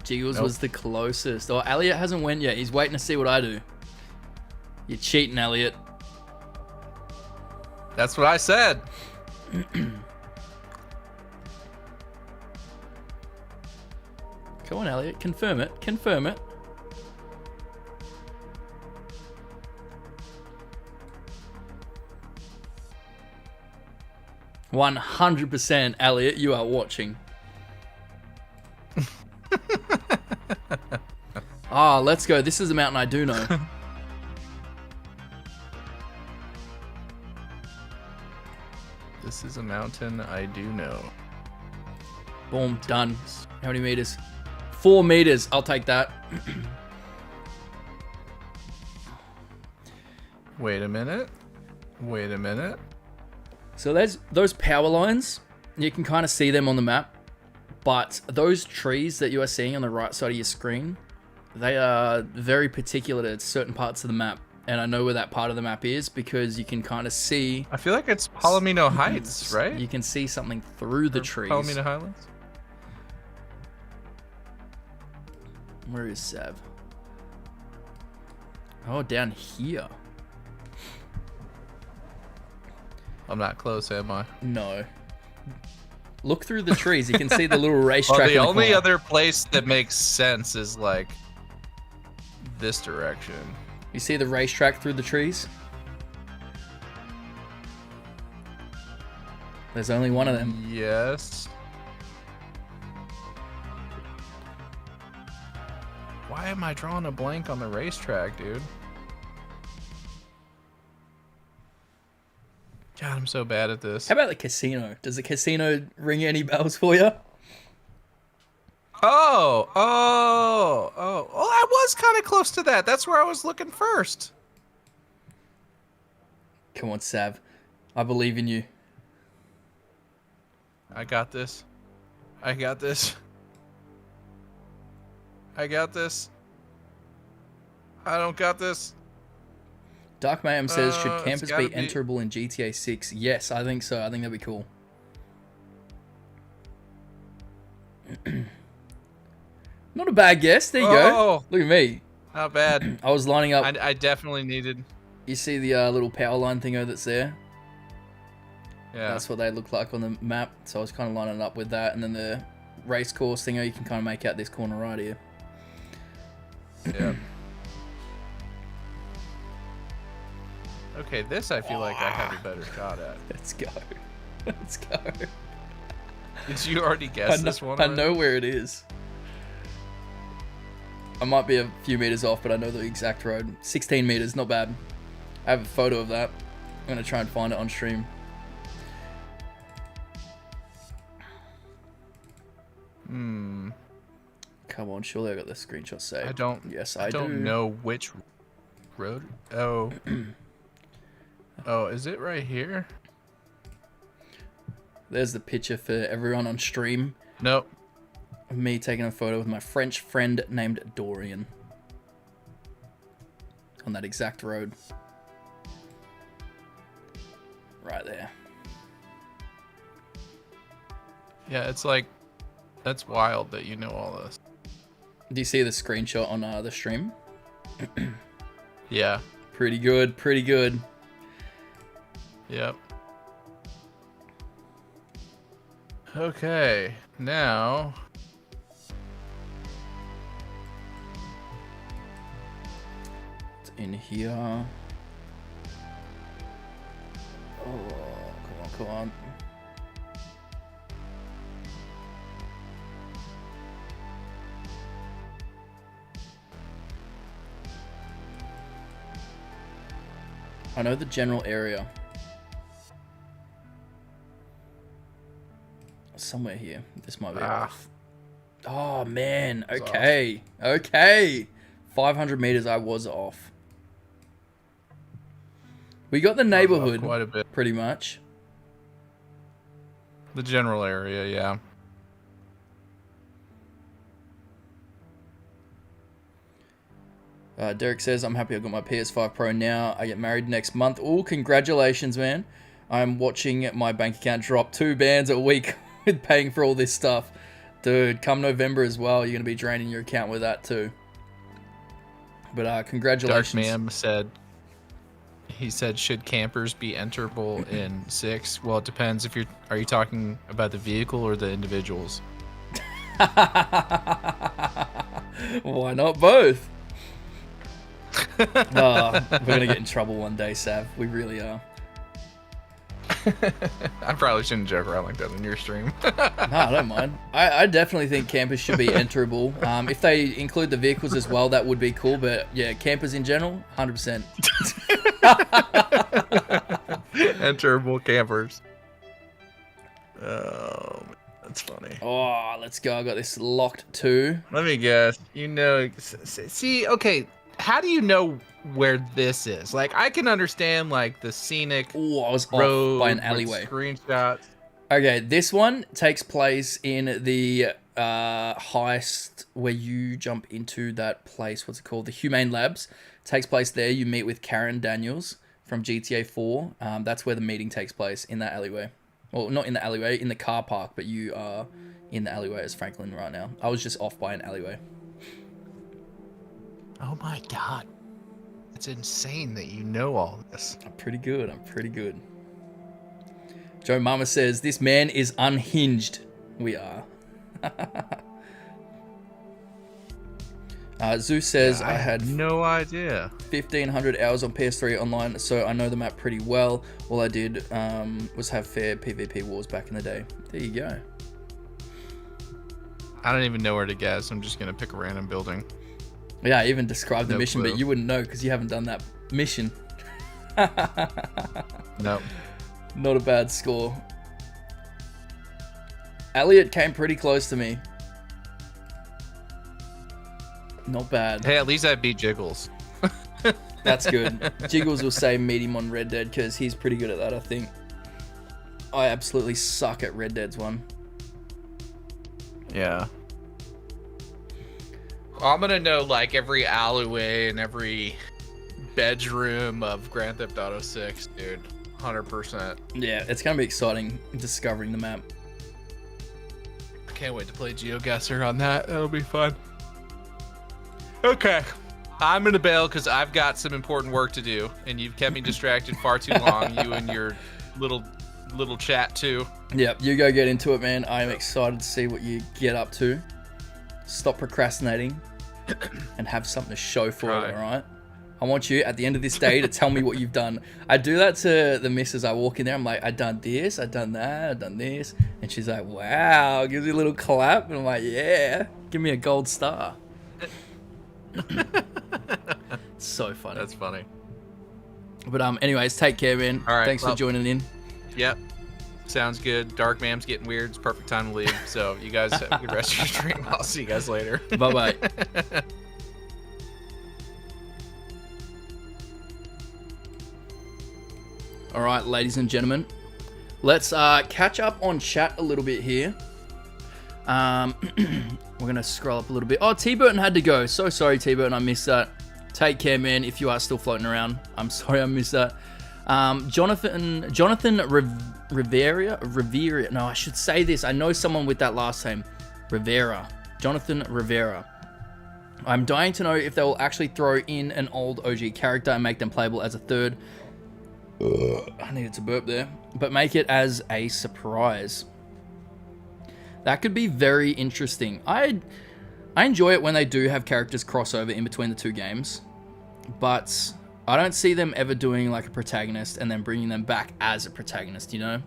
Jiggles Nope. was the closest. Oh, Elliot hasn't went yet. He's waiting to see what I do. You're cheating, Elliot. That's what I said. Come on, Elliot. Confirm it. Confirm it. "100%, Elliot, you are watching." Ah, let's go. This is a mountain I do know. This is a mountain I do know. Boom, done. How many meters? 4 meters. I'll take that. Wait a minute. Wait a minute. So there's those power lines. You can kind of see them on the map. But those trees that you are seeing on the right side of your screen, they are very particular to certain parts of the map. And I know where that part of the map is because you can kind of see... I feel like it's Palomino Heights, right? You can see something through the trees. Palomino Highlands? Where is Sav? Oh, down here. I'm not close, am I? No. Look through the trees. You can see the little racetrack. Well, the in the only corner. other place that makes sense is like this direction. You see the racetrack through the trees? There's only one of them. Yes. Why am I drawing a blank on the racetrack, dude? God, I'm so bad at this. How about the casino? Does the casino ring any bells for you? Oh, I was kind of close to that. That's where I was looking first. Come on, Sav. I believe in you. I got this. I got this. I got this. I don't got this. Dark Mayhem says, should It's campers gotta be be- enterable in GTA 6? Yes, I think so. I think that'd be cool. Not a bad guess. There you go. Oh. Look at me. Not bad. I was lining up. I definitely needed. You see the little power line thingo that's there? Yeah. That's what they look like on the map. So I was kind of lining it up with that. And then the race course thing, you can kind of make out this corner right here. Yeah. Okay, this I feel like I have a better shot at. Let's go. Let's go. Did you already guess this one? I know where it is. I might be a few meters off, but I know the exact road. 16 meters, not bad. I have a photo of that. I'm going to try and find it on stream. Come on, surely I got the screenshot saved. I don't. Yes, I don't know which road. Oh. Oh, is it right here? There's the picture for everyone on stream. Nope. Of me taking a photo with my French friend named Dorian. On that exact road. Right there. Yeah, it's like, that's wild that you know all this. Do you see the screenshot on the stream? Yeah. Pretty good, pretty good. Yep. Okay, now... It's in here. Oh, come on, come on. I know the general area. Somewhere here. This might be off. Oh, man. Okay. Okay. 500 meters I was off. We got the neighborhood quite a bit. Pretty much. The general area, yeah. Derek says, I'm happy I got my PS5 Pro now. I get married next month. Oh, congratulations, man. I'm watching my bank account drop 2 bands a week with paying for all this stuff. Dude, come November as well, you're going to be draining your account with that too. But congratulations. Dark Mam said, he said, should campers be enterable in 6? Well, it depends if are you talking about the vehicle or the individuals? Why not both? We're going to get in trouble one day, Sav. We really are. I probably shouldn't joke around like that on your stream. No, I don't mind. I definitely think campers should be enterable. If they include the vehicles as well, that would be cool. But yeah, campers in general, 100%. Enterable campers. Oh, that's funny. Oh, let's go. I got this locked too. Let me guess. You know, see, okay. How do you know where this is? Like, I can understand like the scenic I was road off by an alleyway. Screenshots. Okay, this one takes place in the heist where you jump into that place. What's it called? The Humane Labs. Takes place there. You meet with Karen Daniels from GTA 4. That's where the meeting takes place, in that alleyway. Well, not in the alleyway, in the car park, but you are in the alleyway as Franklin right now. I was just off by an alleyway. Oh my god. It's insane that you know all this. I'm pretty good. I'm pretty good. Joe Mama says, this man is unhinged. We are. Zeus says, I had no idea. 1,500 hours on PS3 online, so I know the map pretty well. All I did was have fair PvP wars back in the day. There you go. I don't even know where to guess. I'm just going to pick a random building. Yeah, I even described the mission, clue. but you wouldn't know because you haven't done that mission. No. Not a bad score. Elliot came pretty close to me. Not bad. Hey, at least I beat Jiggles. That's good. Jiggles will say meet him on Red Dead because he's pretty good at that, I think. I absolutely suck at Red Dead's one. Yeah. I'm gonna know like every alleyway and every bedroom of Grand Theft Auto 6, dude. 100%. Yeah, it's gonna be exciting discovering the map. I can't wait to play Geoguessr on that. That'll be fun. Okay. I'm gonna bail because I've got some important work to do, and you've kept me distracted far too long. You and your little little chat too. Yep, you go get into it, man. I am excited to see what you get up to. Stop procrastinating and have something to show for it, all right? I want you, at the end of this day, to tell me what you've done. I do that to the missus. I walk in there, I'm like, I done this, I done that, I done this. And she's like, wow, gives me a little clap. And I'm like, yeah, give me a gold star. So funny. That's funny. But anyways, take care, man. All right, Thanks for joining in. Yep. Sounds good. Dark Mam's getting weird. It's perfect time to leave. So you guys have a good rest of your stream. I'll see you guys later. Bye-bye. All right, ladies and gentlemen. Let's catch up on chat a little bit here. We're going to scroll up a little bit. Oh, T-Burton had to go. So sorry, T-Burton. I missed that. Take care, man, if you are still floating around. I'm sorry I missed that. Jonathan Rivera. No, I should say this. I know someone with that last name. Rivera. Jonathan Rivera. I'm dying to know if they will actually throw in an old OG character and make them playable as a third. I needed to burp there. But make it as a surprise. That could be very interesting. I enjoy it when they do have characters crossover in between the two games. But I don't see them ever doing like a protagonist and then bringing them back as a protagonist, you know?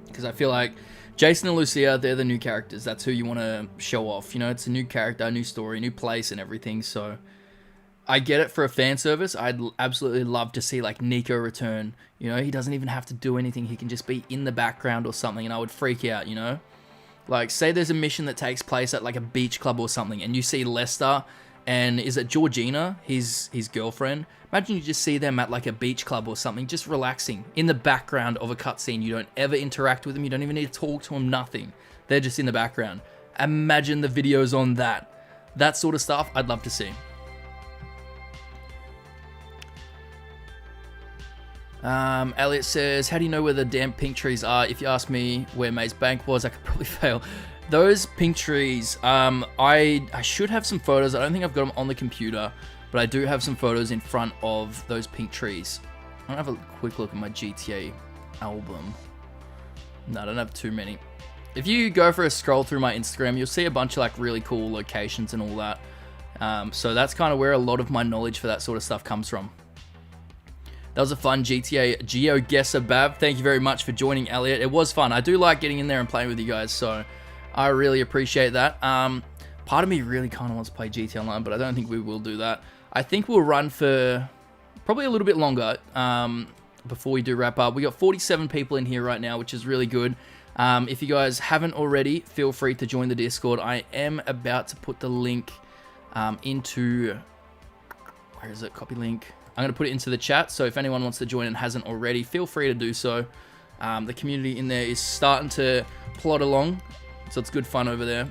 Because I feel like Jason and Lucia, they're the new characters. That's who you want to show off. You know, it's a new character, a new story, new place and everything. So I get it for a fan service. I'd absolutely love to see like Nico return. You know, he doesn't even have to do anything. He can just be in the background or something and I would freak out, you know? Like, say there's a mission that takes place at like a beach club or something and you see Lester and is it Georgina, his girlfriend? Imagine you just see them at like a beach club or something, just relaxing in the background of a cutscene. You don't ever interact with them. You don't even need to talk to them, nothing. They're just in the background. Imagine the videos on that. That sort of stuff, I'd love to see. Elliot says, how do you know where the damn pink trees are? If you ask me where May's bank was, I could probably fail. Those pink trees, I should have some photos. I don't think I've got them on the computer, but I do have some photos in front of those pink trees. I'll have a quick look at my GTA album. No, I don't have too many. If you go for a scroll through my Instagram, you'll see a bunch of like really cool locations and all that. So that's kind of where a lot of my knowledge for that sort of stuff comes from. That was a fun GTA Geoguessr, Bav. Thank you very much for joining, Elliot. It was fun. I do like getting in there and playing with you guys, so I really appreciate that. Part of me really kind of wants to play GTA Online, but I don't think we will do that. I think we'll run for probably a little bit longer before we do wrap up. We got 47 people in here right now, which is really good. If you guys haven't already, feel free to join the Discord. I am about to put the link into... Where is it? Copy link. I'm going to put it into the chat, so if anyone wants to join and hasn't already, feel free to do so. The community in there is starting to plod along, so it's good fun over there.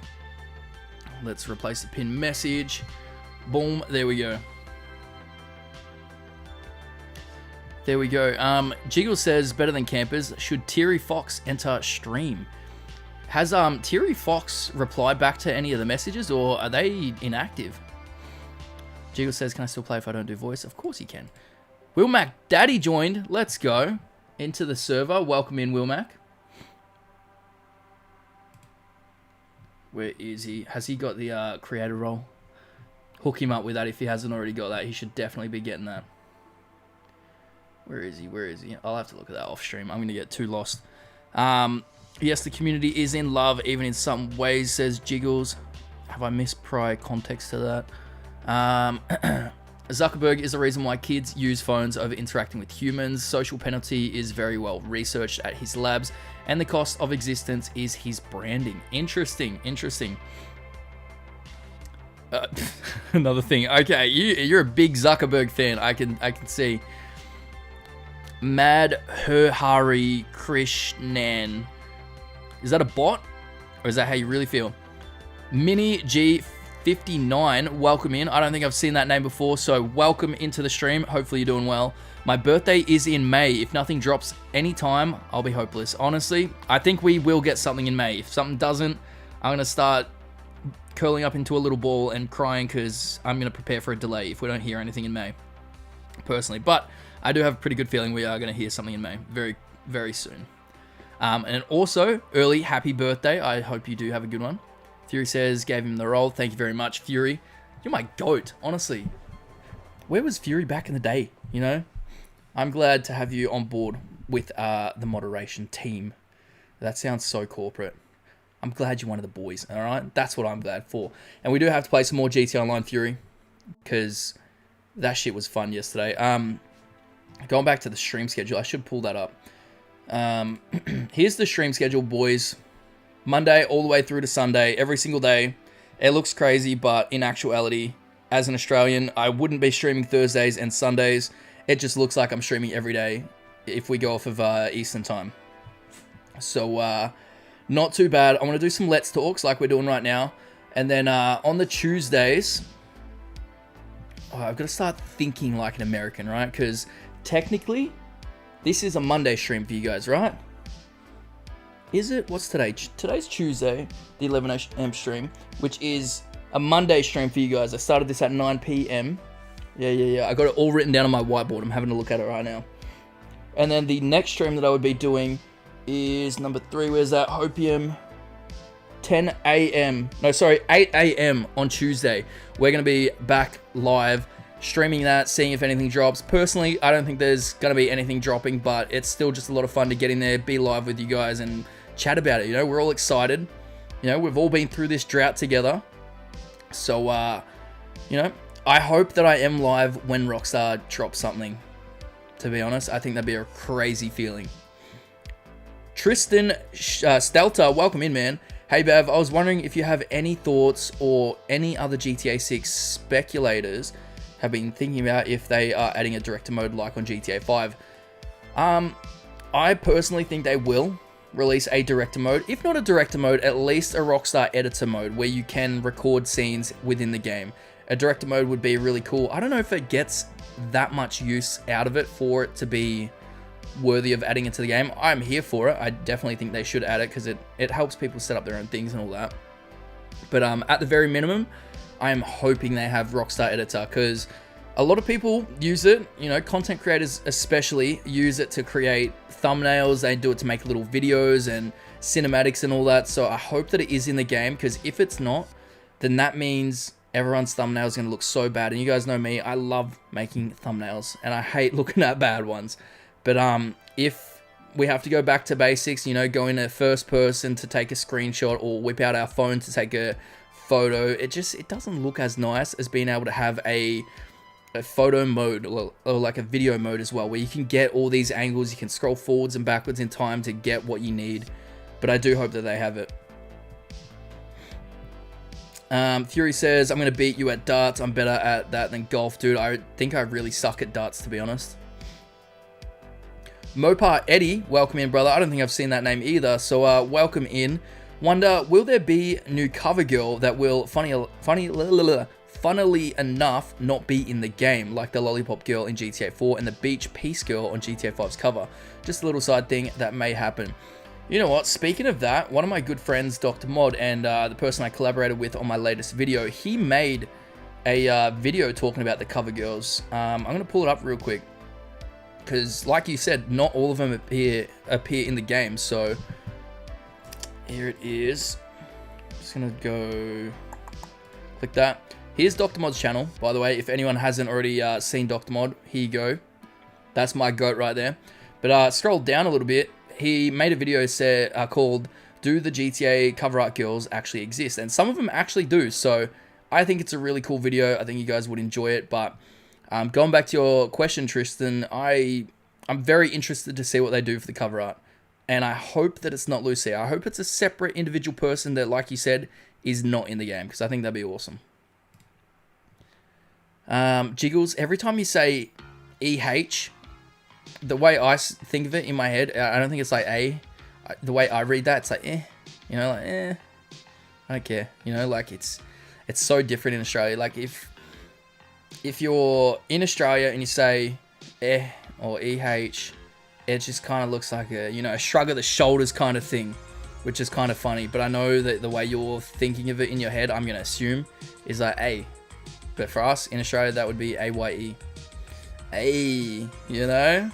Let's replace the pinned message. Boom, there we go. There we go. Jiggle says, better than campers. Should Teary Fox enter stream? Has Teary Fox replied back to any of the messages, or are they inactive? Jiggle says, can I still play if I don't do voice? Of course he can. Wilmac Daddy joined. Let's go. Into the server. Welcome in, Wilmac. Where is he? Has he got the creator role? Hook him up with that if he hasn't already got that. He should definitely be getting that. Where is he? Where is he? I'll have to look at that off stream. I'm going to get too lost. Yes, the community is in love, even in some ways, says Jiggles. Have I missed prior context to that? Zuckerberg is the reason why kids use phones over interacting with humans. Social penalty is very well researched at his labs, and the cost of existence is his branding. Interesting. Another thing. Okay, you're a big Zuckerberg fan. I can see. Mad Hari Krishnan. Is that a bot, or is that how you really feel? Mini G59, welcome in. I don't think I've seen that name before, so welcome into the stream. Hopefully you're doing well. My birthday is in May. If nothing drops anytime, I'll be hopeless. Honestly, I think we will get something in May. If something doesn't, I'm going to start curling up into a little ball and crying because I'm going to prepare for a delay if we don't hear anything in May, personally. But I do have a pretty good feeling we are going to hear something in May. Very, very soon. And also, early happy birthday. I hope you do have a good one. Fury says, gave him the role. Thank you very much, Fury. You're my goat, honestly. Where was Fury back in the day, you know? I'm glad to have you on board with the moderation team. That sounds so corporate. I'm glad you're one of the boys, all right? That's what I'm glad for. And we do have to play some more GTA Online, Fury, because that shit was fun yesterday. Going back to the stream schedule, I should pull that up. Here's the stream schedule, boys. Monday all the way through to Sunday, every single day. It looks crazy, but in actuality, as an Australian, I wouldn't be streaming Thursdays and Sundays. It just looks like I'm streaming every day if we go off of Eastern time. So, not too bad. I want to do some Let's Talks like we're doing right now. And then on the Tuesdays, I've got to start thinking like an American, right? Because technically, this is a Monday stream for you guys, right? Is it? What's today? Today's Tuesday, the 11 a.m. stream, which is a Monday stream for you guys. I started this at 9 p.m. Yeah. I got it all written down on my whiteboard. I'm having a look at it right now. And then the next stream that I would be doing is number 3. Where's that? Hopium. 10 a.m. No, sorry, 8 a.m. on Tuesday. We're going to be back live, streaming that, seeing if anything drops. Personally, I don't think there's going to be anything dropping, but it's still just a lot of fun to get in there, be live with you guys, and chat about it. You know, we're all excited. You know, we've all been through this drought together. So, you know, I hope that I am live when Rockstar drops something. To be honest, I think that'd be a crazy feeling. Tristan Stelter, welcome in, man. Hey, Bev, I was wondering if you have any thoughts or any other GTA 6 speculators have been thinking about if they are adding a director mode like on GTA 5. I personally think they will release a director mode. If not a director mode, at least a Rockstar editor mode where you can record scenes within the game. A director mode would be really cool. I don't know if it gets that much use out of it for it to be worthy of adding it to the game. I'm here for it. I definitely think they should add it because it helps people set up their own things and all that. But at the very minimum, I am hoping they have Rockstar Editor because a lot of people use it. You know, content creators especially use it to create thumbnails. They do it to make little videos and cinematics and all that. So I hope that it is in the game because if it's not, then that means everyone's thumbnail is going to look so bad. And you guys know me, I love making thumbnails and I hate looking at bad ones. But if we have to go back to basics, you know, go in a first person to take a screenshot or whip out our phone to take a photo, it doesn't look as nice as being able to have a photo mode or like a video mode as well, where you can get all these angles, you can scroll forwards and backwards in time to get what you need. But I do hope that they have it. Fury says, I'm going to beat you at darts. I'm better at that than golf, dude. I think I really suck at darts, to be honest. Mopar Eddie, welcome in, brother. I don't think I've seen that name either, so welcome in. Wonder, will there be new cover girl that will, funnily enough, not be in the game, like the Lollipop Girl in GTA 4 and the Beach Peace Girl on GTA 5's cover? Just a little side thing that may happen. You know what, speaking of that, one of my good friends, Dr. Mod, and the person I collaborated with on my latest video, he made a video talking about the cover girls. I'm going to pull it up real quick. Because, like you said, not all of them appear in the game. So, here it is. Just going to go click that. Here's Dr. Mod's channel, by the way. If anyone hasn't already seen Dr. Mod, here you go. That's my goat right there. But scroll down a little bit. He made a video called, Do the GTA Cover Art Girls Actually Exist? And some of them actually do. So, I think it's a really cool video. I think you guys would enjoy it. But going back to your question, Tristan, I'm very interested to see what they do for the cover art. And I hope that it's not Lucy. I hope it's a separate individual person that, like you said, is not in the game. Because I think that'd be awesome. Jiggles, every time you say EH, the way I think of it in my head, I don't think it's like A. The way I read that, it's like eh. You know, like eh. I don't care. You know, like it's so different in Australia. Like if you're in Australia and you say eh or EH, it just kind of looks like a shrug of the shoulders kind of thing, which is kind of funny. But I know that the way you're thinking of it in your head, I'm going to assume, is like A. But for us in Australia, that would be AYE. A, you know?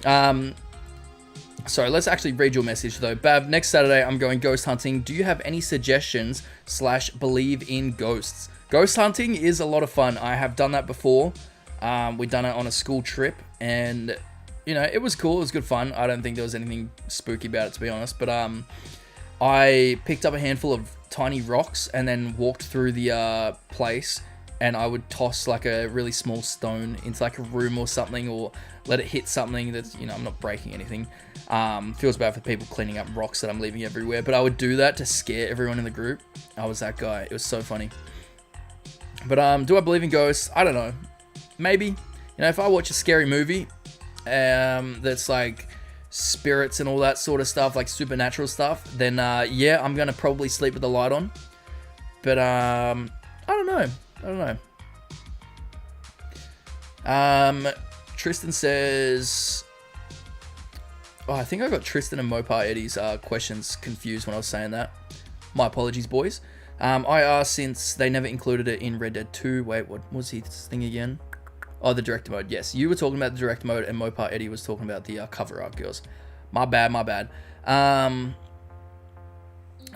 So let's actually read your message though. Bav, next Saturday I'm going ghost hunting. Do you have any suggestions / believe in ghosts? Ghost hunting is a lot of fun. I have done that before. We've done it on a school trip and you know, it was cool. It was good fun. I don't think there was anything spooky about it, to be honest. But I picked up a handful of tiny rocks and then walked through the place, and I would toss like a really small stone into like a room or something, or let it hit something that's, you know, I'm not breaking anything. Feels bad for people cleaning up rocks that I'm leaving everywhere, but I would do that to scare everyone in the group. I was that guy. It was so funny. But do I believe in ghosts? I don't know. Maybe. You know, if I watch a scary movie that's like spirits and all that sort of stuff, like supernatural stuff, then yeah, I'm gonna probably sleep with the light on. But I don't know. Tristan says, oh, I think I got Tristan and Mopar Eddie's questions confused when I was saying that. My apologies, boys. I asked since they never included it in Red Dead 2. Wait, what was his thing again? Oh, the director mode. Yes, you were talking about the director mode, and Mopar Eddie was talking about the cover art girls. My bad.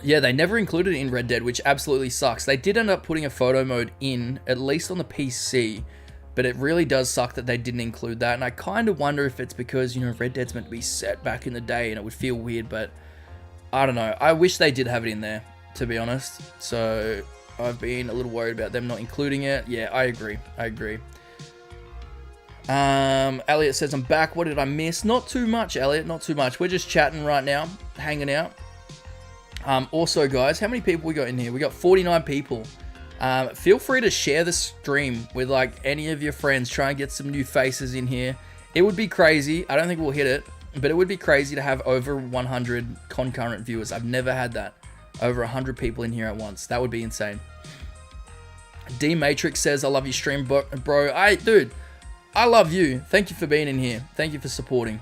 Yeah, they never included it in Red Dead, which absolutely sucks. They did end up putting a photo mode in, at least on the PC, but it really does suck that they didn't include that. And I kind of wonder if it's because, you know, Red Dead's meant to be set back in the day and it would feel weird, but I don't know. I wish they did have it in there, to be honest. So I've been a little worried about them not including it. Yeah, I agree. Elliot says, I'm back. What did I miss? Not too much, Elliot. Not too much. We're just chatting right now, hanging out. Also, guys, how many people we got in here? We got 49 people. Feel free to share the stream with like any of your friends. Try and get some new faces in here. It would be crazy. I don't think we'll hit it, but it would be crazy to have over 100 concurrent viewers. I've never had that. Over 100 people in here at once. That would be insane. D Matrix says, I love your stream, bro. Dude, I love you. Thank you for being in here. Thank you for supporting.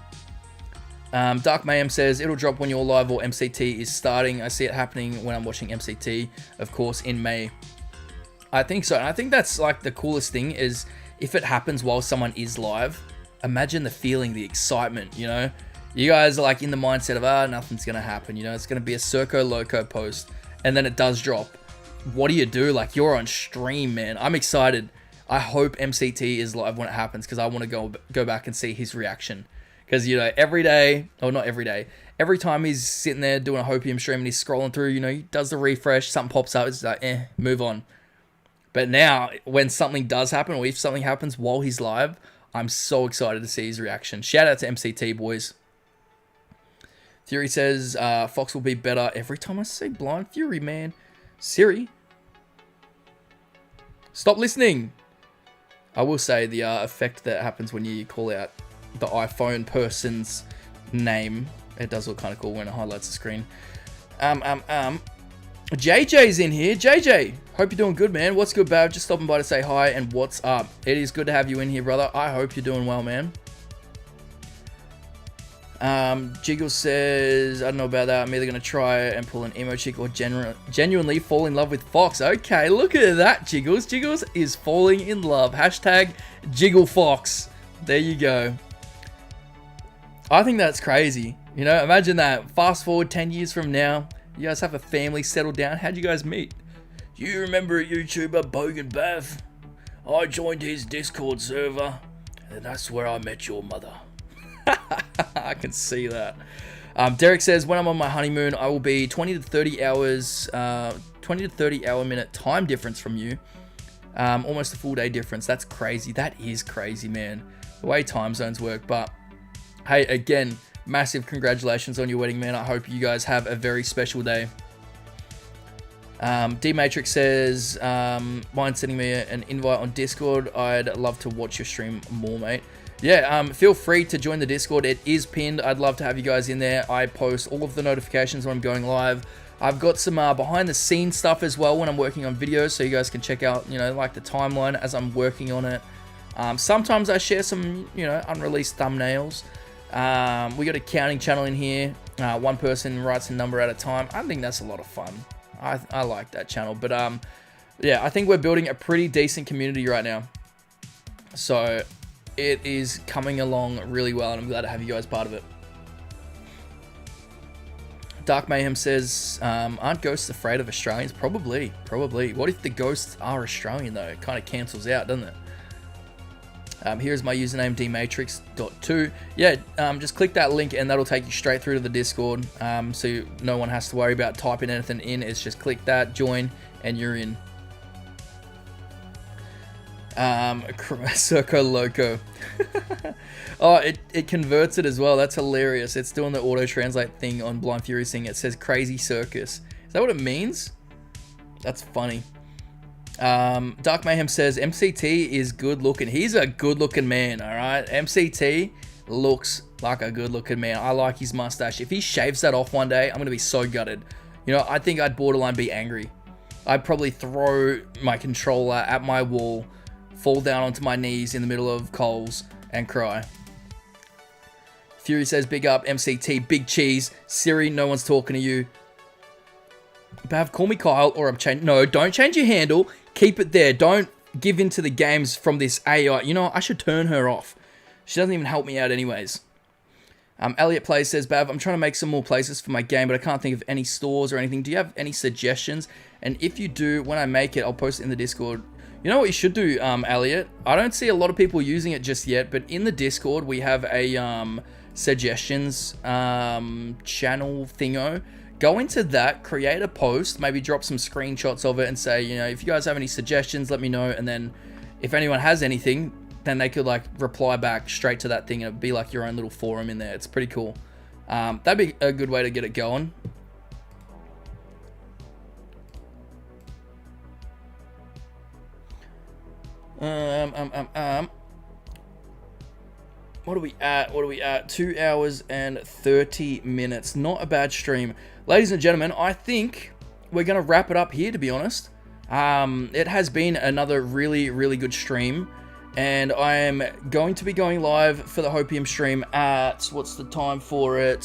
Dark Mayhem says, it'll drop when you're live or MCT is starting. I see it happening when I'm watching MCT, of course, in May. I think so. And I think that's like the coolest thing is if it happens while someone is live, imagine the feeling, the excitement, you know? You guys are like in the mindset of, nothing's going to happen. You know, it's going to be a Circo Loco post. And then it does drop. What do you do? Like, you're on stream, man. I'm excited. I hope MCT is live when it happens because I want to go back and see his reaction. Because, you know, every day, or not every day, every time he's sitting there doing a Hopium stream and he's scrolling through, you know, he does the refresh, something pops up, it's like, move on. But now, when something does happen, or if something happens while he's live, I'm so excited to see his reaction. Shout out to MCT, boys. Fury says, Fox will be better every time I say Blind Fury, man. Siri, stop listening. I will say the effect that happens when you call out the iPhone person's name, it does look kind of cool when it highlights the screen. JJ's in here. JJ, hope you're doing good, man. What's good, Bav? Just stopping by to say hi and what's up. It is good to have you in here, brother. I hope you're doing well, man. Jiggle says, I don't know about that. I'm either going to try and pull an emo chick or genuinely fall in love with Fox. Okay, look at that, Jiggles. Jiggles is falling in love. Hashtag Jiggle Fox. There you go. I think that's crazy. You know, imagine that. Fast forward 10 years from now. You guys have a family, settled down. How'd you guys meet? You remember a YouTuber, Bogan Bav? I joined his Discord server, and that's where I met your mother. I can see that. Derek says, when I'm on my honeymoon, I will be 20 to 30 hours, 20 to 30 hour minute time difference from you. Almost a full day difference. That's crazy. That is crazy, man. The way time zones work. But hey, again, massive congratulations on your wedding, man. I hope you guys have a very special day. D-Matrix says, mind sending me an invite on Discord. I'd love to watch your stream more, mate. Yeah, feel free to join the Discord. It is pinned. I'd love to have you guys in there. I post all of the notifications when I'm going live. I've got some behind the scenes stuff as well when I'm working on videos, so you guys can check out, you know, like the timeline as I'm working on it. Sometimes I share some, you know, unreleased thumbnails. We got a counting channel in here. One person writes a number at a time. I think that's a lot of fun. I like that channel. But yeah, I think we're building a pretty decent community right now. So it is coming along really well, and I'm glad to have you guys part of it. Dark Mayhem says, aren't ghosts afraid of Australians? Probably. What if the ghosts are Australian, though? It kind of cancels out, doesn't it? Here's my username, dmatrix.2. Yeah, just click that link and that'll take you straight through to the Discord. So no one has to worry about typing anything in. It's just click that, join, and you're in. Circo Loco. Oh, it converts it as well. That's hilarious. It's doing the auto translate thing on Blind Fury's thing. It says crazy circus. Is that what it means? That's funny. Dark Mayhem says MCT is good looking. He's a good looking man, all right? MCT looks like a good looking man. I like his mustache. If he shaves that off one day, I'm going to be so gutted. You know, I think I'd borderline be angry. I'd probably throw my controller at my wall, fall down onto my knees in the middle of Coles, and cry. Fury says, big up, MCT, big cheese. Siri, no one's talking to you. Bav, call me Kyle, or I'm changing. No, don't change your handle. Keep it there. Don't give in to the games from this AI. You know, I should turn her off. She doesn't even help me out anyways. Elliot Plays says, Bav, I'm trying to make some more places for my game, but I can't think of any stores or anything. Do you have any suggestions? And if you do, when I make it, I'll post it in the Discord. You know what you should do, Elliot? I don't see a lot of people using it just yet, but in the Discord, we have a suggestions channel thingo. Go into that, create a post, maybe drop some screenshots of it and say, you know, if you guys have any suggestions, let me know. And then if anyone has anything, then they could like reply back straight to that thing, and it'd be like your own little forum in there. It's pretty cool. That'd be a good way to get it going. What are we at? 2 hours and 30 minutes. Not a bad stream. Ladies and gentlemen, I think we're going to wrap it up here, to be honest. It has been another really, really good stream. And I am going to be going live for the Hopium stream at... What's the time for it?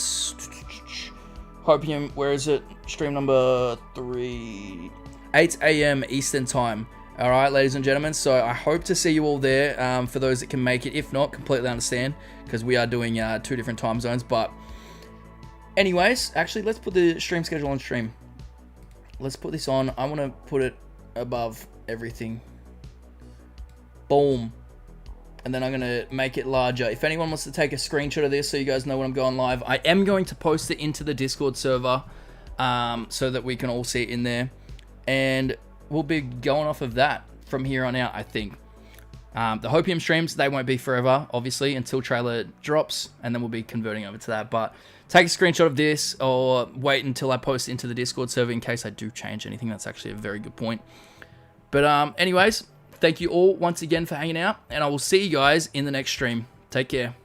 Hopium, where is it? Stream number 3... 8 a.m. Eastern time. All right, ladies and gentlemen, so I hope to see you all there for those that can make it. If not, completely understand, because we are doing 2 different time zones. But anyways, actually, let's put the stream schedule on stream. Let's put this on. I want to put it above everything. Boom. And then I'm going to make it larger. If anyone wants to take a screenshot of this so you guys know when I'm going live, I am going to post it into the Discord server so that we can all see it in there. And we'll be going off of that from here on out, I think. The Hopium streams, they won't be forever, obviously, until trailer drops, and then we'll be converting over to that. But take a screenshot of this, or wait until I post it into the Discord server in case I do change anything. That's actually a very good point. But anyways, thank you all once again for hanging out, and I will see you guys in the next stream. Take care.